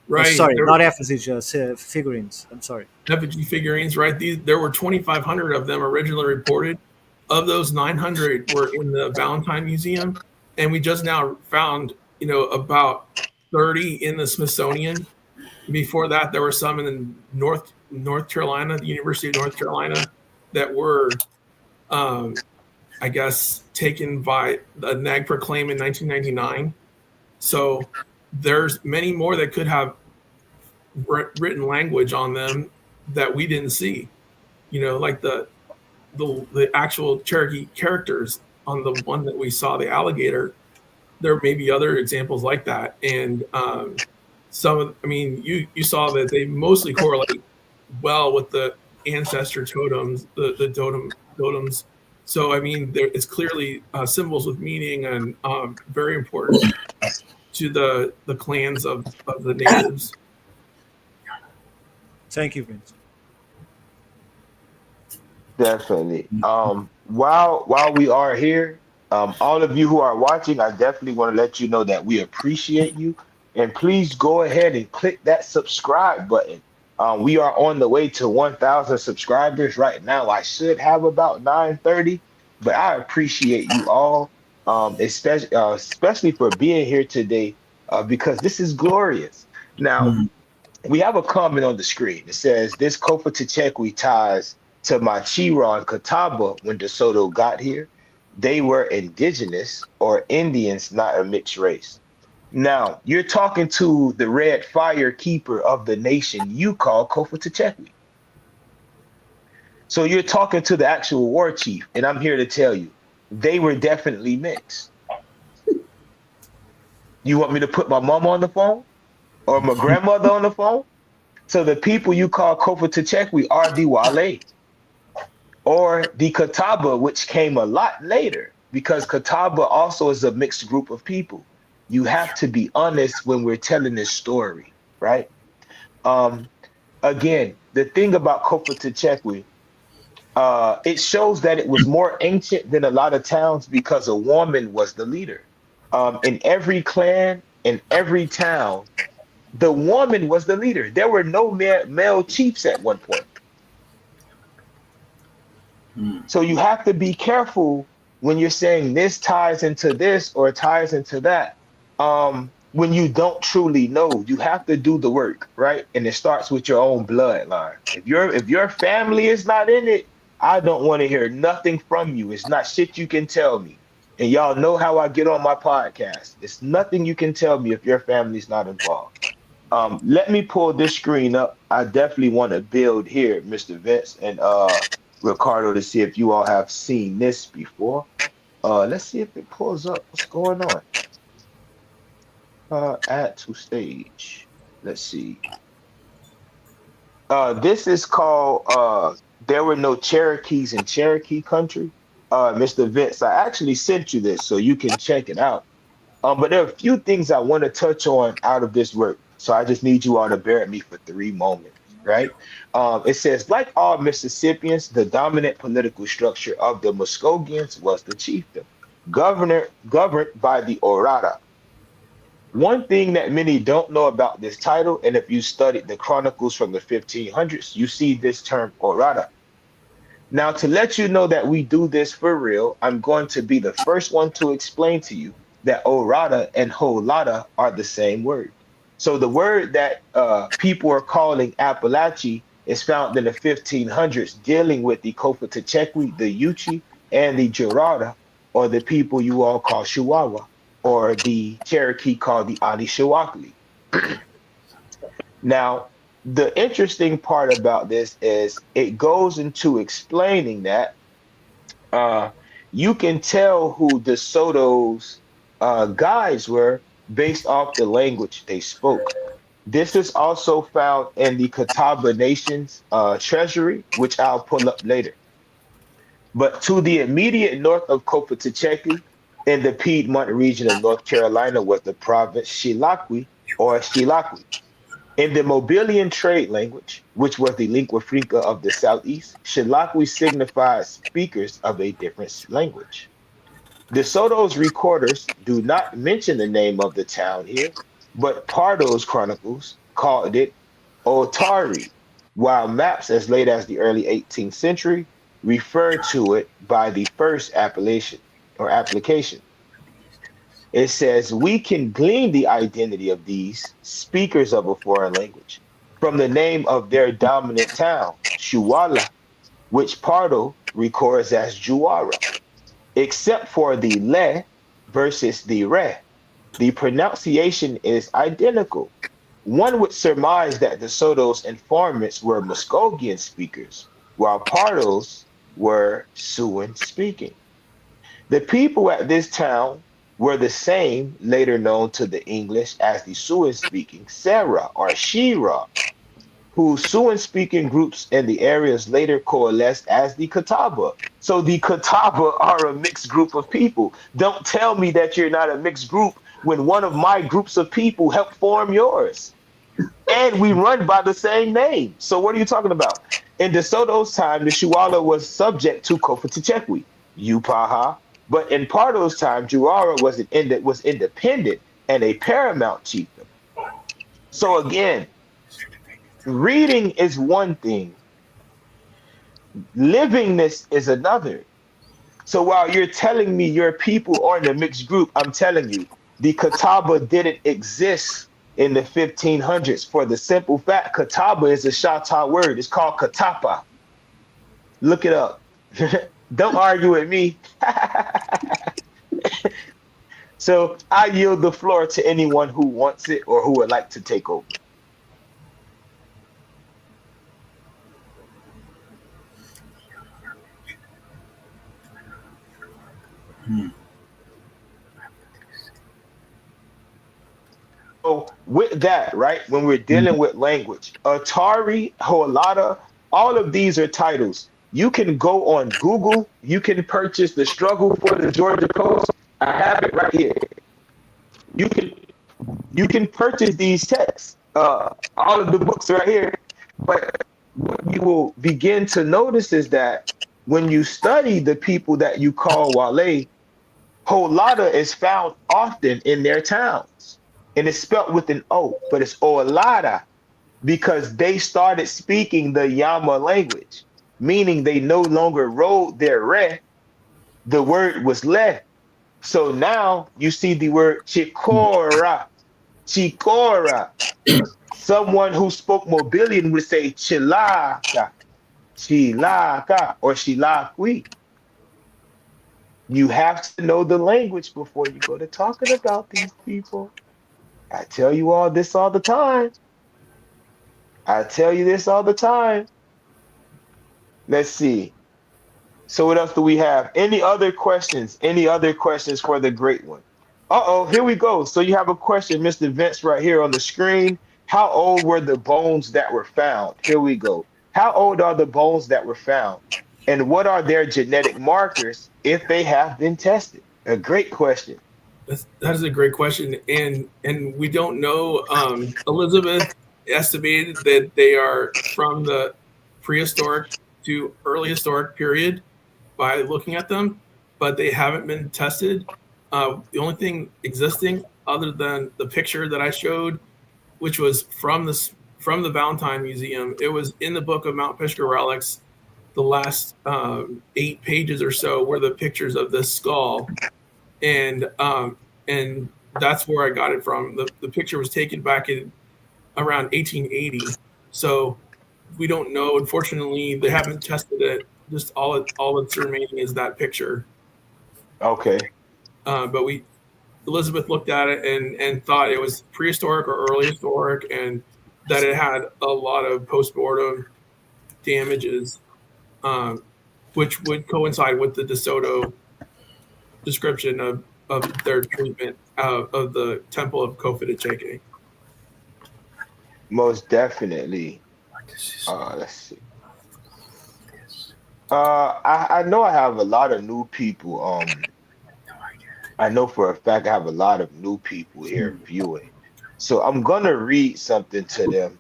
Right. Oh, sorry, not effigies, just figurines. I'm sorry. Effigy figurines, right? There were 2,500 of them originally reported. Of those, 900 were in the Valentine Museum, and we just now found, about 30 in the Smithsonian. Before that, there were some in North Carolina, the University of North Carolina, that were, I guess, taken by the NAGPRA claim in 1999. So there's many more that could have written language on them that we didn't see. Like the actual Cherokee characters on the one that we saw, the alligator. There may be other examples like that, and you saw that they mostly correlate well with the ancestor totems, the totems. So it's clearly symbols with meaning and very important to the clans of the natives. Thank you, Vince. Definitely. While we are here, all of you who are watching, I definitely want to let you know that we appreciate you. And please go ahead and click that subscribe button. We are on the way to 1,000 subscribers right now. I should have about 930, but I appreciate you all, especially for being here today, because this is glorious. Now, we have a comment on the screen. It says, this Kofa Techekwi ties to my Chiron Catawba when DeSoto got here. They were indigenous or Indians, not a mixed race. Now, you're talking to the red fire keeper of the nation you call Kofa Techekwi. So you're talking to the actual war chief, and I'm here to tell you, they were definitely mixed. You want me to put my mom on the phone or my grandmother on the phone? So the people you call Kofa Techekwi are the Guale or the Catawba, which came a lot later because Catawba also is a mixed group of people. You have to be honest when we're telling this story, right? Um, Again, the thing about Kofa Techekwi, it shows that it was more ancient than a lot of towns because a woman was the leader. In every clan, in every town, the woman was the leader. There were no male chiefs at one point. So you have to be careful when you're saying this ties into this or ties into that. When you don't truly know, you have to do the work, right? And it starts with your own bloodline. If your family is not in it, I don't want to hear nothing from you. It's not shit you can tell me. And y'all know how I get on my podcast. It's nothing you can tell me if your family's not involved. Let me pull this screen up. I definitely want to build here, Mr. Vince and Ricardo, to see if you all have seen this before. Let's see if it pulls up. What's going on? Add to stage. Let's see. This is called There Were No Cherokees in Cherokee Country. Mr. Vince, I actually sent you this so you can check it out. But there are a few things I want to touch on out of this work. So I just need you all to bear with me for 3 moments, right? It says, like all Mississippians, the dominant political structure of the Muskogeans was the chiefdom, governed by the Orata. One thing that many don't know about this title, and if you studied the chronicles from the 1500s, you see this term Orata. Now, to let you know that we do this for real, I'm going to be the first one to explain to you that Orata and Holata are the same word. So the word that people are calling Appalachia is found in the 1500s, dealing with the Kofa Techekwi, the Yuchi, and the Girarda, or the people you all call Chihuahua, or the Cherokee called the Anishinaabe. Now, the interesting part about this is it goes into explaining that you can tell who De Soto's guides were based off the language they spoke. This is also found in the Catawba Nation's treasury, which I'll pull up later. But to the immediate north of Kofa Techekwi, in the Piedmont region of North Carolina, was the province Shilakwi or Shilakwi. In the Mobilian trade language, which was the lingua franca of the Southeast, Shilakwi signifies speakers of a different language. De Soto's recorders do not mention the name of the town here, but Pardo's chronicles called it Otari, while maps as late as the early 18th century refer to it by the first appellation or application. It says we can glean the identity of these speakers of a foreign language from the name of their dominant town, Shuwala, which Pardo records as Juara, except for the le versus the re. The pronunciation is identical. One would surmise that De Soto's informants were Muskogean speakers, while Pardos were Siouan speaking. The people at this town were the same, later known to the English as the Siouan-speaking Sarah or Shira, whose Siouan-speaking groups in the areas later coalesced as the Catawba. So the Catawba are a mixed group of people. Don't tell me that you're not a mixed group when one of my groups of people helped form yours. And we run by the same name. So what are you talking about? In De Soto's time, the Shuwala was subject to Kofa Techekwi, Upaha. But in Pardo's time, Juara was independent and a paramount chiefdom. So again, reading is one thing. Living this is another. So while you're telling me your people are in a mixed group, I'm telling you, the Catawba didn't exist in the 1500s for the simple fact Catawba is a Choctaw word. It's called Catapa. Look it up. Don't argue with me. So I yield the floor to anyone who wants it or who would like to take over. So with that, right, when we're dealing with language, Atari, Hoalata, all of these are titles. You can go on Google. You can purchase The Struggle for the Georgia Coast. I have it right here. You can you can purchase these texts. All of the books right here. But what you will begin to notice is that when you study the people that you call Wale, Holada is found often in their towns. And it's spelt with an O, but it's Olada because they started speaking the Yama language, meaning they no longer wrote their re, the word was le. So now you see the word chikora, chikora. Someone who spoke Mobilian would say chilaka, chilaka, or shilakwi. You have to know the language before you go to talking about these people. I tell you all this all the time. I tell you this all the time. Let's see. So what else do we have? Any other questions? Any other questions for the great one? Uh-oh, here we go. So you have a question, Mr. Vince, right here on the screen. How old were the bones that were found? Here we go. How old are the bones that were found? And what are their genetic markers if they have been tested? A great question. That is a great question, and we don't know. Elizabeth estimated that they are from the prehistoric to early historic period by looking at them, but they haven't been tested. The only thing existing, other than the picture that I showed, which was from the Valentine Museum, it was in the book of Mount Pisgah relics. The last 8 pages or so were the pictures of this skull, and that's where I got it from. The picture was taken back in around 1880, so we don't know. Unfortunately, they haven't tested it. Just all that's remaining is that picture. Okay. But Elizabeth looked at it and thought it was prehistoric or early historic, and that it had a lot of postmortem damages, which would coincide with the DeSoto description of their treatment of the Temple of Kofuta-Cheke. Most definitely. Let's see. I know I have a lot of new people. I know for a fact I have a lot of new people here viewing. So I'm gonna read something to them.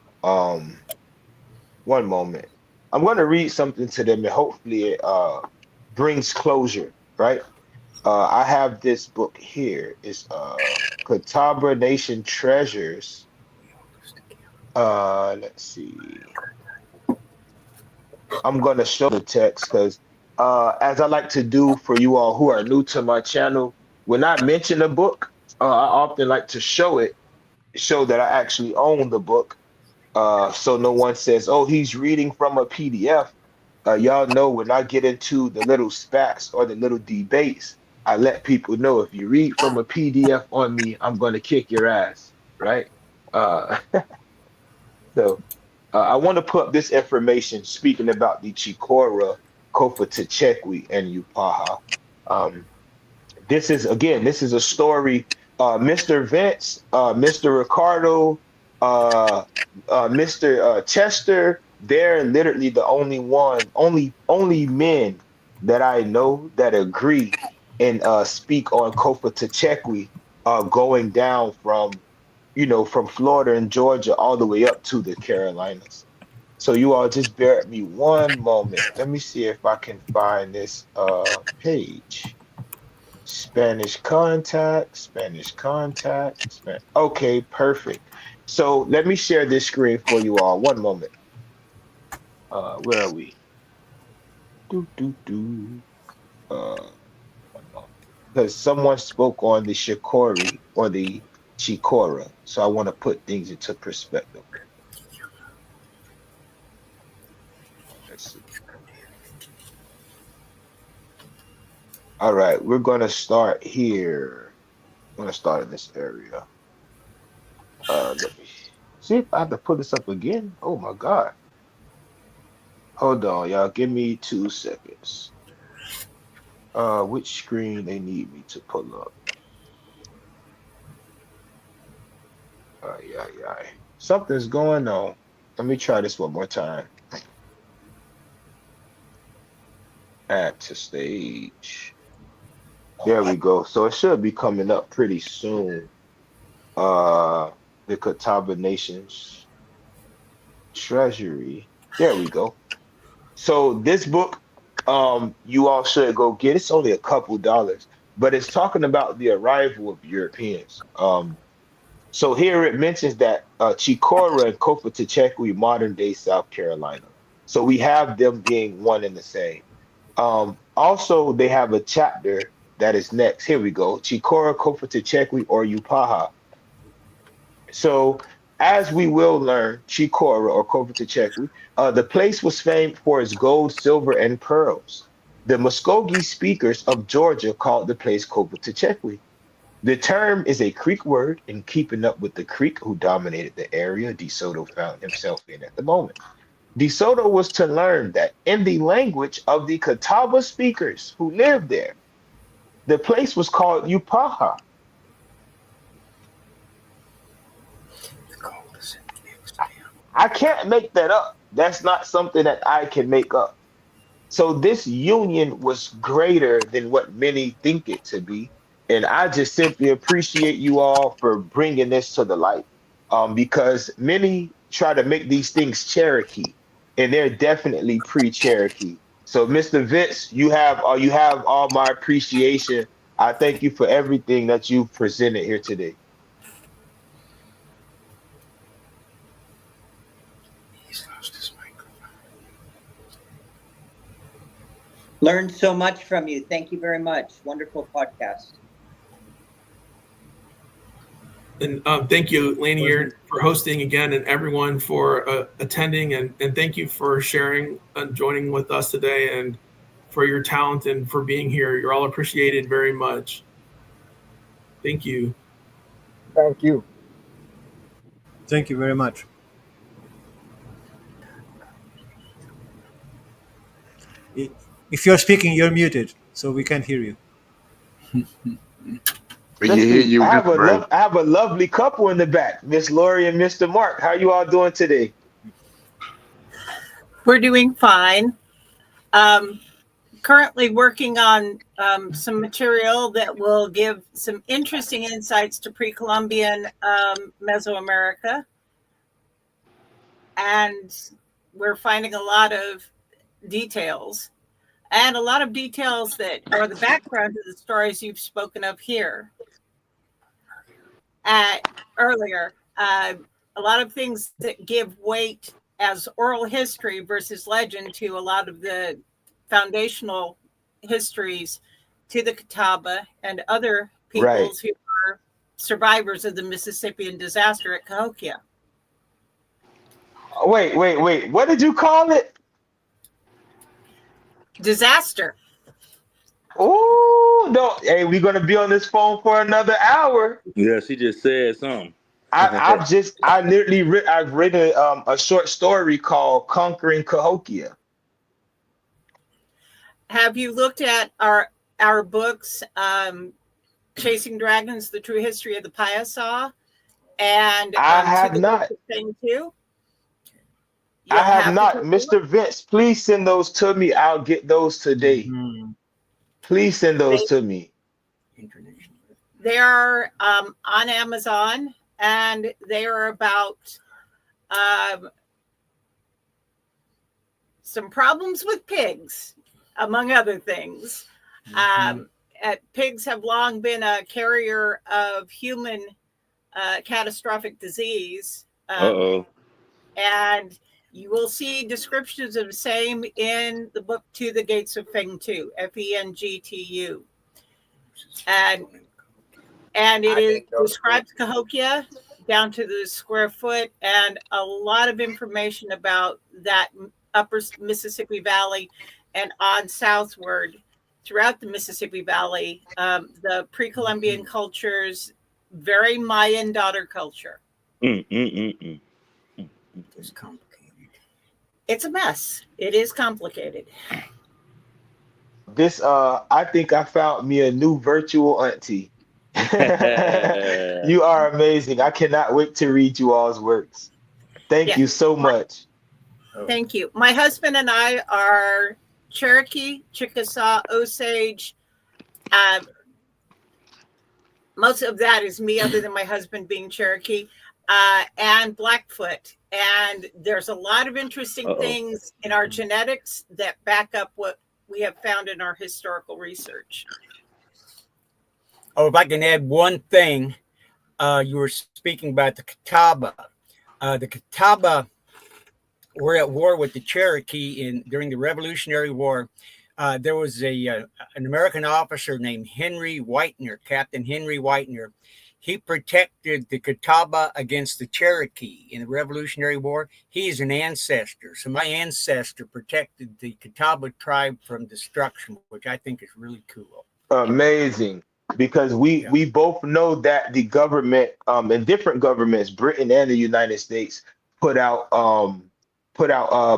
One moment. I'm gonna read something to them and hopefully it brings closure, right? I have this book here. It's Catawba Nation Treasures. Let's see. I'm gonna show the text because as I like to do for you all who are new to my channel, when I mention a book, I often like to show it, show that I actually own the book. So no one says, oh, he's reading from a PDF. Y'all know when I get into the little spats or the little debates, I let people know if you read from a PDF on me, I'm going to kick your ass, right? Uh, so I want to put up this information speaking about the Chikora, Kofuta-Chekwi, and Upaha. This is a story. Mr. Vince, Mr. Ricardo, Mr. Chester, they're literally the only men that I know that agree and speak on Kofuta-Chekwi, going down from Florida and Georgia all the way up to the Carolinas. So you all just bear with me one moment. Let me see if I can find this page. Spanish contact. Okay, perfect. So let me share this screen for you all. One moment. Where are we? Because someone spoke on the Shikori or the Chikora. So I want to put things into perspective. Let's see. All right, we're going to start here. I'm gonna start in this area. Let me see if I have to pull this up again. Oh my God. Hold on, y'all. Give me 2 seconds. Which screen they need me to pull up? Yeah, yeah. Something's going on. Let me try this one more time. Add to stage. There we go. So it should be coming up pretty soon. The Catawba Nations Treasury. There we go. So this book, you all should go get. It's only a couple dollars, but it's talking about the arrival of Europeans. So here it mentions that Chicora and Cofetachequi, modern day South Carolina. So we have them being one and the same. Also, they have a chapter that is next. Here we go. Chicora, Cofetachequi, or Upaha. So, as we will learn, Chicora or Cofetachequi, the place was famed for its gold, silver, and pearls. The Muskogee speakers of Georgia called the place Cofetachequi. The term is a Creek word in keeping up with the Creek who dominated the area DeSoto found himself in at the moment. DeSoto was to learn that in the language of the Catawba speakers who lived there, the place was called Upaha. I can't make that up. That's not something that I can make up. So this union was greater than what many think it to be. And I just simply appreciate you all for bringing this to the light. Because many try to make these things Cherokee, and they're definitely pre-Cherokee. So, Mr. Vince, you have all my appreciation. I thank you for everything that you've presented here today. Learned so much from you. Thank you very much. Wonderful podcast. And thank you, Lanier, for hosting again, and everyone for attending, and thank you for sharing and joining with us today, and for your talent and for being here. You're all appreciated very much. Thank you. Thank you. Thank you very much. If you're speaking, you're muted, so we can't hear you. I have a lovely couple in the back, Miss Lori and Mr. Mark. How you all doing today? We're doing fine. Currently working on some material that will give some interesting insights to pre-Columbian Mesoamerica. And we're finding a lot of details. And a lot of details that are the background to the stories you've spoken of here. Earlier, a lot of things that give weight as oral history versus legend to a lot of the foundational histories to the Catawba and other peoples who are survivors of the Mississippian disaster at Cahokia. Wait. What did you call it? Disaster. Oh, no. Hey, we're going to be on this phone for another hour. Yeah, she just said something. I've written a short story called Conquering Cahokia. Have you looked at our books, Chasing Dragons, The True History of the Piasa? And I have not. Thing too? I have not. Mr. Vince, please send those to me. I'll get those today. Mm-hmm. Please send those to me. They are on Amazon, and they are about some problems with pigs, among other things. Mm-hmm. Pigs have long been a carrier of human catastrophic disease. And you will see descriptions of the same in the book To the Gates of Fengtu, Fengtu. And it describes Cahokia down to the square foot, and a lot of information about that upper Mississippi Valley and on southward throughout the Mississippi Valley, the pre-Columbian cultures, very Mayan daughter culture. Mm. It's complicated. It's a mess. It is complicated. This I think I found me a new virtual auntie. You are amazing. I cannot wait to read you all's works. Thank Yeah. you so much. Thank you. My husband and I are Cherokee, Chickasaw, Osage. Most of that is me, other than my husband being Cherokee, and Blackfoot. And there's a lot of interesting things in our genetics that back up what we have found in our historical research. Oh, if I can add one thing, you were speaking about the Catawba. The Catawba were at war with the Cherokee during the Revolutionary War. There was an American officer named Henry Whitener, Captain Henry Whitener. He protected the Catawba against the Cherokee in the Revolutionary War. He's an ancestor. So my ancestor protected the Catawba tribe from destruction, which I think is really cool. Amazing. Because we both know that the government, and different governments, Britain and the United States, put out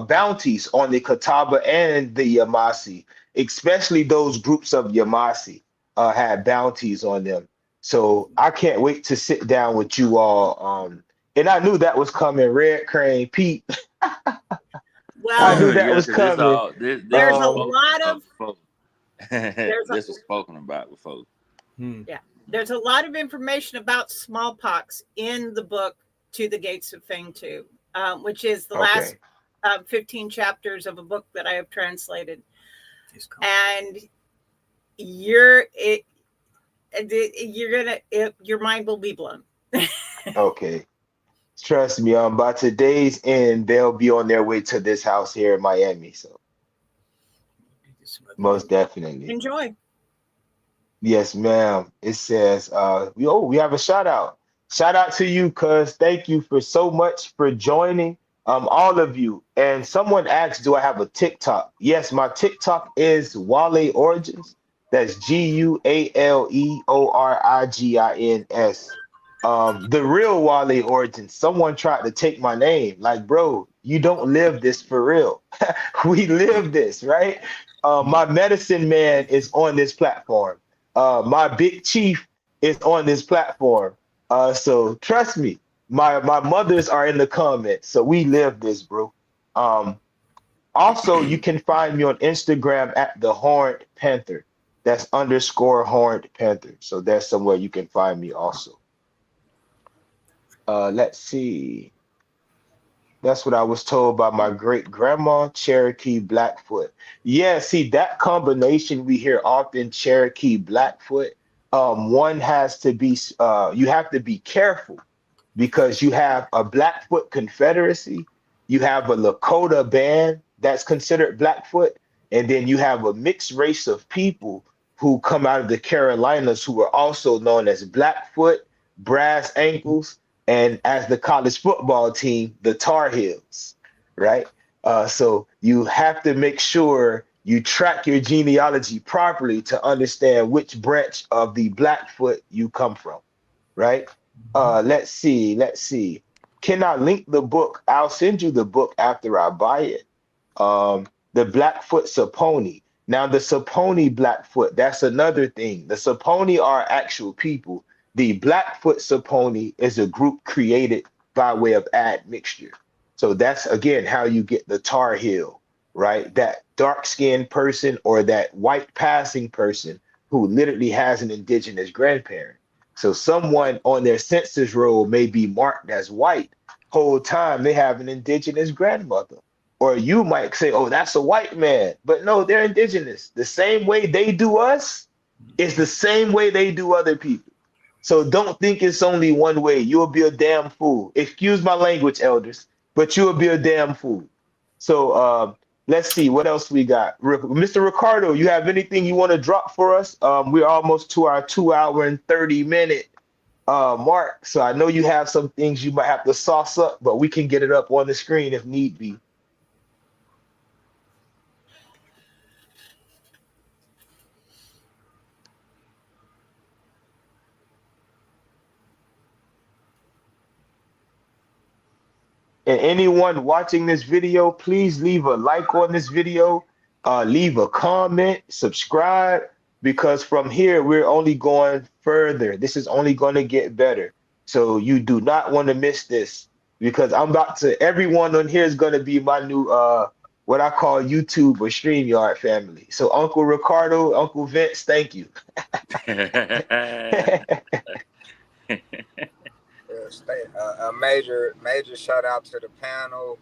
bounties on the Catawba and the Yamasee, especially those groups of Yamasee had bounties on them. So I can't wait to sit down with you all. And I knew that was coming. Red Crane, Pete. Well, I knew that was coming. There's a lot of this was spoken about before. Yeah, there's a lot of information about smallpox in the book To the Gates of Fame 2, which is the last 15 chapters of a book that I have translated. And your mind will be blown. Okay. Trust me, by today's end, they'll be on their way to this house here in Miami. So most definitely. Enjoy. Yes, ma'am. It says, we have a shout out. Shout out to you, cuz thank you for so much for joining. All of you. And someone asked, do I have a TikTok? Yes, my TikTok is Guale OriGins. That's GualeOriGins. The real Guale OriGins. Someone tried to take my name. Like, bro, you don't live this for real. We live this, right? My medicine man is on this platform. My big chief is on this platform. So trust me, my mothers are in the comments. So we live this, bro. Also, you can find me on Instagram at the Horned Panther. That's _ Horned Panther. So that's somewhere you can find me also. Let's see. That's what I was told by my great grandma, Cherokee Blackfoot. Yeah, see that combination we hear often, Cherokee Blackfoot. One has to be, you have to be careful because you have a Blackfoot Confederacy, you have a Lakota band that's considered Blackfoot, and then you have a mixed race of people who come out of the Carolinas who are also known as Blackfoot, Brass Ankles, and as the college football team, the Tar Heels, right? So you have to make sure you track your genealogy properly to understand which branch of the Blackfoot you come from, right? Let's see. Can I link the book? I'll send you the book after I buy it. The Blackfoot Saponi. Now, the Saponi Blackfoot, that's another thing. The Saponi are actual people. The Blackfoot Saponi is a group created by way of admixture. So that's, again, how you get the Tar Heel, right? That dark-skinned person or that white passing person who literally has an indigenous grandparent. So someone on their census roll may be marked as white. Whole time they have an indigenous grandmother. Or you might say, oh, that's a white man. But no, they're indigenous. The same way they do us is the same way they do other people. So don't think it's only one way. You'll be a damn fool. Excuse my language, elders, but you'll be a damn fool. So let's see what else we got. Mr. Ricardo, you have anything you want to drop for us? We're almost to our 2 hour and 30-minute mark. So I know you have some things you might have to sauce up, but we can get it up on the screen if need be. And anyone watching this video, please leave a like on this video, leave a comment, subscribe, because from here we're only going further. This is only going to get better. So you do not want to miss this, because I'm about to, everyone on here is going to be my new what I call YouTube or StreamYard family. So Uncle Ricardo, Uncle Vince, thank you. A major shout out to the panel.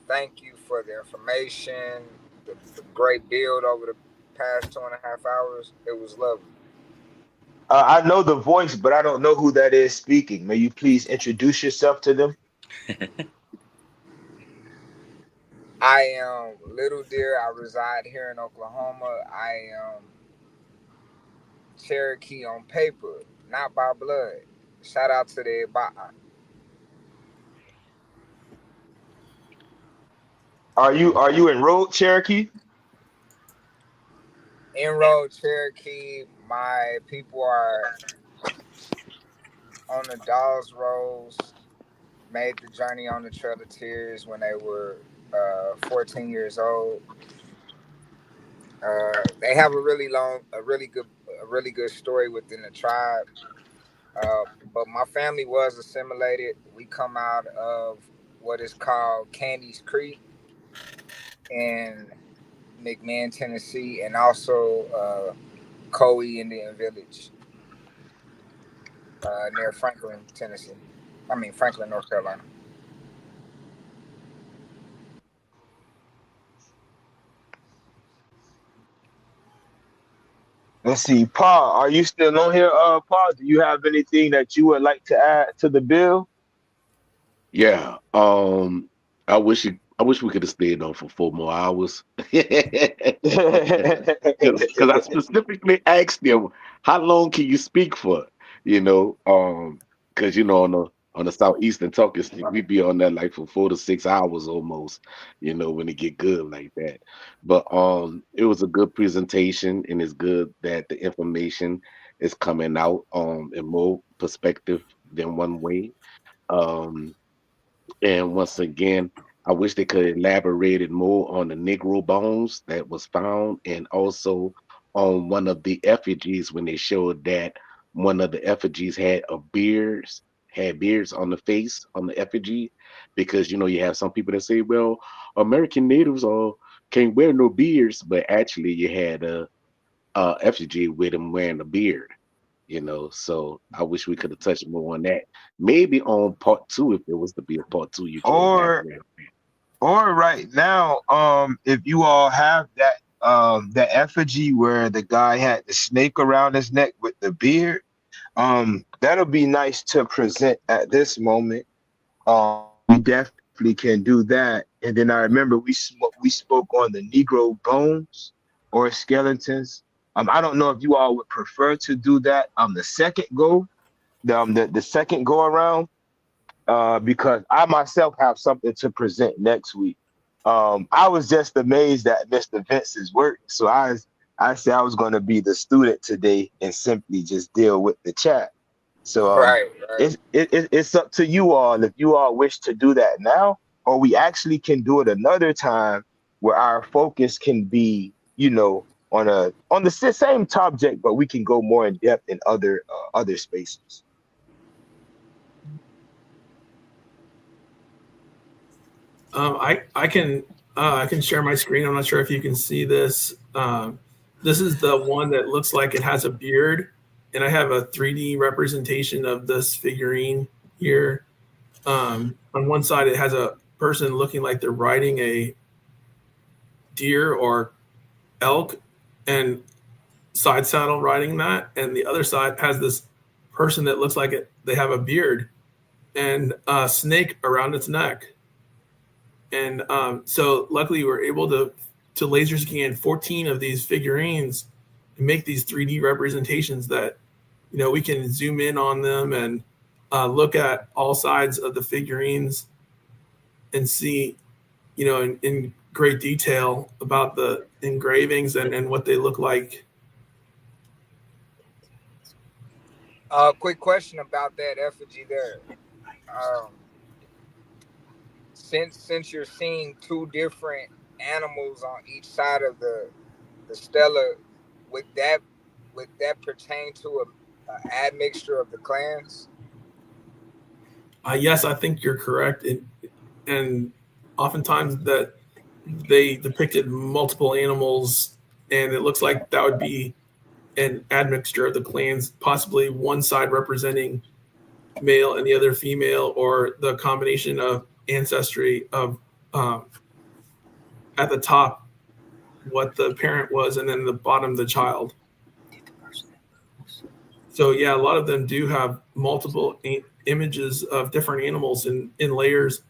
Thank you for the information, the great build over the past 2.5 hours. It was lovely. I know the voice, but I don't know who that is speaking. May you please introduce yourself to them? I am Little Deer. I reside here in Oklahoma. I am Cherokee on paper, not by blood. Shout out to the Ba'a. Are you enrolled, Cherokee? Enrolled Cherokee. My people are on the Dawes Rolls. Made the journey on the Trail of Tears when they were 14 years old. They have a really good story within the tribe. But my family was assimilated. We come out of what is called Candy's Creek in McMahon, Tennessee, and also Coe Indian Village near Franklin, Tennessee. Franklin, North Carolina. Let's see, Paul, are you still on here? Paul, do you have anything that you would like to add to the bill? Yeah. I wish we could have stayed on for 4 more hours. Because I specifically asked them, how long can you speak for? Because on the Southeastern Talking Stick, we be on that like for 4 to 6 hours almost, when it get good like that. But it was a good presentation, and it's good that the information is coming out in more perspective than one way. Um, and once again, I wish they could elaborated more on the Negro bones that was found, and also on one of the effigies when they showed that one of the effigies had beards on the face on the effigy, because you have some people that say, well, American natives can't wear no beards, but actually you had a effigy with him wearing a beard. So I wish we could have touched more on that. Maybe on part 2, if there was to be a part 2, you could Or elaborate. right now, if you all have that effigy where the guy had the snake around his neck with the beard, that'll be nice to present at this moment. We definitely can do that. And then I remember we spoke on the Negro bones or skeletons. I don't know if you all would prefer to do that the second go, the second go around, because I myself have something to present next week. I was just amazed at Mr. Vince's work, so I said I was going to be the student today and simply just deal with the chat. So Right. it's up to you all if you all wish to do that now, or we actually can do it another time where our focus can be, on the same subject, but we can go more in depth in other spaces. I can share my screen. I'm not sure if you can see this. This is the one that looks like it has a beard, and I have a 3D representation of this figurine here. On one side, it has a person looking like they're riding a deer or elk and side saddle riding that, and the other side has this person that looks like they have a beard and a snake around its neck. And so luckily we were able to laser scan 14 of these figurines and make these 3D representations that, we can zoom in on them and look at all sides of the figurines and see, in great detail about the engravings and what they look like. Quick question about that effigy there. since you're seeing two different animals on each side of the stela, would that pertain to a admixture of the clans? Yes, I think you're correct. And oftentimes that they depicted multiple animals, and it looks like that would be an admixture of the clans, possibly one side representing male and the other female, or the combination of ancestry of at the top what the parent was, and then the bottom the child. So yeah, a lot of them do have multiple images of different animals in layers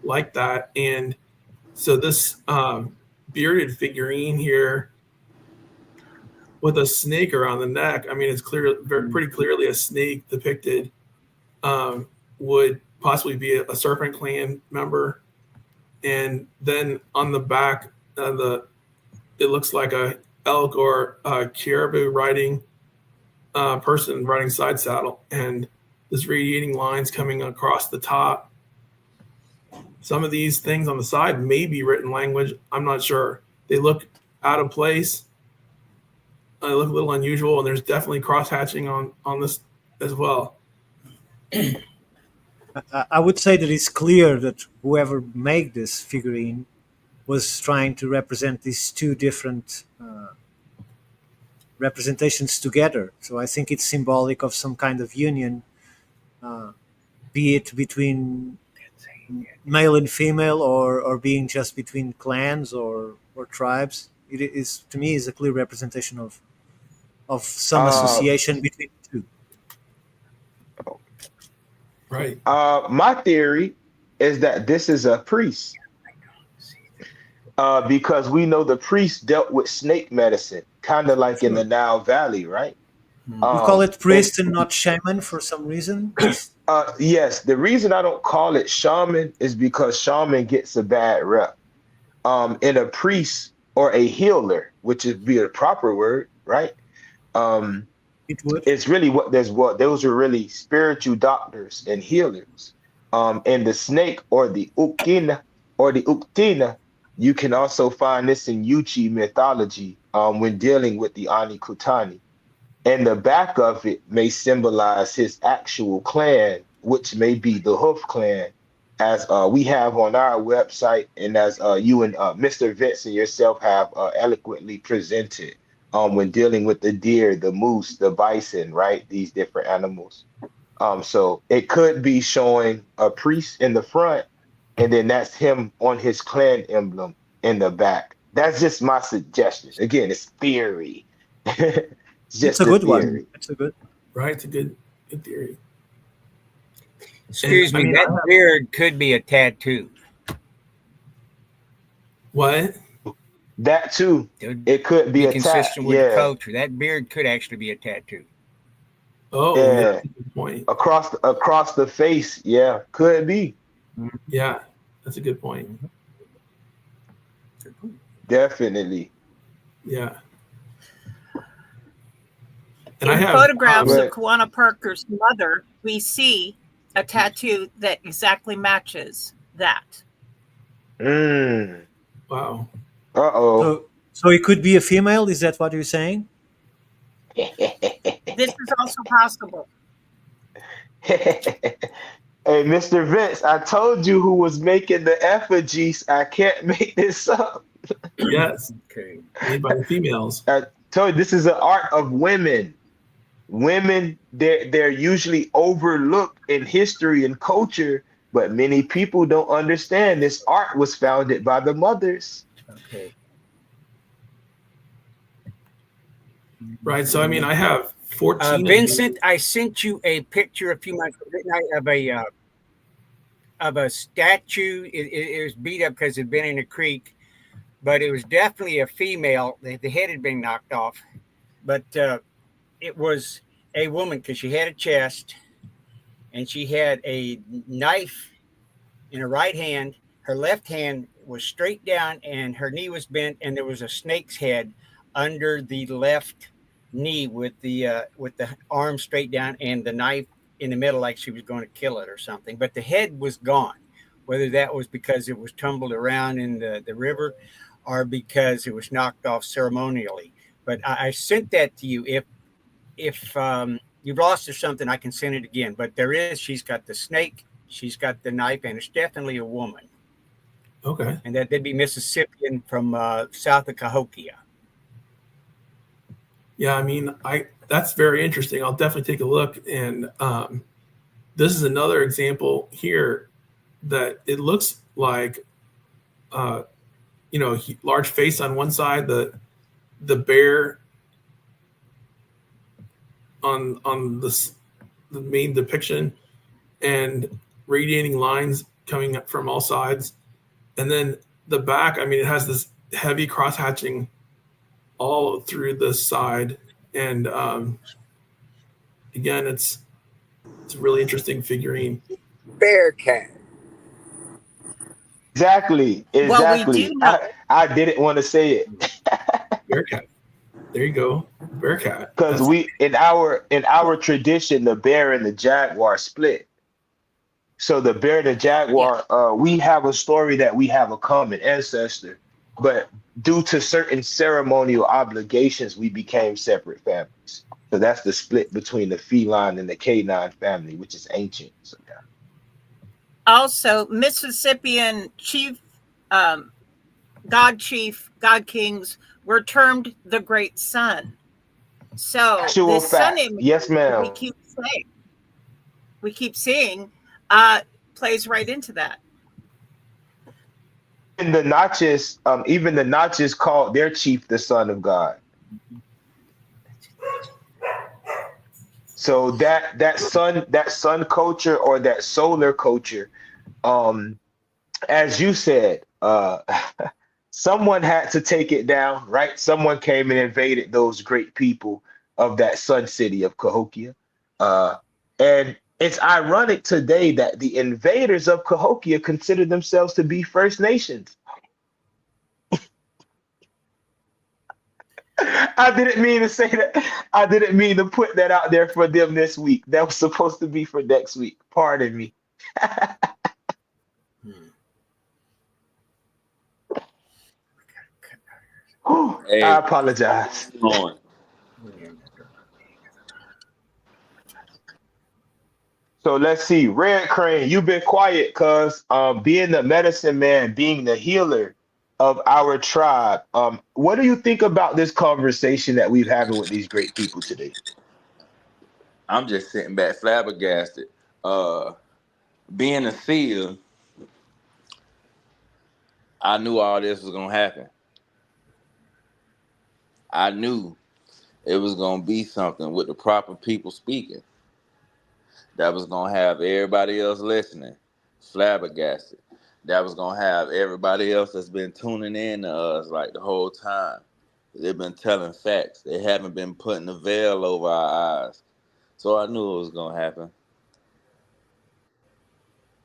like that. And so this bearded figurine here with a snake around the neck, I mean, it's pretty clearly a snake depicted, would possibly be a serpent clan member. And then on the back, it looks like a elk or a caribou riding person riding side saddle, and there's radiating lines coming across the top. Some of these things on the side may be written language. I'm not sure. They look out of place. They look a little unusual, and there's definitely cross-hatching on this as well. I would say that it's clear that whoever made this figurine was trying to represent these two different representations together. So I think it's symbolic of some kind of union, be it between male and female, or being just between clans or tribes. It is, to me, is a clear representation of some association between the two. Right. My theory is that this is a priest, because we know the priest dealt with snake medicine, kind of like in the Nile Valley, right? You call it priest and not shaman for some reason? Yes, the reason I don't call it shaman is because shaman gets a bad rep. And a priest or a healer, which would be a proper word, right? It would. It's really those are really spiritual doctors and healers. And the snake or the ukina or the uktina, you can also find this in Yuchi mythology when dealing with the Anikutani. And the back of it may symbolize his actual clan, which may be the Hoof clan, as we have on our website, and as you and Mr. Vincent yourself have eloquently presented when dealing with the deer, the moose, the bison, right? These different animals. So it could be showing a priest in the front, and then that's him on his clan emblem in the back. That's just my suggestion. Again, it's theory. It's a good one. It's a good. Right. It's a good theory. Excuse me, that beard could be a tattoo. What? That too. It could be a consistent with the culture. That beard could actually be a tattoo. Oh, yeah. That's a good point. Across the face, yeah, could be. Yeah, that's a good point. Definitely. Yeah. And in photographs of Kawana Parker's mother, we see a tattoo that exactly matches that. Wow. Uh-oh. So it could be a female? Is that what you're saying? This is also possible. Hey, Mr. Vince, I told you who was making the effigies. I can't make this up. Yes. Okay. Made by the females. I told you, this is an art of women. Women, they're usually overlooked in history and culture, but many people don't understand this art was founded by the mothers. Okay. Right. So, I mean, I have 14. Vincent, I sent you a picture a few months ago of a statue. It was beat up because it had been in a creek, but it was definitely a female. The head had been knocked off, but it was a woman because she had a chest and she had a knife in her right hand. Her left hand was straight down and her knee was bent, and there was a snake's head under the left knee with the arm straight down and the knife in the middle, like she was going to kill it or something. But the head was gone. whether that was because it was tumbled around in the river or because it was knocked off ceremonially. But I sent that to you. If you've lost or something, I can send it again. But she's got the snake, she's got the knife, and it's definitely a woman. Okay. And that'd be Mississippian from south of Cahokia. Yeah, I mean, that's very interesting. I'll definitely take a look. And this is another example here that it looks like, large face on one side, the bear on the main depiction, and radiating lines coming up from all sides. And then the back, I mean, it has this heavy cross hatching all through the side. And again, it's a really interesting figurine. Bearcat. Exactly. Well, we do know. I didn't want to say it. Bearcat. There you go. Bearcat. Because we in our tradition, the bear and the jaguar split. So the bear and the jaguar, we have a story that we have a common ancestor, but due to certain ceremonial obligations, we became separate families. So that's the split between the feline and the canine family, which is ancient. So, yeah. Also, Mississippian chief, God kings were termed the Great Sun. So Actual the sun fact. image Yes, ma'am. we keep seeing plays right into that. And the Natchez, even the Natchez called their chief the Son of God. So that sun culture, or that solar culture, as you said, someone had to take it down, right? Someone came and invaded those great people of that sun city of Cahokia. And it's ironic today that the invaders of Cahokia consider themselves to be First Nations. I didn't mean to say that. I didn't mean to put that out there for them this week. That was supposed to be for next week. Pardon me. Hey, I apologize. on. So let's see. Red Crane, you've been quiet because being the medicine man, being the healer of our tribe. What do you think about this conversation that we've having with these great people today? I'm just sitting back flabbergasted. Being a seer, I knew all this was gonna happen. I knew it was gonna be something with the proper people speaking that was gonna have everybody else listening flabbergasted. That was gonna have everybody else that's been tuning in to us like the whole time. They've been telling facts. They haven't been putting a veil over our eyes. So I knew it was gonna happen.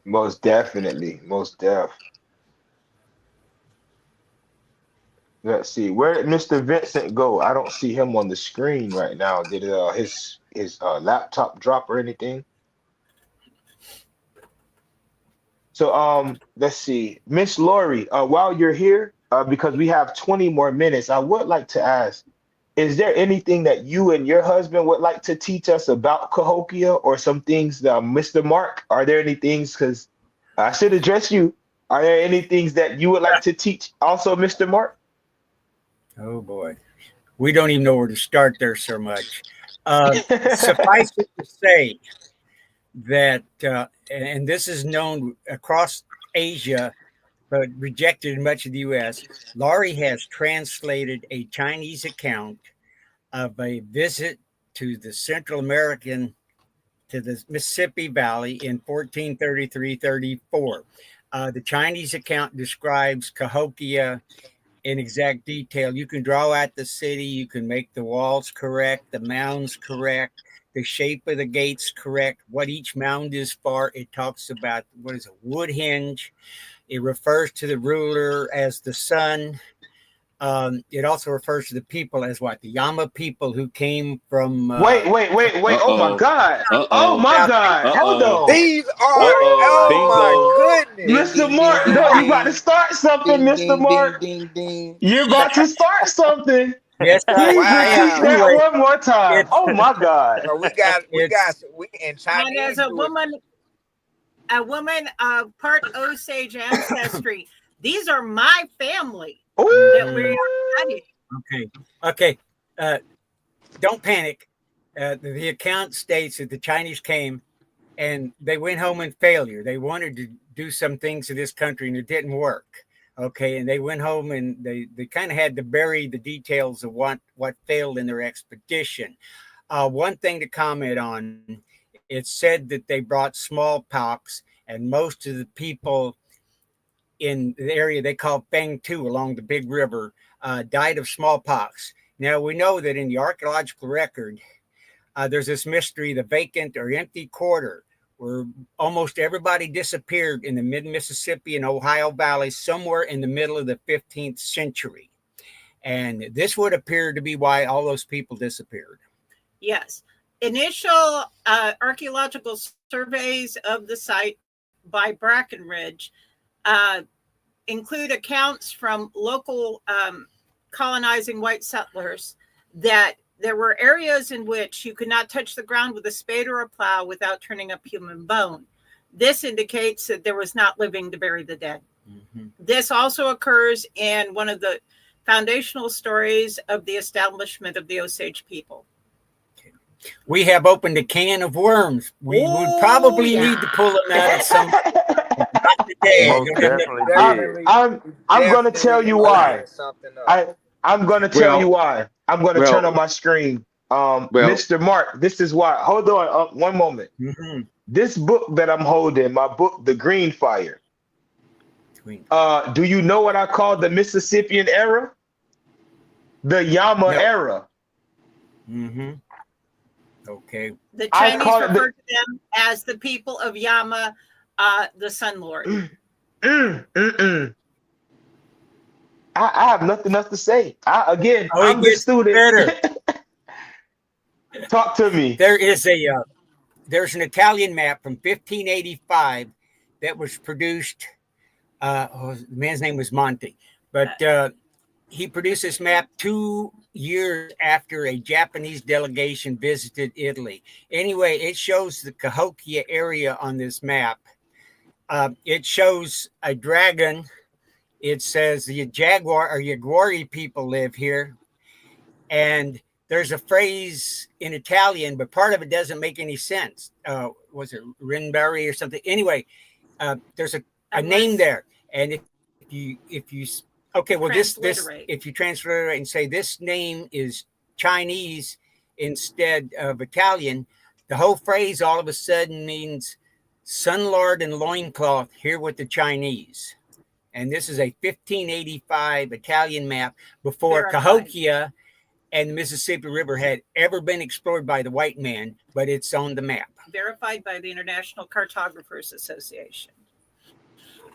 Most definitely. Most def. Let's see. Where did Mr. Vincent go? I don't see him on the screen right now. Did his laptop drop or anything? So let's see. Miss Lori, while you're here, because we have 20 more minutes, I would like to ask, is there anything that you and your husband would like to teach us about Cahokia, or some things, Mr. Mark? Are there any things, because I should address you, are there any things that you would like to teach also, Mr. Mark? Oh boy, we don't even know where to start there so much. Suffice it to say that, and this is known across Asia, but rejected in much of the U.S., Laurie has translated a Chinese account of a visit to the Mississippi Valley in 1433-34. The Chinese account describes Cahokia in exact detail. You can draw out the city, you can make the walls correct, the mounds correct, the shape of the gates correct, what each mound is for. It talks about what is a wood hinge. It refers to the ruler as the sun. It also refers to the people as what? The Yama people who came from. Wait. Oh my God. Oh my God. Hold on. These are, oh my goodness. Mr. Mark, no, you about to start something, Ding, Mr. ding, ding, Mark. ding, ding. You're about to start something. Yes, Please repeat am. that Wow. one more time. It's Oh my God. So we in And Chinese. as a woman of part Osage ancestry, these are my family that we are studying. Okay. Don't panic. The account states that the Chinese came and they went home in failure. They wanted to do some things in this country and it didn't work. Okay, and they went home and they kind of had to bury the details of what failed in their expedition. One thing to comment on, it said that they brought smallpox, and most of the people in the area they call Feng Tu along the Big River died of smallpox. Now, we know that in the archaeological record, there's this mystery, the vacant or empty quarter, where almost everybody disappeared in the mid-Mississippi and Ohio valleys somewhere in the middle of the 15th century. And this would appear to be why all those people disappeared. Yes. Initial archaeological surveys of the site by Brackenridge include accounts from local colonizing white settlers that there were areas in which you could not touch the ground with a spade or a plow without turning up human bone. This indicates that there was not living to bury the dead. Mm-hmm. This also occurs in one of the foundational stories of the establishment of the Osage people. We have opened a can of worms. We would probably need to pull them out at some not today. Most definitely. I'm going to tell you why. I'm going to tell you why. I'm going to turn on my screen. Mr. Mark, this is why. Hold on one moment. Mm-hmm. This book that I'm holding, my book, The Green Fire. Do you know what I call the Mississippian era? The Yama era. Mm-hmm. Okay. The Chinese refer to them as the people of Yama, the Sun Lord. I have nothing else to say. I'm the student. Talk to me. There's an Italian map from 1585 that was produced. The man's name was Monte, but he produced this map 2 years after a Japanese delegation visited Italy. Anyway, it shows the Cahokia area on this map. It shows a dragon. It says the Jaguar or Yaguari people live here. And there's a phrase in Italian, but part of it doesn't make any sense. Was it Rinberry or something? Anyway, there's a name there. And if you okay, well, this if you transliterate and say this name is Chinese instead of Italian, the whole phrase all of a sudden means Sun Lord and loincloth here with the Chinese. And this is a 1585 Italian map before Cahokia and the Mississippi River had ever been explored by the white man, but it's on the map. Verified by the International Cartographers Association.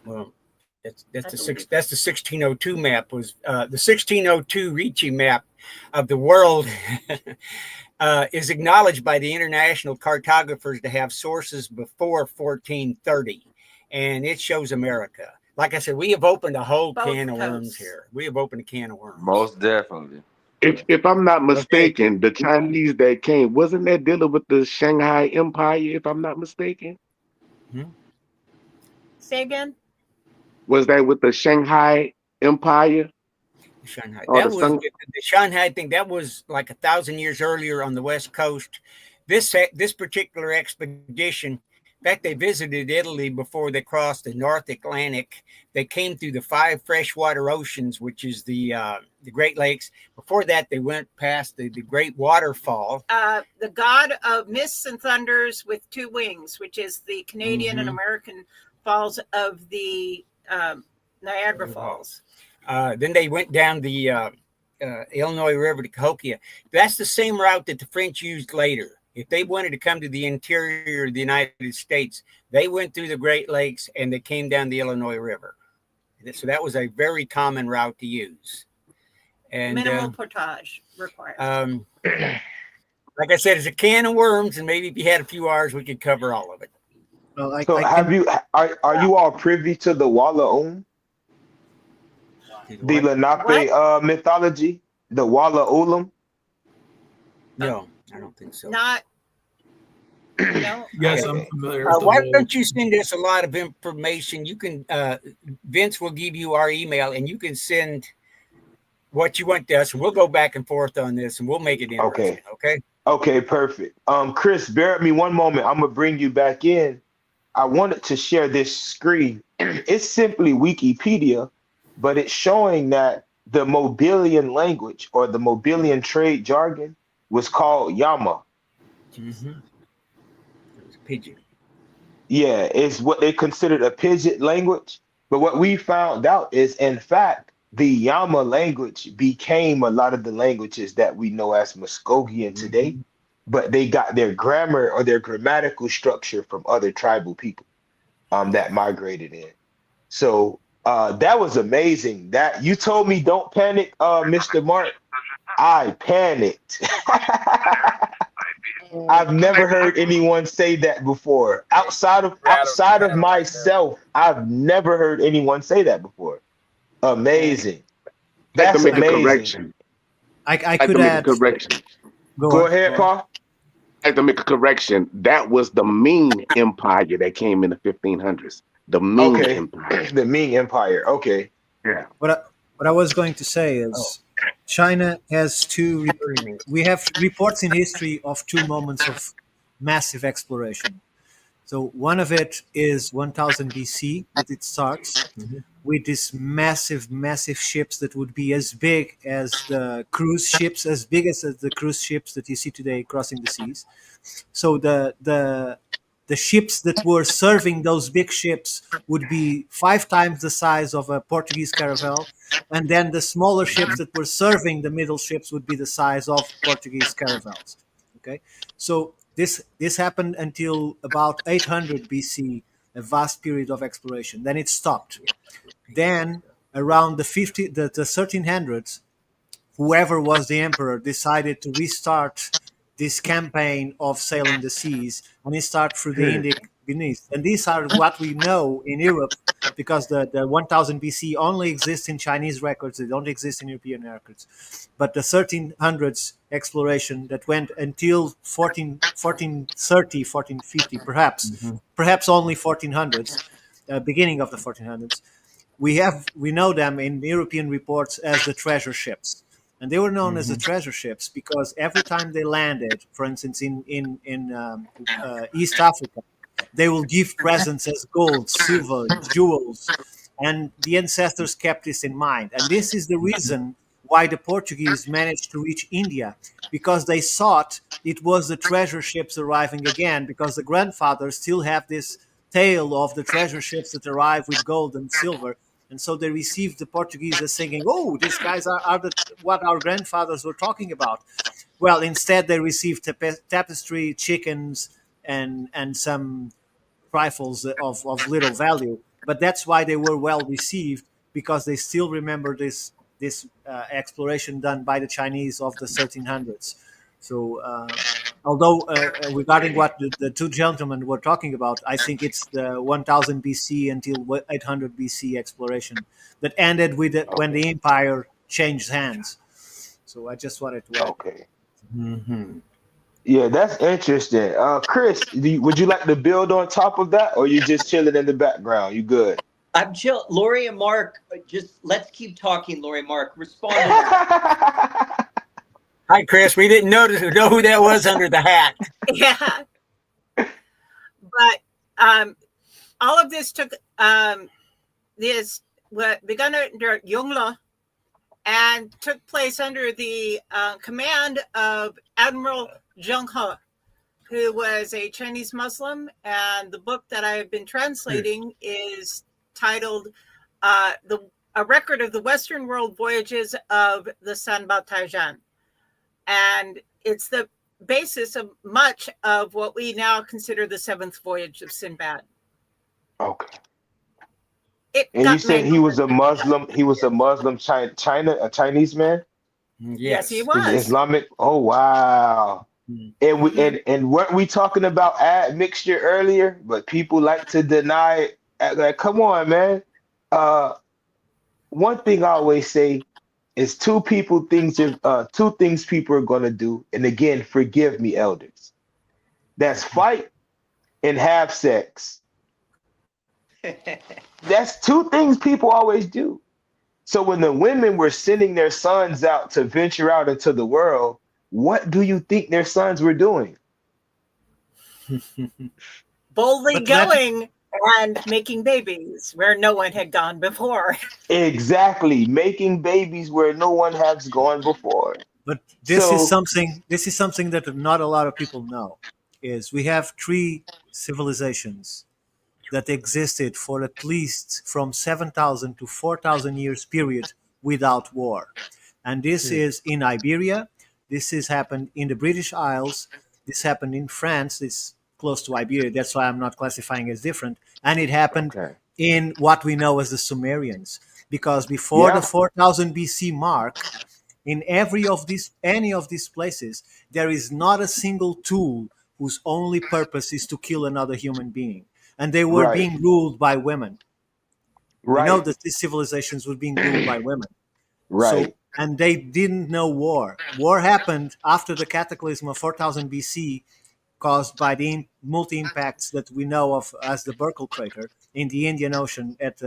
Well, that's the 1602 map. Was the 1602 Ricci map of the world is acknowledged by the international cartographers to have sources before 1430, and it shows America. Like I said, we have opened a whole can of worms here. We have opened a can of worms. Most definitely. If I'm not mistaken, the Chinese that came, wasn't that dealing with the Shanghai Empire, if I'm not mistaken? Hmm? Say again? Was that with the Shanghai Empire? Shanghai. That was the Shanghai thing. That was like 1,000 years earlier on the West Coast. This particular expedition, in fact, they visited Italy before they crossed the North Atlantic. They came through the 5 freshwater oceans, which is the Great Lakes. Before that, they went past the Great Waterfall. The god of mists and thunders with 2 wings, which is the Canadian and American falls of the Niagara Falls. Then they went down the Illinois River to Cahokia. That's the same route that the French used later. If they wanted to come to the interior of the United States, they went through the Great Lakes and they came down the Illinois River. So that was a very common route to use. And minimal portage required. Like I said, it's a can of worms, and maybe if you had a few hours, we could cover all of it. Well, So are you all privy to the Walla the Lenape mythology? The Walla Ulam? No, I don't think so. Not. No. Yes, I'm familiar with the Why whole. don't you send us a lot of information? You can, Vince will give you our email, and you can send what you want to us, and we'll go back and forth on this, and we'll make it interesting. Okay. Okay, perfect. Chris, bear with me one moment. I'm gonna bring you back in. I wanted to share this screen. It's simply Wikipedia, but it's showing that the Mobilian language or the Mobilian trade jargon was called Yama. Mm-hmm. It was Pidgin. Yeah, it's what they considered a Pidgin language. But what we found out is, in fact, the Yama language became a lot of the languages that we know as Muskogean today, but they got their grammar or their grammatical structure from other tribal people that migrated in. So that was amazing. That you told me don't panic, Mr. Mark. I panicked. I've never heard anyone say that before. Outside of myself, I've never heard anyone say that before. Amazing. That's make amazing. a correction. I could add. Correction. Go ahead, Paul. I have to make a correction. That was the Ming Empire that came in the 1500s. The Ming Empire. The Ming Empire. Okay. Yeah. What I was going to say is, China has we have reports in history of two moments of massive exploration. So one of it is 1000 BC that it starts with these massive ships that would be as big as the cruise ships, as big as the cruise ships that you see today crossing the seas. So the ships that were serving those big ships would be 5 times the size of a Portuguese caravel, and then the smaller ships that were serving the middle ships would be the size of Portuguese caravels. Okay, so this happened until about 800 BC, a vast period of exploration. Then it stopped. Then around the 1300s, whoever was the emperor decided to restart this campaign of sailing the seas, and it started through the Indic beneath. And these are what we know in Europe, because the 1000 BC only exists in Chinese records. They don't exist in European records. But the 1300s exploration that went until 1430, 1450, perhaps only 1400s, beginning of the 1400s. We know them in European reports as the treasure ships. And they were known as the treasure ships because every time they landed, for instance, in East Africa, they will give presents as gold, silver, jewels, and the ancestors kept this in mind. And this is the reason why the Portuguese managed to reach India, because they thought it was the treasure ships arriving again, because the grandfathers still have this tale of the treasure ships that arrive with gold and silver. And so they received the Portuguese as saying, oh, these guys are what our grandfathers were talking about. Well, instead they received tapestry, chickens, and some trifles of little value. But that's why they were well received, because they still remember this exploration done by the Chinese of the 1300s. So although regarding what the two gentlemen were talking about, I think it's the 1000 BC until 800 BC exploration that ended with when the empire changed hands. So I just wanted to add. Okay. Yeah, that's interesting. Chris, would you like to build on top of that, or you just chilling in the background? You good? I'm chill. Lori and Mark, just let's keep talking. Lori and Mark, respond to that. Hi, Chris. We didn't know who that was under the hat. Yeah. But all of this took begun under Yongle and took place under the command of Admiral Zheng He, who was a Chinese Muslim. And the book that I have been translating is titled A Record of the Western World Voyages of the Sanbao Taijan. And it's the basis of much of what we now consider the seventh voyage of Sinbad. Okay. And you said he was a Muslim. He was a Muslim a Chinese man? Yes, he Is was. Islamic? Oh wow. And we and weren't we talking about admixture earlier? But people like to deny it. Like, come on, man. Uh, one thing I always say is two things people are gonna do. And again, forgive me, elders. That's fight and have sex. That's two things people always do. So when the women were sending their sons out to venture out into the world, what do you think their sons were doing? Boldly But let going and making babies where no one had gone before. Exactly, making babies where no one has gone before. But So, this is something that not a lot of people know. Is we have three civilizations that existed for at least from 7,000 to 4,000 years period without war. And this is in Iberia. This has happened in the British Isles. This happened in France. It's close to Iberia. That's why I'm not classifying as different. And it happened okay, in what we know as the Sumerians. Because before the yeah, 4000 BC mark, in any of these places, there is not a single tool whose only purpose is to kill another human being. And they were right, being ruled by women. We know right, that these civilizations were being ruled by women. So, right. and they didn't know war. War happened after the cataclysm of 4000 BC, caused by the multi impacts that we know of as the Burkle crater in the Indian Ocean at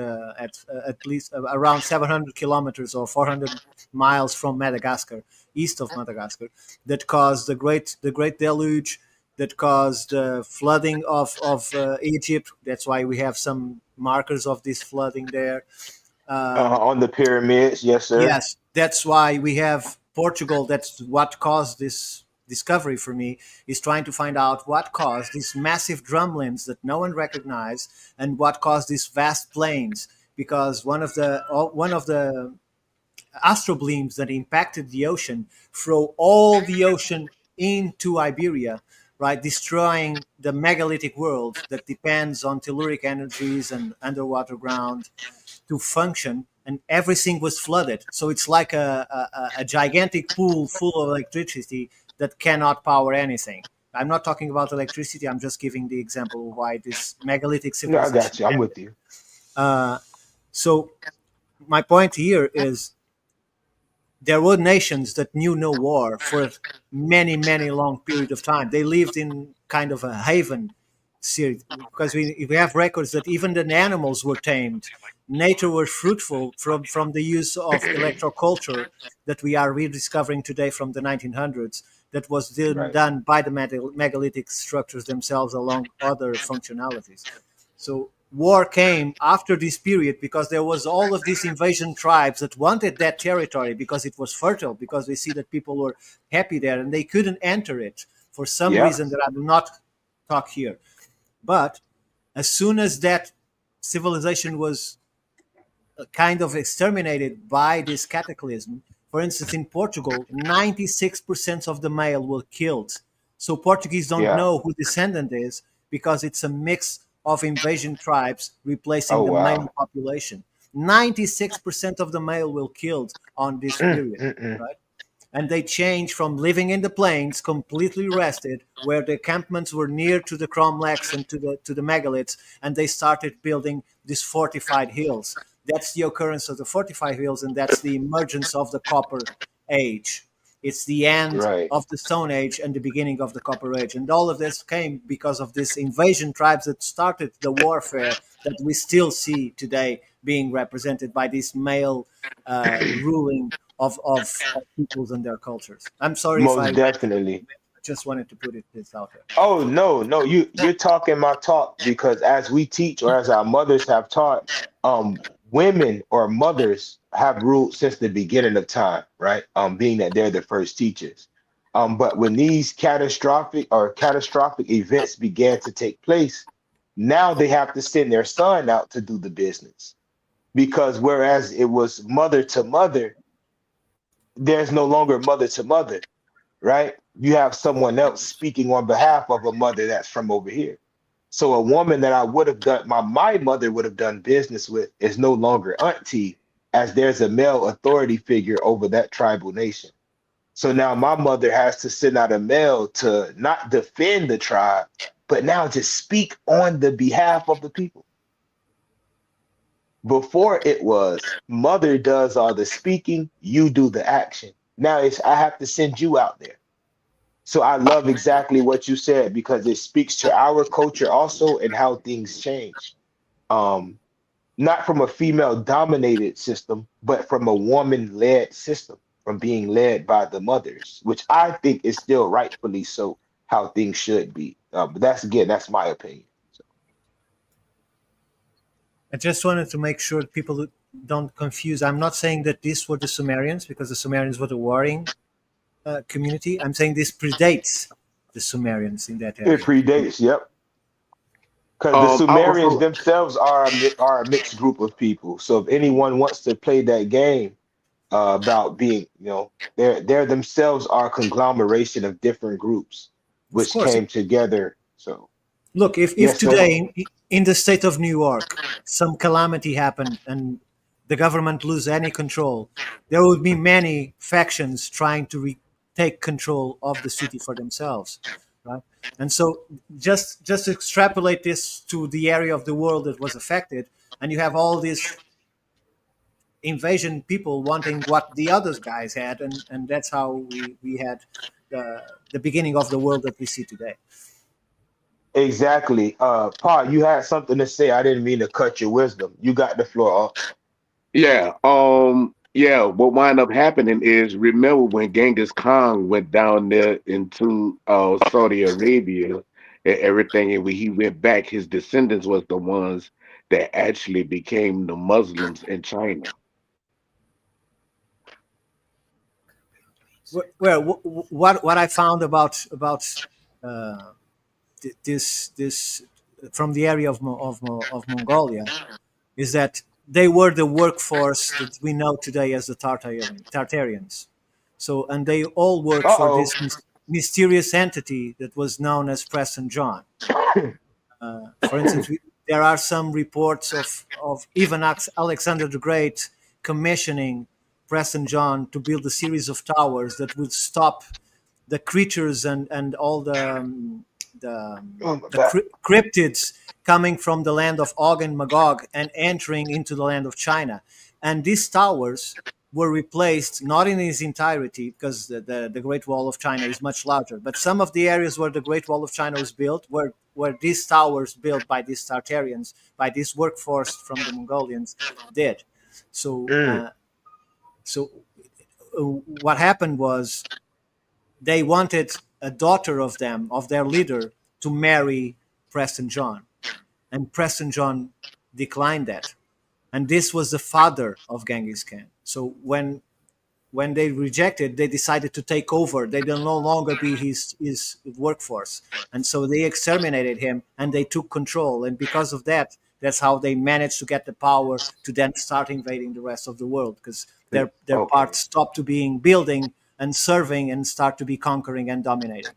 least around 700 kilometers or 400 miles from Madagascar, east of Madagascar, that caused the great deluge, that caused flooding of Egypt. That's why we have some markers of this flooding there. On the pyramids, yes, sir. Yes, that's why we have Portugal. That's what caused this discovery for me, is trying to find out what caused these massive drumlins that no one recognized and what caused these vast plains. Because one of the astrobleams that impacted the ocean throw all the ocean into Iberia, right, destroying the megalithic world that depends on telluric energies and underwater ground to function, and everything was flooded. So it's like a gigantic pool full of electricity that cannot power anything. I'm not talking about electricity. I'm just giving the example of why this megalithic No, I got civilization you. I'm ended. with you. So my point here is there were nations that knew no war for many, many long period of time. They lived in kind of a haven series because we have records that even the animals were tamed. Nature was fruitful from the use of electroculture that we are rediscovering today from the 1900s. That was Right. done by the megalithic structures themselves along other functionalities. So war came after this period because there was all of these invasion tribes that wanted that territory because it was fertile, because they see that people were happy there and they couldn't enter it for some Yeah. reason that I will not talk here. But as soon as that civilization was kind of exterminated by this cataclysm, for instance, in Portugal, 96% of the male were killed. So Portuguese don't Yeah. know who descendant is because it's a mix of invasion tribes replacing Oh the male wow. population. 96% of the male were killed on this period, Mm-mm. right? And they changed from living in the plains, completely rested, where the encampments were near to the cromlechs and to the megaliths, and they started building these fortified hills. That's the occurrence of the fortified hills, and that's the emergence of the Copper Age. It's the end Right. of the Stone Age and the beginning of the Copper Age. And all of this came because of these invasion tribes that started the warfare that we still see today being represented by this male ruling of peoples and their cultures. I'm sorry if I Most went. definitely. I just wanted to put this out there. Oh no, no, you're talking my talk because as we teach or as our mothers have taught, women or mothers have ruled since the beginning of time, right? Being that they're the first teachers. But when these catastrophic events began to take place, now they have to send their son out to do the business. Because whereas it was mother to mother, there's no longer mother to mother, right? You have someone else speaking on behalf of a mother that's from over here. So a woman that I would have done, my mother would have done business with is no longer auntie, as there's a male authority figure over that tribal nation. So now my mother has to send out a mail to not defend the tribe, but now to speak on the behalf of the people. Before it was mother does all the speaking, you do the action. Now it's I have to send you out there. So I love exactly what you said because it speaks to our culture also and how things change. Um, Not from a female dominated system, but from a woman led system, from being led by the mothers, which I think is still rightfully so how things should be. But that's again, that's my opinion. So, I just wanted to make sure people don't confuse. I'm not saying that these were the Sumerians because the Sumerians were the warring community. I'm saying this predates the Sumerians in that it area. predates, yep. Because the I Sumerians also, themselves are a mixed group of people. So if anyone wants to play that game about being, they're themselves are a conglomeration of different groups Of which course. came together. So Look, if yes, sir. today in the state of New York some calamity happened and the government lose any control, there would be many factions trying to take control of the city for themselves, right? And so just extrapolate this to the area of the world that was affected, and you have all these invasion people wanting what the other guys had, and that's how we had the beginning of the world that we see today. Exactly. Pa, you had something to say. I didn't mean to cut your wisdom. You got the floor. yeah. What wound up happening is, remember when Genghis Khan went down there into Saudi Arabia and everything, and when he went back, his descendants was the ones that actually became the Muslims in China. Well, what I found about uh, this from the area of Mongolia is that they were the workforce that we know today as the Tartarians. So, and they all worked for Uh-oh. this mysterious entity that was known as Preston John. For instance, there are some reports of even Alexander the Great commissioning Preston John to build a series of towers that would stop the creatures and all Oh my the God. cryptids coming from the land of Og and Magog and entering into the land of China. And these towers were replaced not in its entirety because the Great Wall of China is much larger, but some of the areas where the Great Wall of China was built were these towers built by these Tartarians, by this workforce from the Mongolians did. So, Mm. so what happened was they wanted a daughter of them, of their leader, to marry Preston John. And Preston John declined that. And this was the father of Genghis Khan. So when they rejected, they decided to take over. They will no longer be his workforce. And so they exterminated him and they took control. And because of that, that's how they managed to get the power to then start invading the rest of the world, because their part Okay. stopped to being building and serving and start to be conquering and dominating.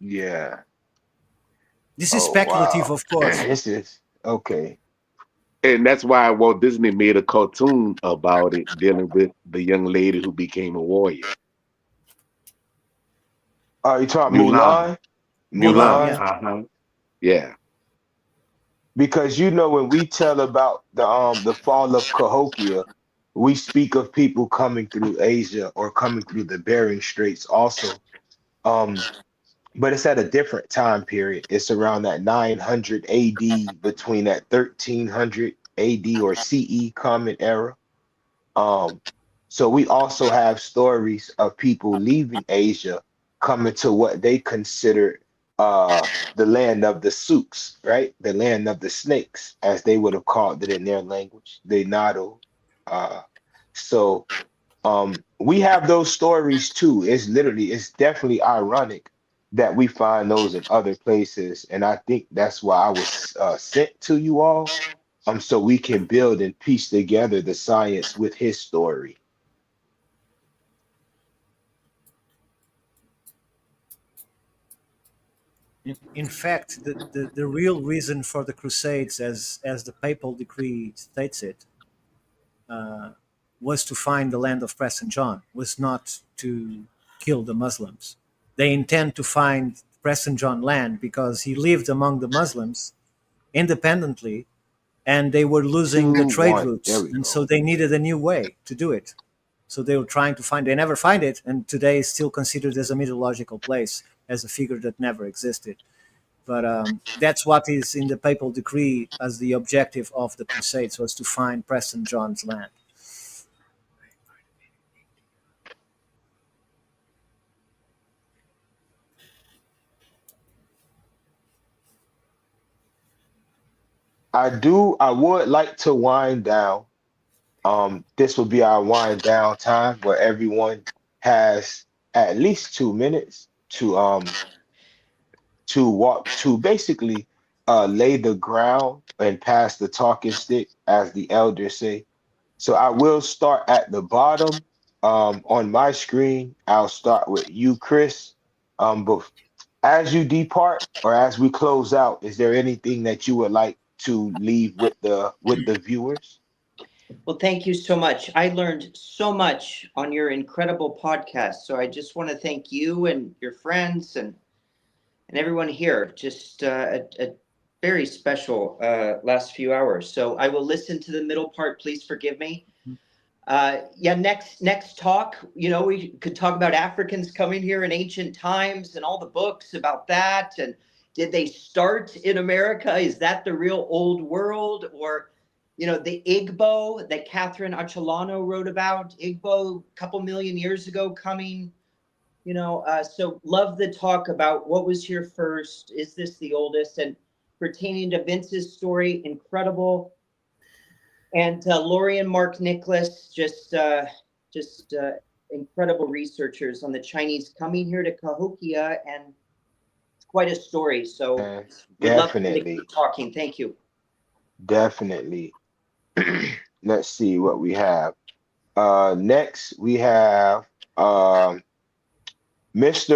Yeah. This is Oh speculative, wow. of course. This is okay. And that's why Walt Disney made a cartoon about it, dealing with the young lady who became a warrior. You talking Mulan. Mulan? Mulan, Mulan. yeah. Mulan? Yeah. Because when we tell about the fall of Cahokia, we speak of people coming through Asia or coming through the Bering Straits also. Um, but it's at a different time period. It's around that 900 AD, between that 1300 AD or CE Common Era. Um, so we also have stories of people leaving Asia, coming to what they consider the land of the Suks, right? The land of the snakes, as they would have called it in their language, the Nado. Uh, so we have those stories too. It's definitely ironic that we find those in other places, and I think that's why I was sent to you all, so we can build and piece together the science with his story. In fact, the real reason for the Crusades, as the papal decree states it, was to find the land of Preston John, was not to kill the Muslims. They intend to find Preston John land because he lived among the Muslims independently, and they were losing the trade 2-1. There routes, we and go. so they needed a new way to do it. So they were trying to find. They never find it, and today is still considered as a mythological place, as a figure that never existed. But that's what is in the papal decree as the objective of the Crusades, was to find Preston John's land. I would like to wind down. This will be our wind down time where everyone has at least 2 minutes to walk to basically lay the ground and pass the talking stick, as the elders say. So I will start at the bottom. On my screen, I'll start with you, Chris. But as you depart or as we close out, is there anything that you would like to leave with the viewers? Well, thank you so much. I learned so much on your incredible podcast. So I just want to thank you and your friends and everyone here. Just a very special last few hours. So I will listen to the middle part. Please forgive me. Yeah, next talk, we could talk about Africans coming here in ancient times and all the books about that. And did they start in America? Is that the real old world? Or, the Igbo that Catherine Archelano wrote about, Igbo a couple million years ago coming, so love the talk about what was here first. Is this the oldest? And pertaining to Vince's story, incredible. And Lori and Mark Nicholas, just incredible researchers on the Chinese coming here to Cahokia, and it's quite a story. So we'd love to keep talking. Thank you. Definitely. Let's see what we have. Next we have Mr.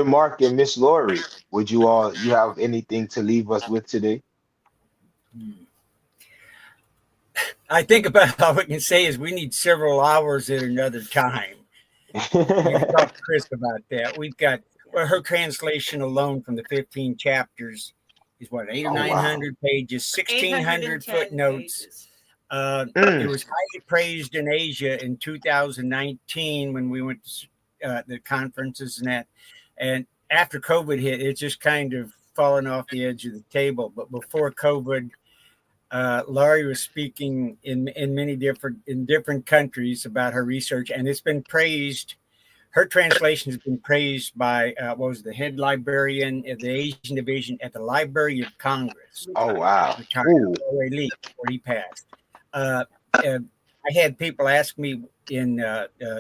Mark and Miss Lori. Would you have anything to leave us with today? I think about all we can say is we need several hours at another time. You can talk to Chris about that. We've got her translation alone from the 15 chapters is what, 800 or 900 pages, 1,600 footnotes. It was highly praised in Asia in 2019 when we went to the conferences and that. And after COVID hit, it's just kind of fallen off the edge of the table. But before COVID, Laurie was speaking in many different countries about her research, and it's been praised. Her translation has been praised by the head librarian at the Asian division at the Library of Congress. Oh wow! Retired before he passed. I had people ask me in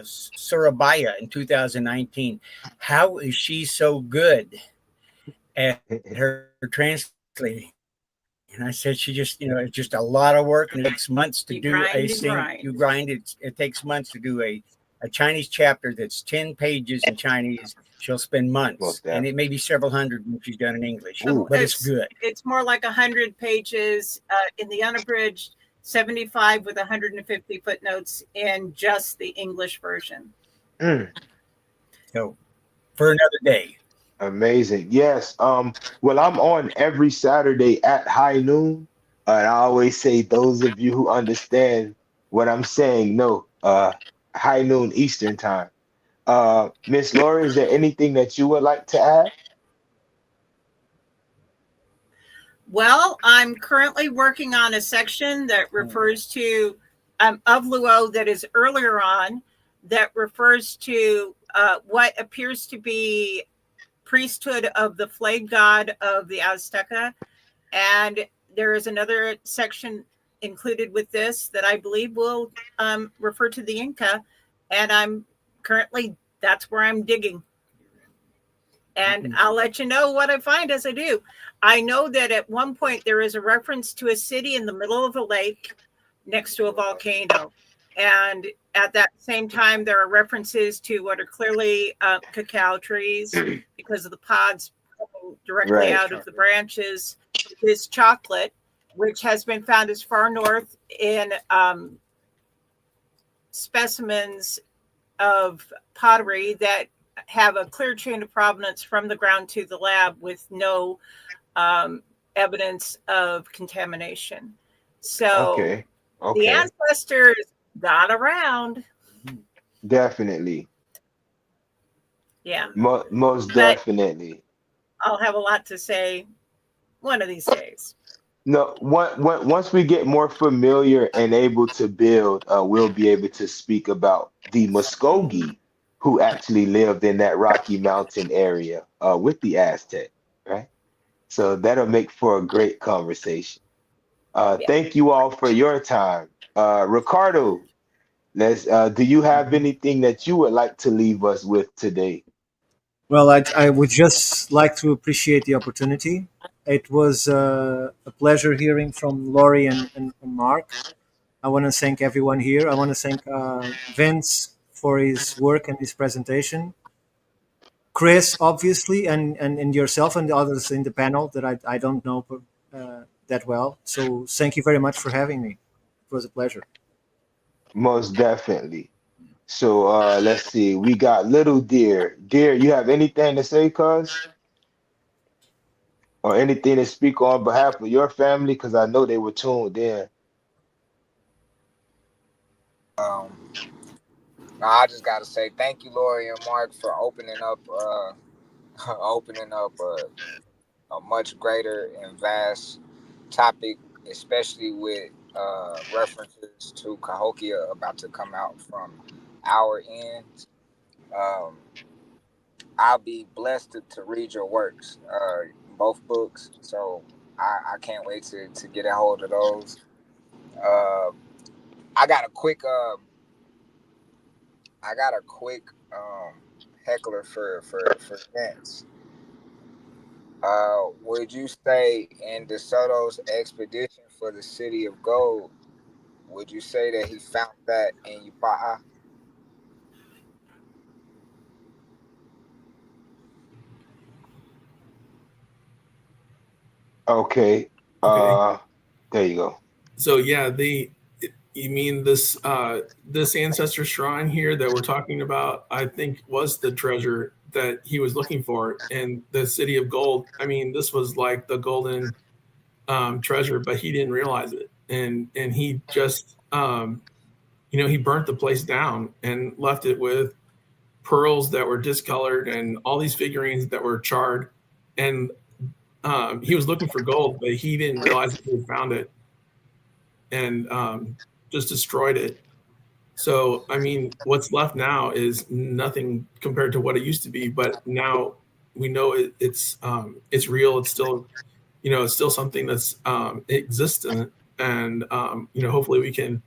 Surabaya in 2019, how is she so good at her translating? And I said, she just, it's just a lot of work, and it takes months to do a thing. You grind it. It takes months to do a Chinese chapter that's 10 pages in Chinese. She'll spend months, and it may be several hundred when she's done in English, but it's good. It's more like 100 pages in the unabridged, 75 with 150 footnotes in just the English version. So for another day. Amazing. Yes. Well, I'm on every Saturday at high noon. And I always say, those of you who understand what I'm saying, know high noon Eastern time. Miss Lori, is there anything that you would like to add? Well, I'm currently working on a section that refers to of Luo that is earlier on, that refers to what appears to be priesthood of the flame god of the Azteca. And there is another section included with this that I believe will refer to the Inca. And I'm currently, that's where I'm digging. And I'll let you know what I find as I do. I know that at one point there is a reference to a city in the middle of a lake next to a volcano. And at that same time, there are references to what are clearly cacao trees because of the pods coming directly out of the branches. This chocolate, which has been found as far north in specimens of pottery that have a clear chain of provenance from the ground to the lab with no evidence of contamination. So Okay. the Okay. ancestors got around. Definitely. Yeah. Most But definitely. I'll have a lot to say one of these days. No, once we get more familiar and able to build, we'll be able to speak about the Muskogee who actually lived in that Rocky Mountain area with the Aztec, right? So that'll make for a great conversation. Yeah. Thank you all for your time. Ricardo, do you have anything that you would like to leave us with today? Well, I would just like to appreciate the opportunity. It was a pleasure hearing from Laurie and Mark. I want to thank everyone here. I want to thank Vince for his work and his presentation. Chris, obviously, and yourself and the others in the panel that I don't know that well. So thank you very much for having me. It was a pleasure. Most definitely. So let's see. We got Little Deer. Deer, you have anything to say, cuz? Or anything to speak on behalf of your family? Because I know they were tuned in. Um, no, I just gotta say thank you, Lori and Mark, for opening up, opening up a much greater and vast topic, especially with references to Cahokia about to come out from our end. Um, I'll be blessed to read your works, both books. So I can't wait to get a hold of those. Uh, I got a quick um, heckler for Vince. Would you say in DeSoto's expedition for the city of gold, would you say that he found that in Yupa'a? Okay. Okay. There you go. So yeah, you mean this ancestor shrine here that we're talking about, I think was the treasure that he was looking for in the city of gold. I mean, this was like the golden treasure, but he didn't realize it. And he just he burnt the place down and left it with pearls that were discolored and all these figurines that were charred. And he was looking for gold, but he didn't realize that he had found it and just destroyed it. So, I mean, what's left now is nothing compared to what it used to be. But now we know it's real. It's still, it's still something that's existent, and hopefully we can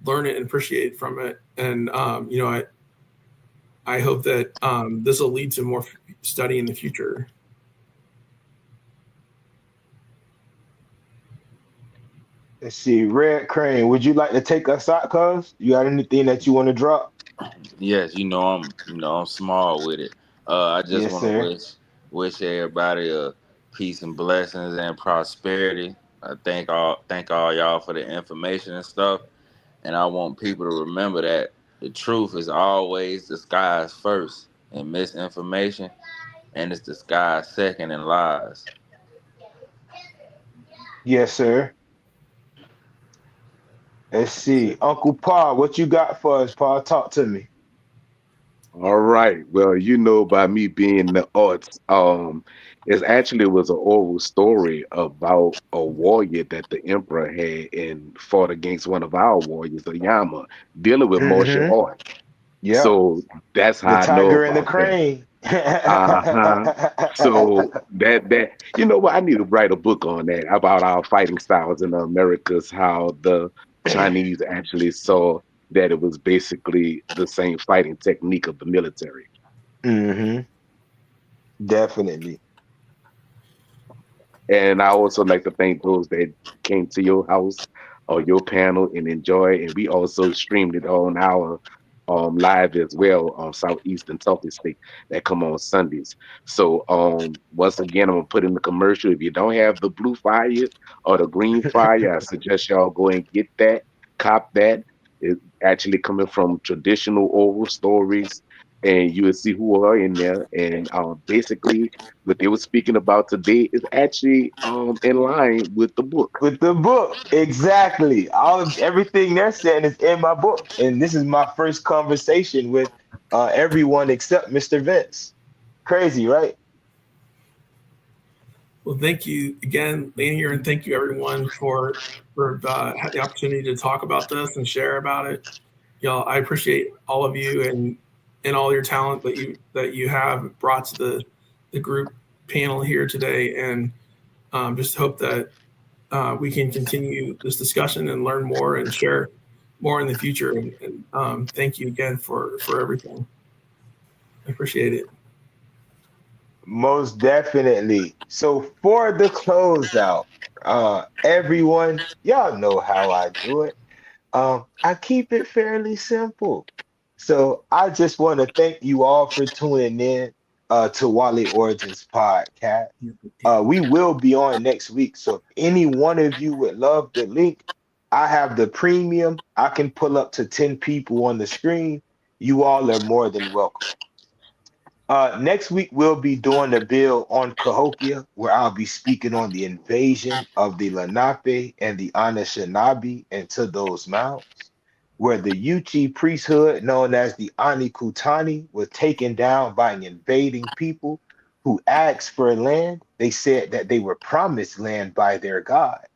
learn it and appreciate from it. And I hope that this will lead to more study in the future. Let's see. Red Crane, would you like to take us out, cuz? You got anything that you want to drop? Yes, I'm small with it. I just Yes, want to sir. wish everybody a peace and blessings and prosperity. I thank all y'all for the information and stuff, and I want people to remember that the truth is always disguised first in misinformation, and it's disguised second in lies. Yes, sir. Let's see. Uncle Pa, what you got for us, Pa? Talk to me. All right. Well, by me being the arts, it actually was an oral story about a warrior that the emperor had and fought against one of our warriors, a Yama, dealing with martial Mm-hmm. art. Yep. So that's The how I know tiger and the about that. crane. Uh-huh. So that what, I need to write a book on that about our fighting styles in the Americas, how the Chinese actually saw that it was basically the same fighting technique of the military. Mm-hmm. Definitely. And I also like to thank those that came to your house or your panel and enjoy. And we also streamed it on our live as well on Southeastern Talking Stick that come on Sundays. So once again, I'm gonna put in the commercial. If you don't have the blue fire or the green fire, I suggest y'all go and get that, cop that. It's actually coming from traditional oral stories. and you will see who are in there. And basically, what they were speaking about today is actually in line with the book. With the book, exactly. All of everything they're saying is in my book, and this is my first conversation with everyone except Mr. Vince. Crazy, right? Well, thank you again, Lanier, and thank you everyone for had the opportunity to talk about this and share about it. Y'all, I appreciate all of you and all your talent that you have brought to the group panel here today, and just hope that we can continue this discussion and learn more and share more in the future. And thank you again for everything. I appreciate it. Most definitely. So for the closeout, everyone, y'all know how I do it. I keep it fairly simple. So I just want to thank you all for tuning in to Wale Origins podcast. We will be on next week. So if any one of you would love the link, I have the premium. I can pull up to 10 people on the screen. You all are more than welcome. Next week, we'll be doing a bill on Cahokia, where I'll be speaking on the invasion of the Lenape and the Anishinaabe into those mounds, where the Yuchi priesthood, known as the Anikutani, was taken down by an invading people who asked for land. They said that they were promised land by their God.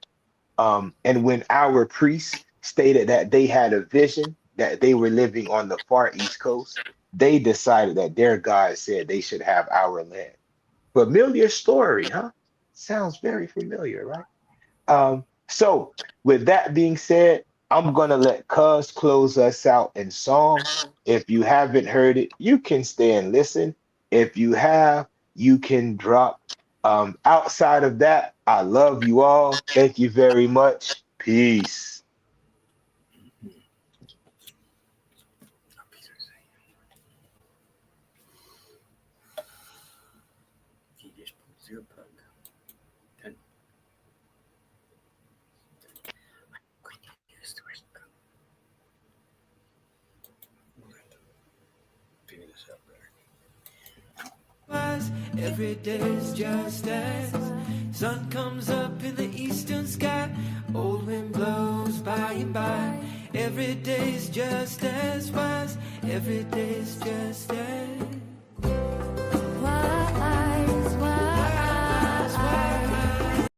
And when our priests stated that they had a vision, that they were living on the far East Coast, they decided that their God said they should have our land. Familiar story, huh? Sounds very familiar, right? So with that being said, I'm gonna let Cuz close us out in song. If you haven't heard it, you can stay and listen. If you have, you can drop. Outside of that, I love you all. Thank you very much. Peace. Every day's just as sun comes up in the eastern sky, old wind blows by and by. Every day's just as wise. Every day's just as wise, wise, wise.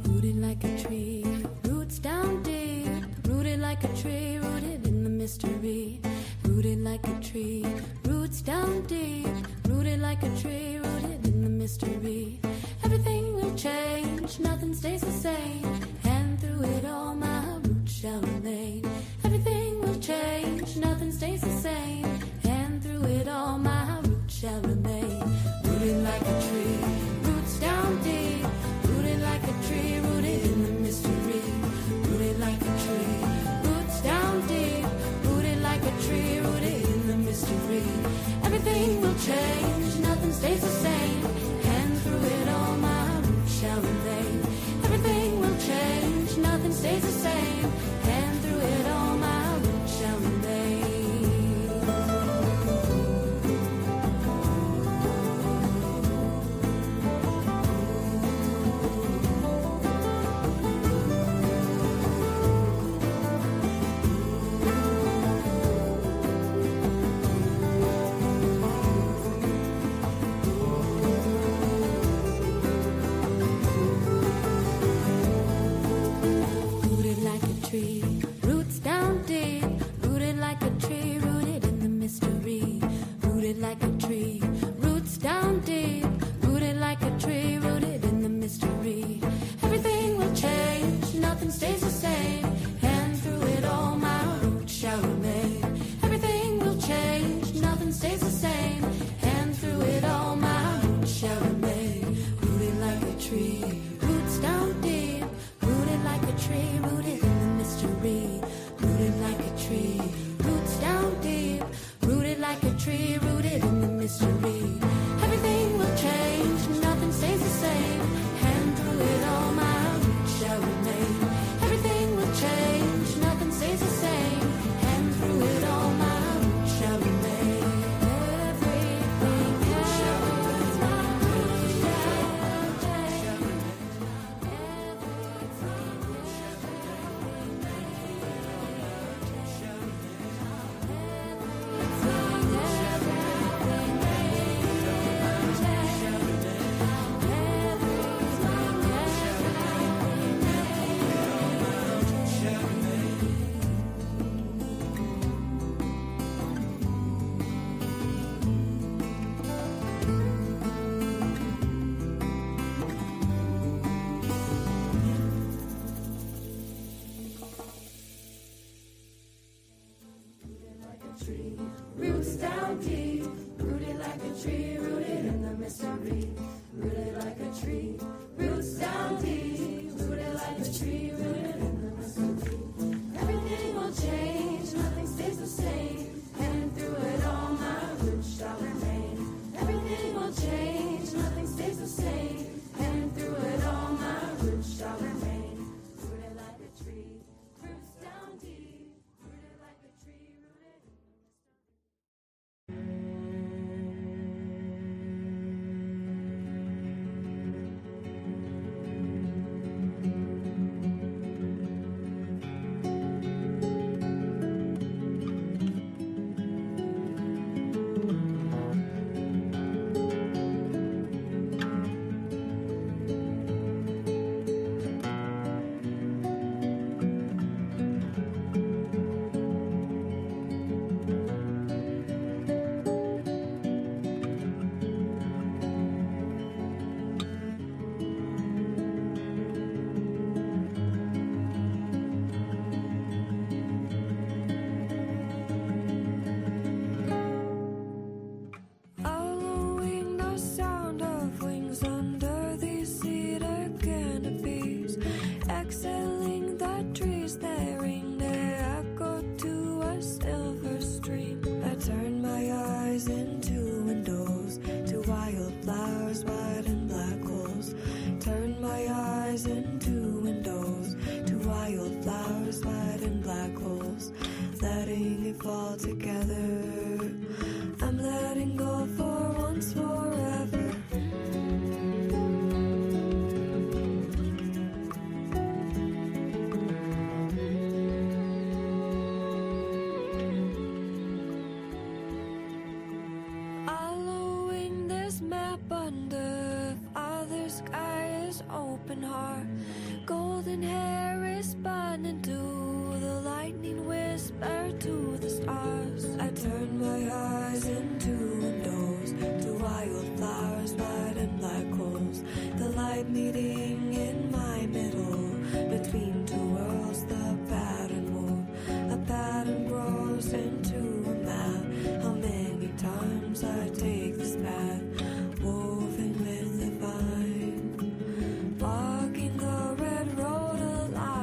Rooted like a tree, roots down deep. Rooted like a tree, rooted in the mystery. Rooted like a tree, roots down deep. Rooted like a tree, rooted in the mystery. Everything will change, nothing stays the same. And through it all, my roots shall remain. Everything will change, nothing stays the same. And through it all, my roots shall remain. Rooted like a tree, roots down deep. Rooted like a tree, rooted in the mystery. Rooted like a tree, roots down deep. Rooted like a tree, rooted in the mystery. Everything will change, nothing stays the same. And through it all, my roots shall remain. Everything will change. tree. Roots down deep, rooted like a tree, rooted in the mystery. Rooted like a tree. Roots down deep, rooted like a tree, rooted in the mystery. Everything will change, nothing stays the same. And through it all, my roots shall remain. Everything will change, nothing stays the same. And through it all, my roots shall remain. Everything shall remain. My roots shall remain. Roots down deep, rooted like a tree, rooted in the mystery. Rooted like a tree, roots down deep, rooted like a tree, rooted in the mystery. Everything will change, nothing stays the same. And through it all, my roots shall remain. Everything will change, nothing stays the same. And through it all, my roots shall remain. Rooted like a tree, roots down deep, rooted like a tree, rooted in the mystery. Following the sound of wings under these cedar canopies, exhaling the trees, they ring their echo to a silver stream. I turn my eyes into windows to wildflowers, white and black holes. Turn my eyes into windows to wildflowers, white and black holes. Letting it fall together. I'm letting go for once, forever. Following this map under father sky is open heart. Golden hair is spun into the lightning whisper to the stars. I turn my eyes into windows to wildflowers, white and black holes. The light meeting in my middle between two worlds. The pattern move, a pattern grows into a map. How many times I take this path, woven with the vine, walking the red road alive.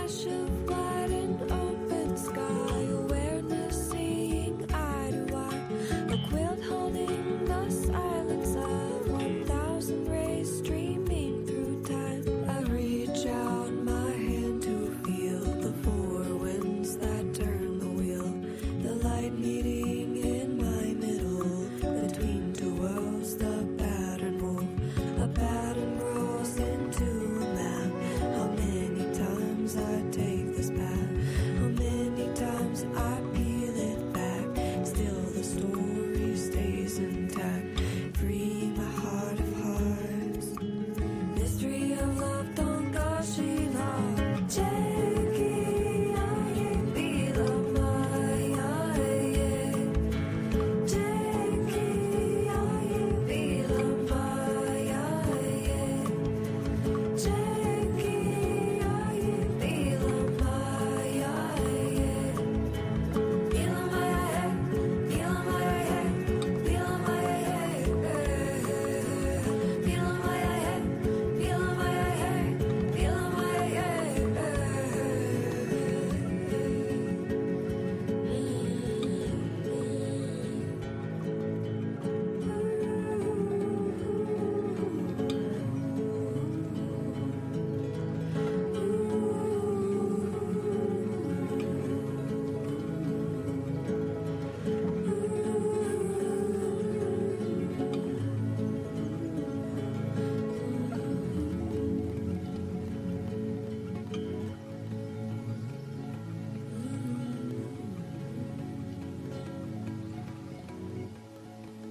Flash of light and open sky.